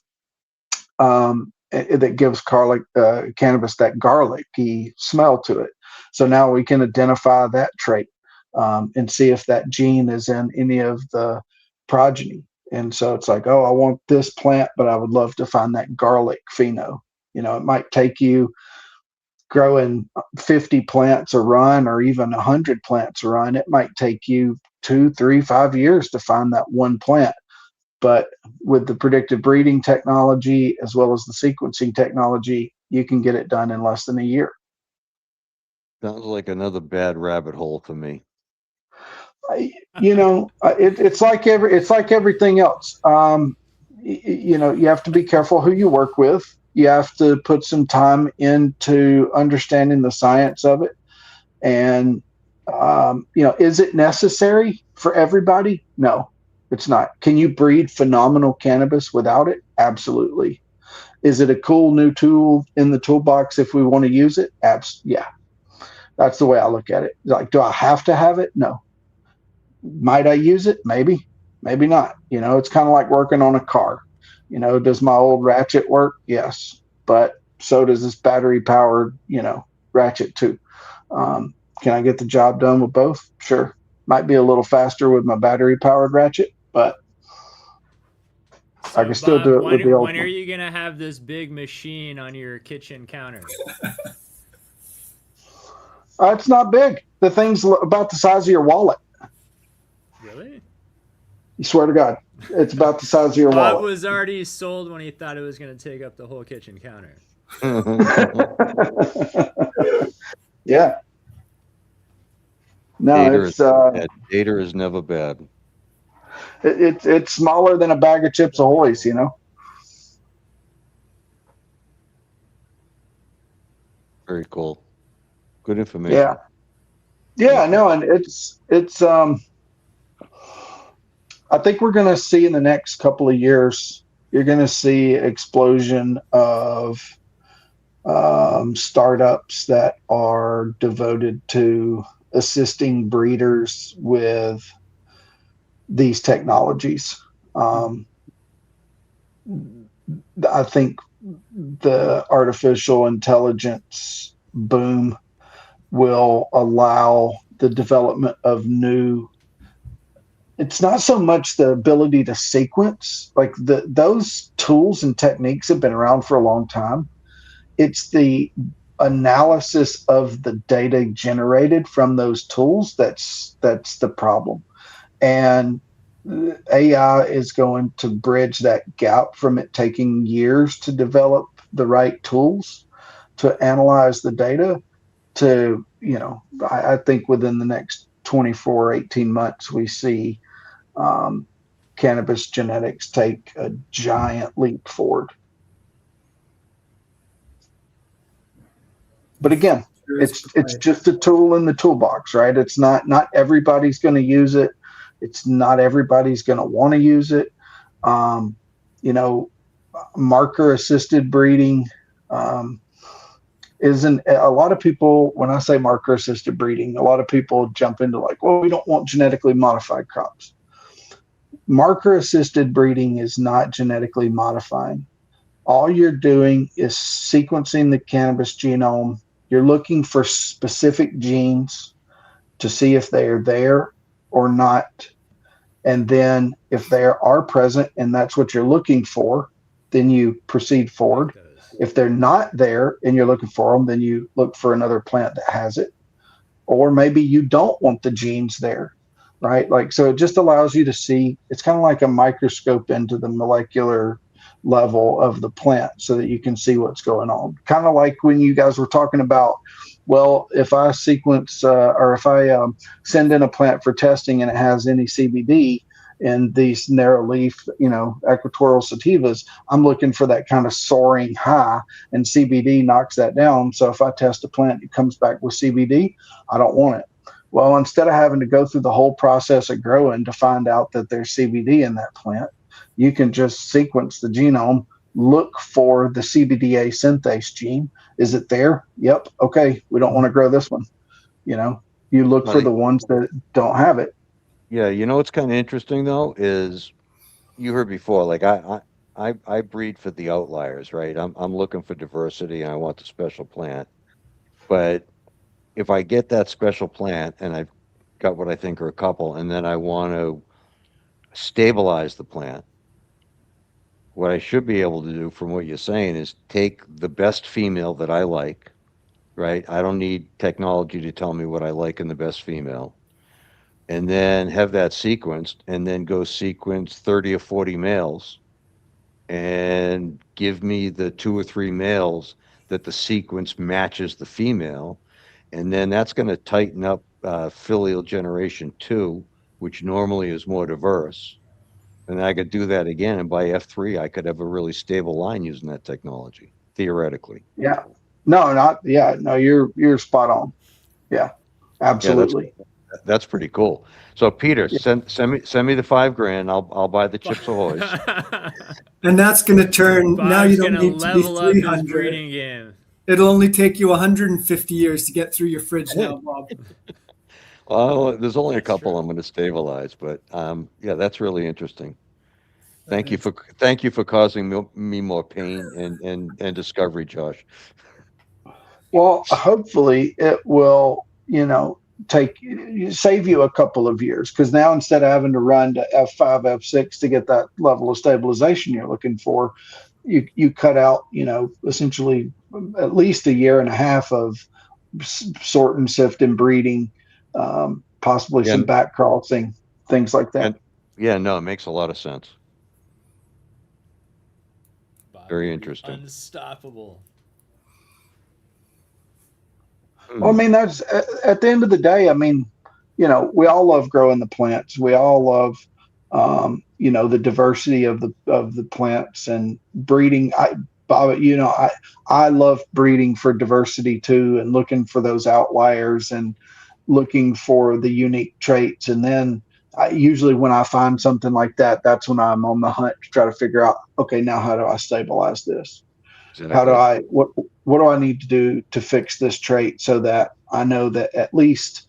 That gives cannabis that garlicky smell to it. So now we can identify that trait and see if that gene is in any of the progeny. And so it's like, oh, I want this plant, but I would love to find that garlic pheno. It might take you growing 50 plants a run or even 100 plants a run. It might take you 2, 3, 5 years to find that one plant. But with the predictive breeding technology as well as the sequencing technology, you can get it done in less than a year. Sounds like another bad rabbit hole to me. It's like everything else. You have to be careful who you work with. You have to put some time into understanding the science of it. And, is it necessary for everybody? No, it's not. Can you breed phenomenal cannabis without it? Absolutely. Is it a cool new tool in the toolbox if we want to use it? Yeah. That's the way I look at it. Like, do I have to have it? No. Might I use it? Maybe, maybe not. It's kind of like working on a car. Does my old ratchet work? Yes, but so does this battery powered, ratchet too. Can I get the job done with both? Sure. Might be a little faster with my battery powered ratchet, but So I can still Bob, do it with the old when are one. you gonna have this big machine on your kitchen counter? It's not big. The thing's about the size of your wallet. Really? You swear to God, it's about the size of your Bob wallet. was already sold when he thought it was gonna take up the whole kitchen counter. Yeah. No, Data is never bad. It's smaller than a bag of Chips Ahoy's, Very cool. Good information. Yeah, no, and it's I think we're going to see in the next couple of years, you're going to see explosion of startups that are devoted to assisting breeders with these technologies. I think the artificial intelligence boom will allow the development of new. It's not so much the ability to sequence, like those tools and techniques have been around for a long time. It's the analysis of the data generated from those tools that's the problem. And AI is going to bridge that gap from it taking years to develop the right tools to analyze the data to, I think within the next 24, 18 months, we see cannabis genetics take a giant leap forward. But again, it's just a tool in the toolbox, right? It's not everybody's going to use it. It's not everybody's going to want to use it. Marker assisted breeding isn't a lot of people, when I say marker assisted breeding, a lot of people jump into like, well, we don't want genetically modified crops. Marker assisted breeding is not genetically modifying. All you're doing is sequencing the cannabis genome. You're looking for specific genes to see if they are there or not. And then if they are present and that's what you're looking for, then you proceed forward. If they're not there and you're looking for them, then you look for another plant that has it. Or maybe you don't want the genes there, right? Like, so it just allows you to see, it's kind of like a microscope into the molecular level of the plant so that you can see what's going on. Kind of like when you guys were talking about, well, if I sequence or if I send in a plant for testing and it has any CBD in these narrow leaf, equatorial sativas, I'm looking for that kind of soaring high, and CBD knocks that down. So if I test a plant, it comes back with CBD, I don't want it. Well, instead of having to go through the whole process of growing to find out that there's CBD in that plant, you can just sequence the genome, look for the CBDA synthase gene. Is it there? Yep. Okay. We don't want to grow this one. You look for the ones that don't have it. Yeah. What's kind of interesting though is you heard before, like I breed for the outliers, right? I'm looking for diversity and I want the special plant. But if I get that special plant and I've got what I think are a couple, and then I want to stabilize the plant, what I should be able to do from what you're saying is take the best female that I like, right? I don't need technology to tell me what I like in the best female. And then have that sequenced and then go sequence 30 or 40 males and give me the 2 or 3 males that the sequence matches the female. And then that's going to tighten up filial generation 2, which normally is more diverse. And I could do that again, and by F3, I could have a really stable line using that technology, theoretically. Yeah. No, you're spot on. Yeah, absolutely. Yeah, that's pretty cool. So Peter, send me the $5,000. I'll buy the Chips Ahoy's. And that's going to turn, now you don't gonna need to be level up his 300. breeding game. It'll only take you 150 years to get through your fridge now, Bob. Well, there's only a couple I'm going to stabilize, but yeah, that's really interesting. Thank you for causing me more pain and discovery, Josh. Well, hopefully it will, save you a couple of years, because now instead of having to run to F5, F6 to get that level of stabilization you're looking for, you cut out, essentially at least a year and a half of sorting, sifting, breeding, possibly some back crossing, things like that. It makes a lot of sense. Very interesting. Unstoppable. Well, I mean, that's at the end of the day, I mean, we all love growing the plants. We all love, the diversity of the plants and breeding. I love breeding for diversity too, and looking for those outliers and looking for the unique traits. And then usually when I find something like that, that's when I'm on the hunt to try to figure out, okay, now how do I stabilize this? Exactly. What do I need to do to fix this trait so that I know that at least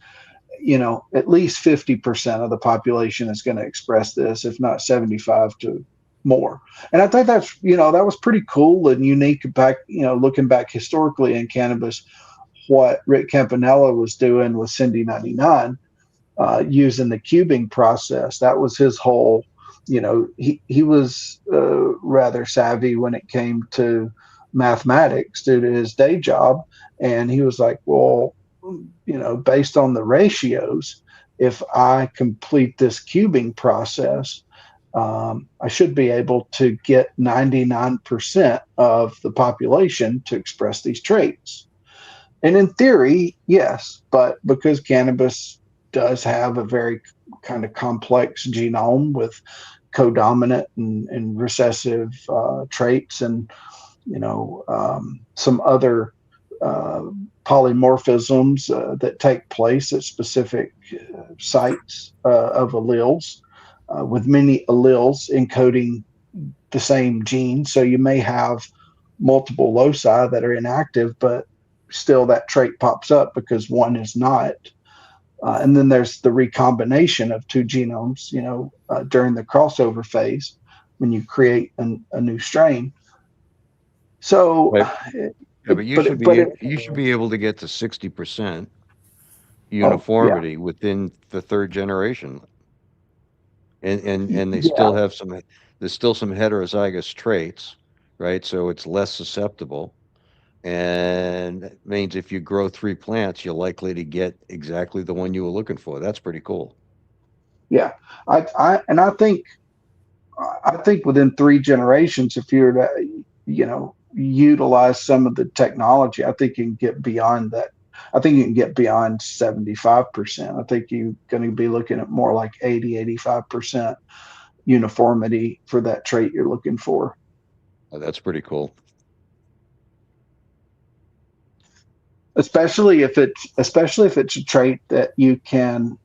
50% of the population is going to express this, if not 75 to more. And I think that's, that was pretty cool and unique back, looking back historically in cannabis, what Rick Campanella was doing with Cindy 99, using the cubing process. That was his whole, he was rather savvy when it came to mathematics due to his day job. And he was like, well, based on the ratios, if I complete this cubing process, I should be able to get 99% of the population to express these traits. And in theory, yes, but because cannabis does have a very kind of complex genome with codominant and recessive traits and some other polymorphisms that take place at specific sites of alleles, with many alleles encoding the same gene. So you may have multiple loci that are inactive, but still that trait pops up because one is not. And then there's the recombination of two genomes, during the crossover phase when you create a new strain. So, Right. Yeah, but but you should be able to get to 60% oh yeah, uniformity within the third generation. And they yeah, still have some, there's still some heterozygous traits, right? So it's less susceptible. And that means if you grow 3 plants, you're likely to get exactly the one you were looking for. That's pretty cool. yeah. I think within 3 generations, if you're to, utilize some of the technology, I think you can get beyond that. I think you can get beyond 75%. I think you're going to be looking at more like 80, 85% uniformity for that trait you're looking for. Oh, that's pretty cool. Especially if it's a trait that you can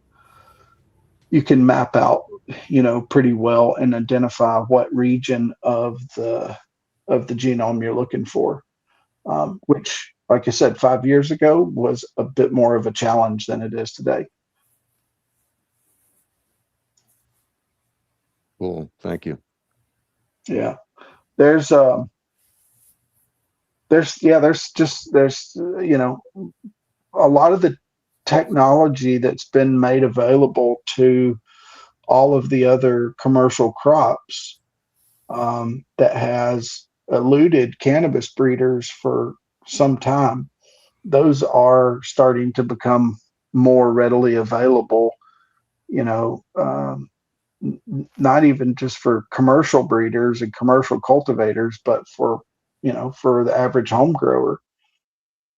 map out, pretty well and identify what region of the genome you're looking for, which, like I said, 5 years ago was a bit more of a challenge than it is today. Cool. Thank you. Yeah, there's a lot of the technology that's been made available to all of the other commercial crops, that has eluded cannabis breeders for some time. Those are starting to become more readily available, you know, not even just for commercial breeders and commercial cultivators, but for the average home grower.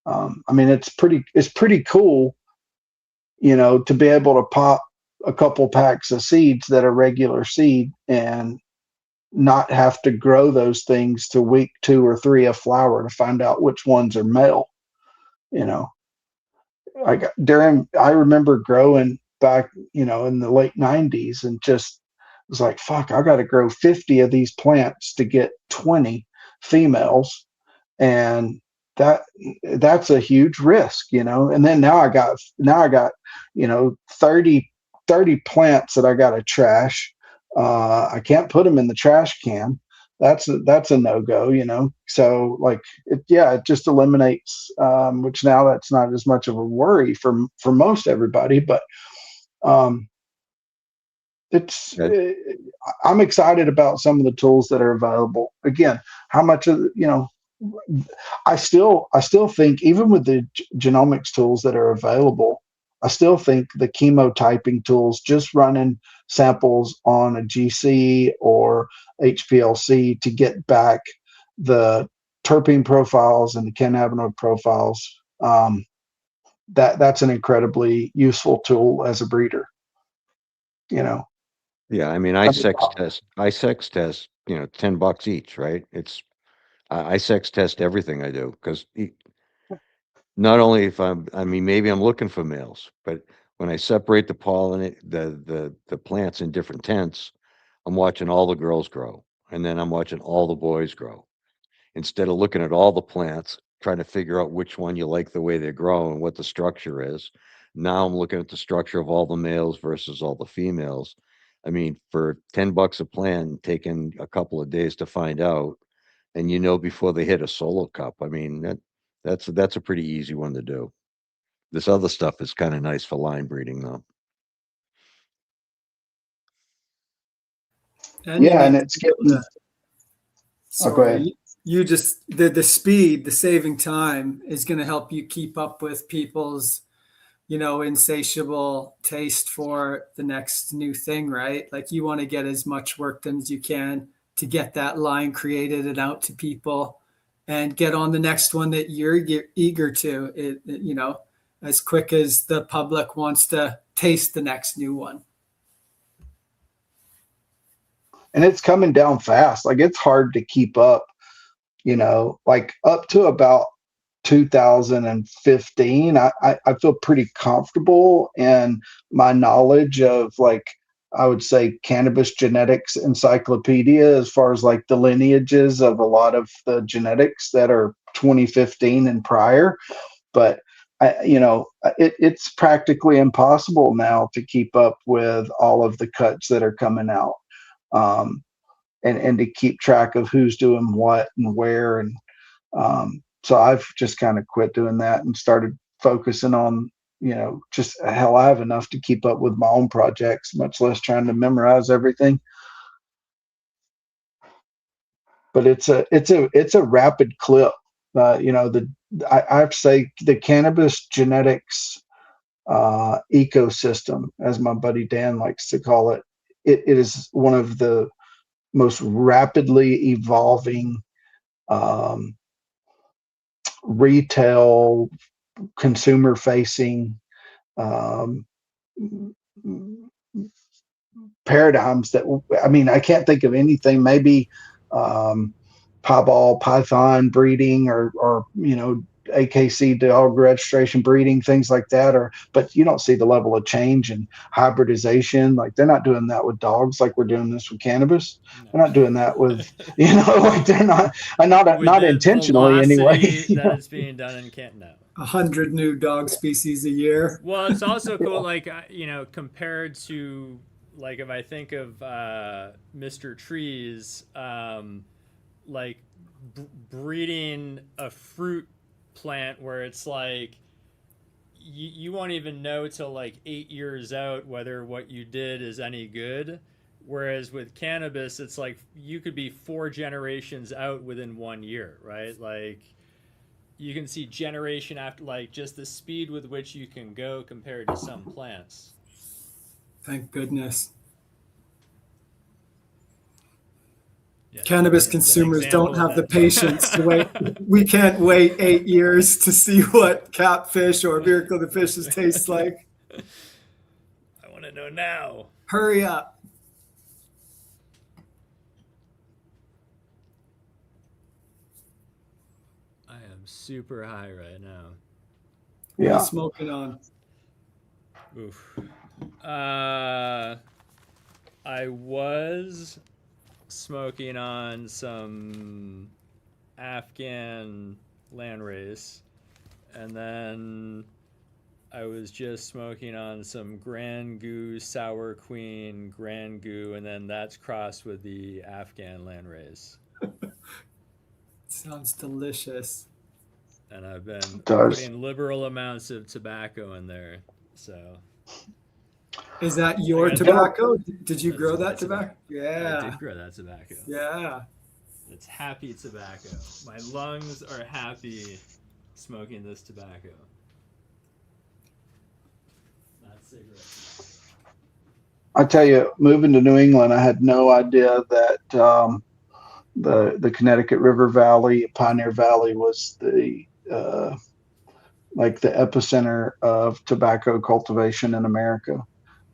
I mean, it's pretty cool, to be able to pop a couple packs of seeds that are regular seed and not have to grow those things to week 2 or 3 of flower to find out which ones are male. You know, I remember growing back, in the late '90s, and just was like, fuck, I got to grow 50 of these plants to get 20 females, and that that's a huge risk. And then now I got 30 plants that I got to trash. I can't put them in the trash can. That's a no-go. So, like, it just eliminates, which now that's not as much of a worry for most everybody, but um, it's Yeah. I'm excited about some of the tools that are available. Again, how much of I still think, even with the genomics tools that are available, I still think the chemotyping tools, just running samples on a GC or HPLC to get back the terpene profiles and the cannabinoid profiles, that's an incredibly useful tool as a breeder. You know, Yeah. I mean, I sex test, $10 each, right? I sex test everything I do because not only if I mean, maybe I'm looking for males, but when I separate the pollen, the plants in different tents, I'm watching all the girls grow, and then I'm watching all the boys grow. Instead of looking at all the plants, trying to figure out which one you like the way they're growing, what the structure is. Now I'm looking at the structure of all the males versus all the females. I mean, for $10 a plant, taking a couple of days to find out, and before they hit a solo cup. I mean, that's a pretty easy one to do. This other stuff is kind of nice for line breeding, though. And you yeah, and need to it's be able getting. to, Oh, go ahead. sorry, you just, the speed, the saving time is going to help you keep up with people's, insatiable taste for the next new thing, right? Like, you want to get as much work done as you can to get that line created and out to people and get on the next one that you're eager to, as quick as the public wants to taste the next new one. And it's coming down fast. Like, it's hard to keep up, like up to about 2015. I feel pretty comfortable in my knowledge of, like, I would say, cannabis genetics encyclopedia, as far as like the lineages of a lot of the genetics that are 2015 and prior. But it's practically impossible now to keep up with all of the cuts that are coming out, and to keep track of who's doing what and where. And so I've just kind of quit doing that and started focusing on, just hell, I have enough to keep up with my own projects, much less trying to memorize everything. But it's a rapid clip. I have to say the cannabis genetics ecosystem, as my buddy Dan likes to call it, it is one of the most rapidly evolving retail, consumer facing paradigms that, I mean, I can't think of anything, maybe piebald python breeding, or AKC dog registration breeding, things like that, but you don't see the level of change and hybridization. Like, they're not doing that with dogs like we're doing this with cannabis. No. They're not doing that with, like, they're not the intentionally anyway. that it's being done in Canada. 100 new dog species a year. Well, it's also cool, like, compared to, like, if I think of Mr. Trees, like breeding a fruit plant where it's like you won't even know till like 8 years out whether what you did is any good. Whereas with cannabis, it's like you could be 4 generations out within 1 year, right? Like, you can see generation after, like, just the speed with which you can go compared to some plants. Thank goodness. Yeah, Cannabis it's an consumers example don't have of the that. patience to wait. We can't wait 8 years to see what catfish or miracle the fishes taste like. I want to know now. Hurry up. I am super high right now. What are Yeah. you smoking on? Oof. I was smoking on some Afghan landrace, and then I was just smoking on some Grand Goo, Sour Queen, Grand Goo, and then that's crossed with the Afghan landrace. Sounds delicious. And I've been does. putting liberal amounts of tobacco in there, so. Is that your I got- tobacco? Did you That's grow my that tobacco? I Yeah. did grow that tobacco. Yeah. It's happy tobacco. My lungs are happy smoking this tobacco. Not cigarettes. I tell you, moving to New England, I had no idea that the Connecticut River Valley, Pioneer Valley, was the like the epicenter of tobacco cultivation in America.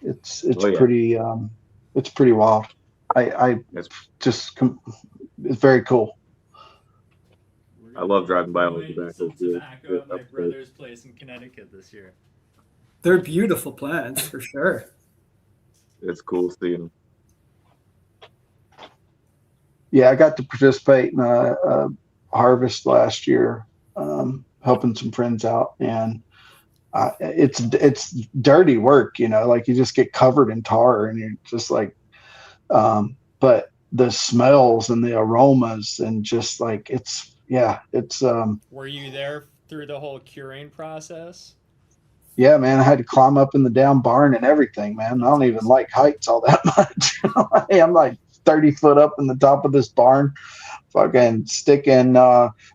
It's Oh, yeah. pretty wild. I Yes. just it's very cool. We're I gonna love be driving by all the growing tobacco some fields. tobacco at my Upstate. brother's place in Connecticut this year. They're beautiful plants for sure. It's cool seeing them. Yeah, I got to participate in a harvest last year, helping some friends out, and it's dirty work, like you just get covered in tar, and you're just like, but the smells and the aromas, and just like it's. Were you there through the whole curing process? Yeah, man, I had to climb up in the down barn and everything, man. I don't even like heights all that much. I'm like 30 foot up in the top of this barn, fucking sticking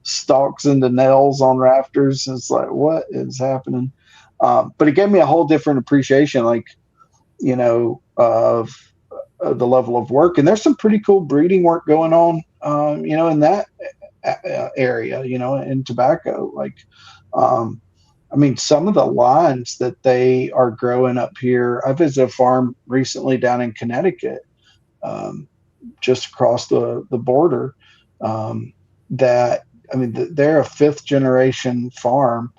stalks into nails on rafters. It's like, what is happening? But it gave me a whole different appreciation, like, of the level of work. And there's some pretty cool breeding work going on, in that area, in tobacco. Like, I mean, some of the lines that they are growing up here. I visited a farm recently down in Connecticut, just across the border. That, I mean, they're a 5th generation farm,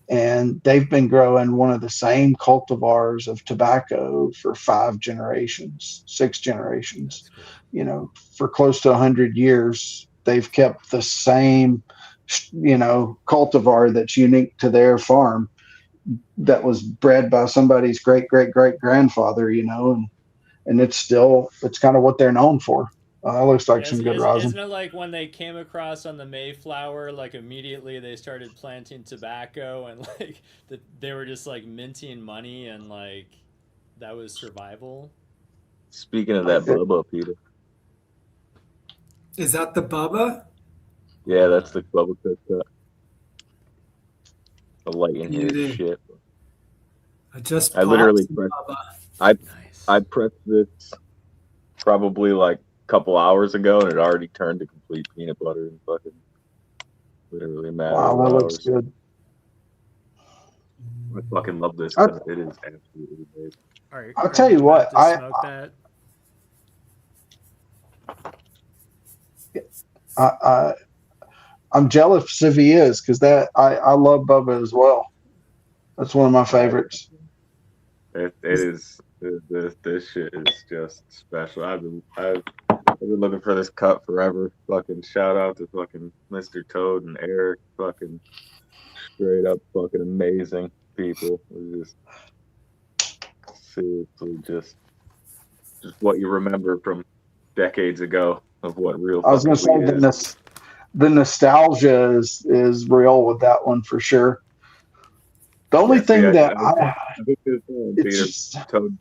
and they've been growing one of the same cultivars of tobacco for 5 generations, 6 generations. That's cool. For close to 100 years, they've kept the same cultivar that's unique to their farm that was bred by somebody's great great great grandfather, and it's kind of what they're known for. It looks like Yes, some good rosin. isn't it like when they came across on the Mayflower, like immediately they started planting tobacco and like they were just like minting money and like that was survival. Speaking of that Bubba, Peter. Is that the Bubba? Yeah, that's the Bubba cut. The light in Beauty. his shit. I literally pressed Bubba. Nice. I pressed this probably like a couple hours ago, and it already turned to complete peanut butter and fucking literally a matter Wow, of that hours. looks good. I fucking love this cut. It is absolutely amazing. I'll tell you what, about to smoke that? I'm jealous if he is, because I love Bubba as well. That's one of my favorites. It is. This shit is just special. I've been looking for this cut forever. Fucking shout out to fucking Mr. Toad and Eric. Fucking straight up fucking amazing people. Just seriously just what you remember from decades ago of what real. I was going to say the nostalgia is real with that one for sure. The only thing I think Peter, Toad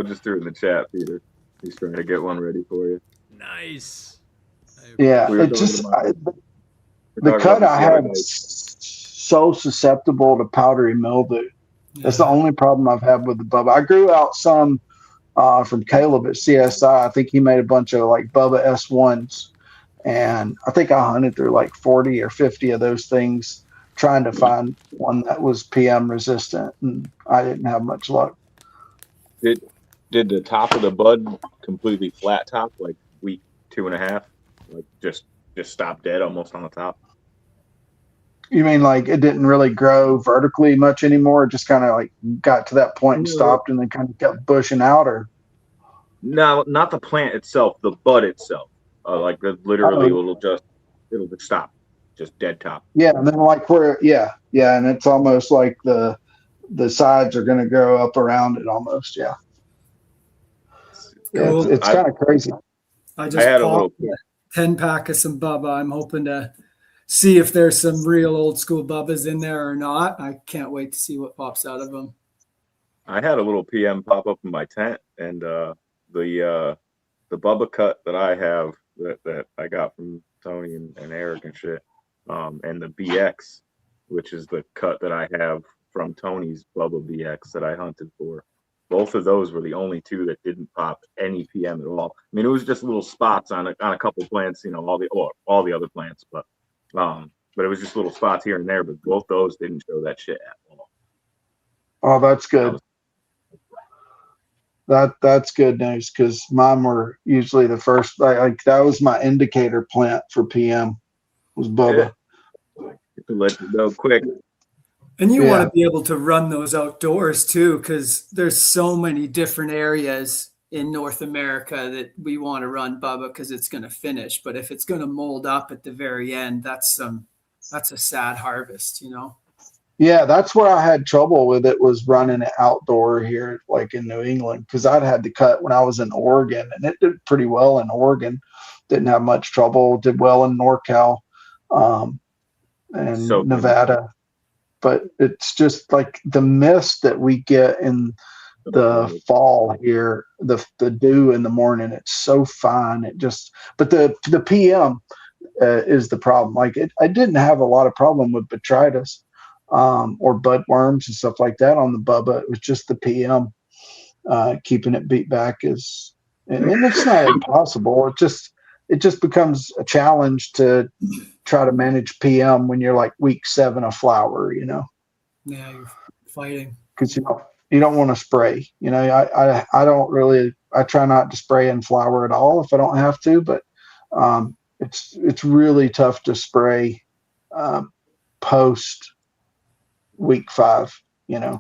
just threw it in the chat, Peter. He's trying to get one ready for you. Nice. Yeah, the cut I had so susceptible to powdery mildew. That's the only problem I've had with the Bubba. I grew out some from Caleb at CSI. I think he made a bunch of like Bubba S1s, and I think I hunted through like 40 or 50 of those things trying to find one that was PM resistant, and I didn't have much luck. Did the top of the bud completely flat top, like week 2.5, like just stop dead almost on the top? You mean like it didn't really grow vertically much anymore? It just kind of like got to that point and stopped, and then kind of kept bushing out, or? No, not the plant itself, the bud itself. Like literally, it'll just stop. Just dead top. Yeah, and then like and it's almost like the sides are going to grow up around it almost. Yeah, Cool. It's kind of crazy. I just popped a 10-pack of some Bubba. I'm hoping to see if there's some real old school Bubbas in there or not. I can't wait to see what pops out of them. I had a little PM pop up in my tent, and the Bubba cut that I have that I got from Tony and Eric and shit. And the BX, which is the cut that I have from Tony's Bubba BX that I hunted for. Both of those were the only two that didn't pop any PM at all. I mean, it was just little spots on a couple plants, all the other plants, but it was just little spots here and there. But both those didn't show that shit at all. Oh, that's good. That's good news, because mine were usually the first. Like that was my indicator plant for PM. Was Bubba. Yeah. Let you know quick. And you want to be able to run those outdoors too, because there's so many different areas in North America that we want to run Bubba because it's going to finish. But if it's going to mold up at the very end, that's a sad harvest, Yeah, that's where I had trouble with it, was running it outdoor here, like in New England, because I'd had to cut when I was in Oregon, and it did pretty well in Oregon. Didn't have much trouble. Did well in NorCal. And Nevada, but it's just like the mist that we get in the fall here, the dew in the morning, it's so fine. But the PM is the problem. Like I didn't have a lot of problem with botrytis or budworms and stuff like that on the Bubba. It was just the PM keeping it beat back and it's not impossible. It just becomes a challenge to try to manage PM when you're like week 7 of flower, Yeah, you're fighting. Because you don't want to spray. I try not to spray in flower at all if I don't have to, but it's really tough to spray post week 5. Yeah,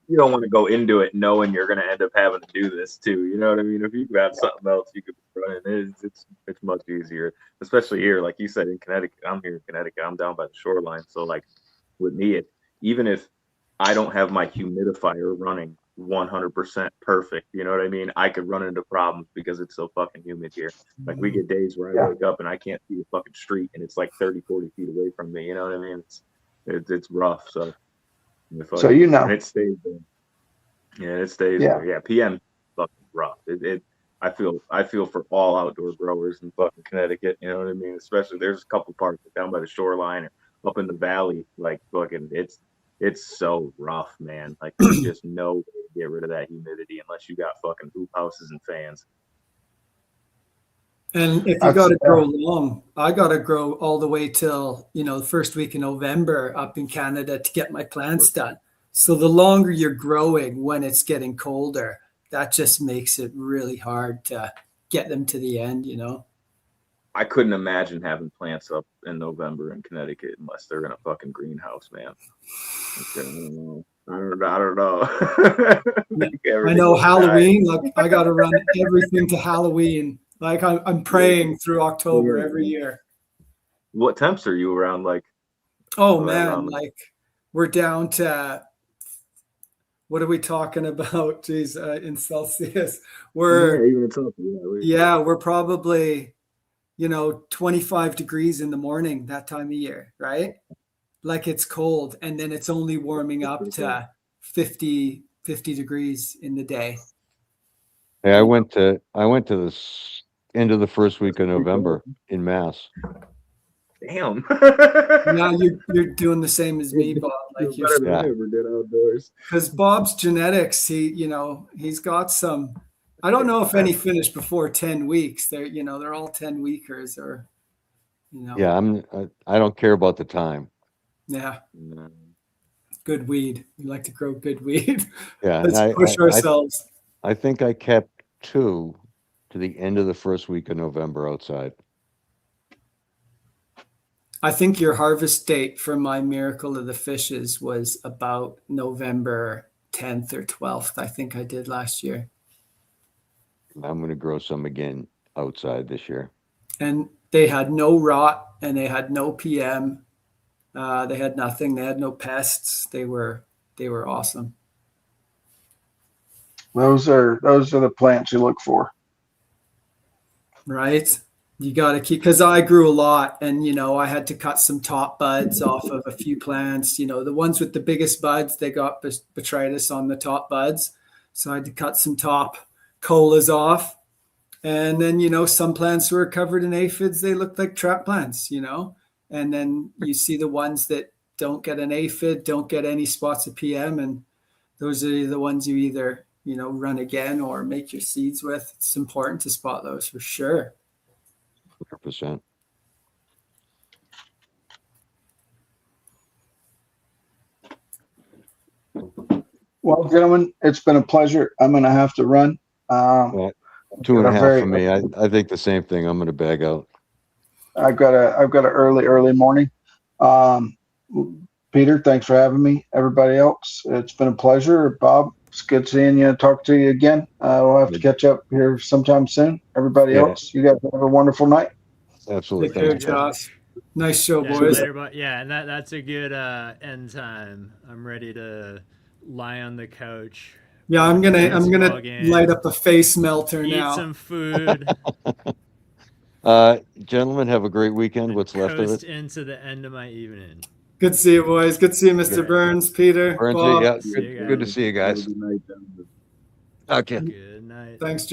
you don't want to go into it knowing you're going to end up having to do this too. You know what I mean? If you've got something else you could be running, it's much easier, especially here, like you said, in Connecticut. I'm here in Connecticut. I'm down by the shoreline, so like with me, even if I don't have my humidifier running 100% perfect, you know what I mean? I could run into problems because it's so fucking humid here. Like we get days where I wake up and I can't see the fucking street, and it's like 30, 40 feet away from me. You know what I mean? It's rough. So. So you know, and it stays there. Yeah, it stays there. Yeah, PM fucking rough. I feel for all outdoor growers in fucking Connecticut. You know what I mean? Especially there's a couple parts down by the shoreline or up in the valley. Like fucking, it's so rough, man. Like there's just no way to get rid of that humidity unless you got fucking hoop houses and fans. And if you got to grow long, I got to grow all the way till, the first week in November up in Canada to get my plants done. So the longer you're growing when it's getting colder, that just makes it really hard to get them to the end, I couldn't imagine having plants up in November in Connecticut unless they're in a fucking greenhouse, man. I don't know. I know Halloween, like I got to run everything to Halloween. Like I'm praying through October every year. What temps are you around? Like, oh man, like we're down to, what are we talking about? Geez, in Celsius, we're probably 25 degrees in the morning that time of year, right? Like it's cold, and then it's only warming up to 50 degrees in the day. Hey, I went to this end of the first week of November in Mass. Damn. Now you're doing the same as me, Bob. Like you're better than I ever did outdoors. Because Bob's genetics, he's got some. I don't know if any finished before 10 weeks. They're all 10 weekers or. Yeah, I don't care about the time. Yeah. Good weed. We like to grow good weed. Yeah, Let's push ourselves. I think I kept 2 to the end of the first week of November outside. I think your harvest date for my Miracle of the Fishes was about November 10th or 12th. I think I did last year. I'm going to grow some again outside this year. And they had no rot and they had no PM. They had nothing. They had no pests. They were awesome. Those are the plants you look for. Right. You got to keep, because I grew a lot and, I had to cut some top buds off of a few plants. The ones with the biggest buds, they got botrytis on the top buds. So I had to cut some top colas off. And then, some plants were covered in aphids. They looked like trap plants, and then you see the ones that don't get an aphid, don't get any spots of PM. And those are the ones you either, run again or make your seeds with. It's important to spot those for sure. 100%. Well, gentlemen, it's been a pleasure. I'm going to have to run. 2.5 for me. I think the same thing. I'm going to bag out. I've got an early morning. Peter, thanks for having me. Everybody else, it's been a pleasure. Bob, it's good seeing you, talk to you again. We'll have to catch up here sometime soon. Everybody else, you guys have a wonderful night. Absolutely. Take care, Josh. Nice show, boys. Later, and that's a good end time. I'm ready to lie on the couch. Yeah, I'm gonna light up a face melter now. Eat some food. Gentlemen, have a great weekend. What's left of it? Into the end of my evening. Good to see you, boys. Good to see you, Mr. Burns, Peter. Burns, Bob. yeah, good to see you guys. Okay. Good night. Thanks,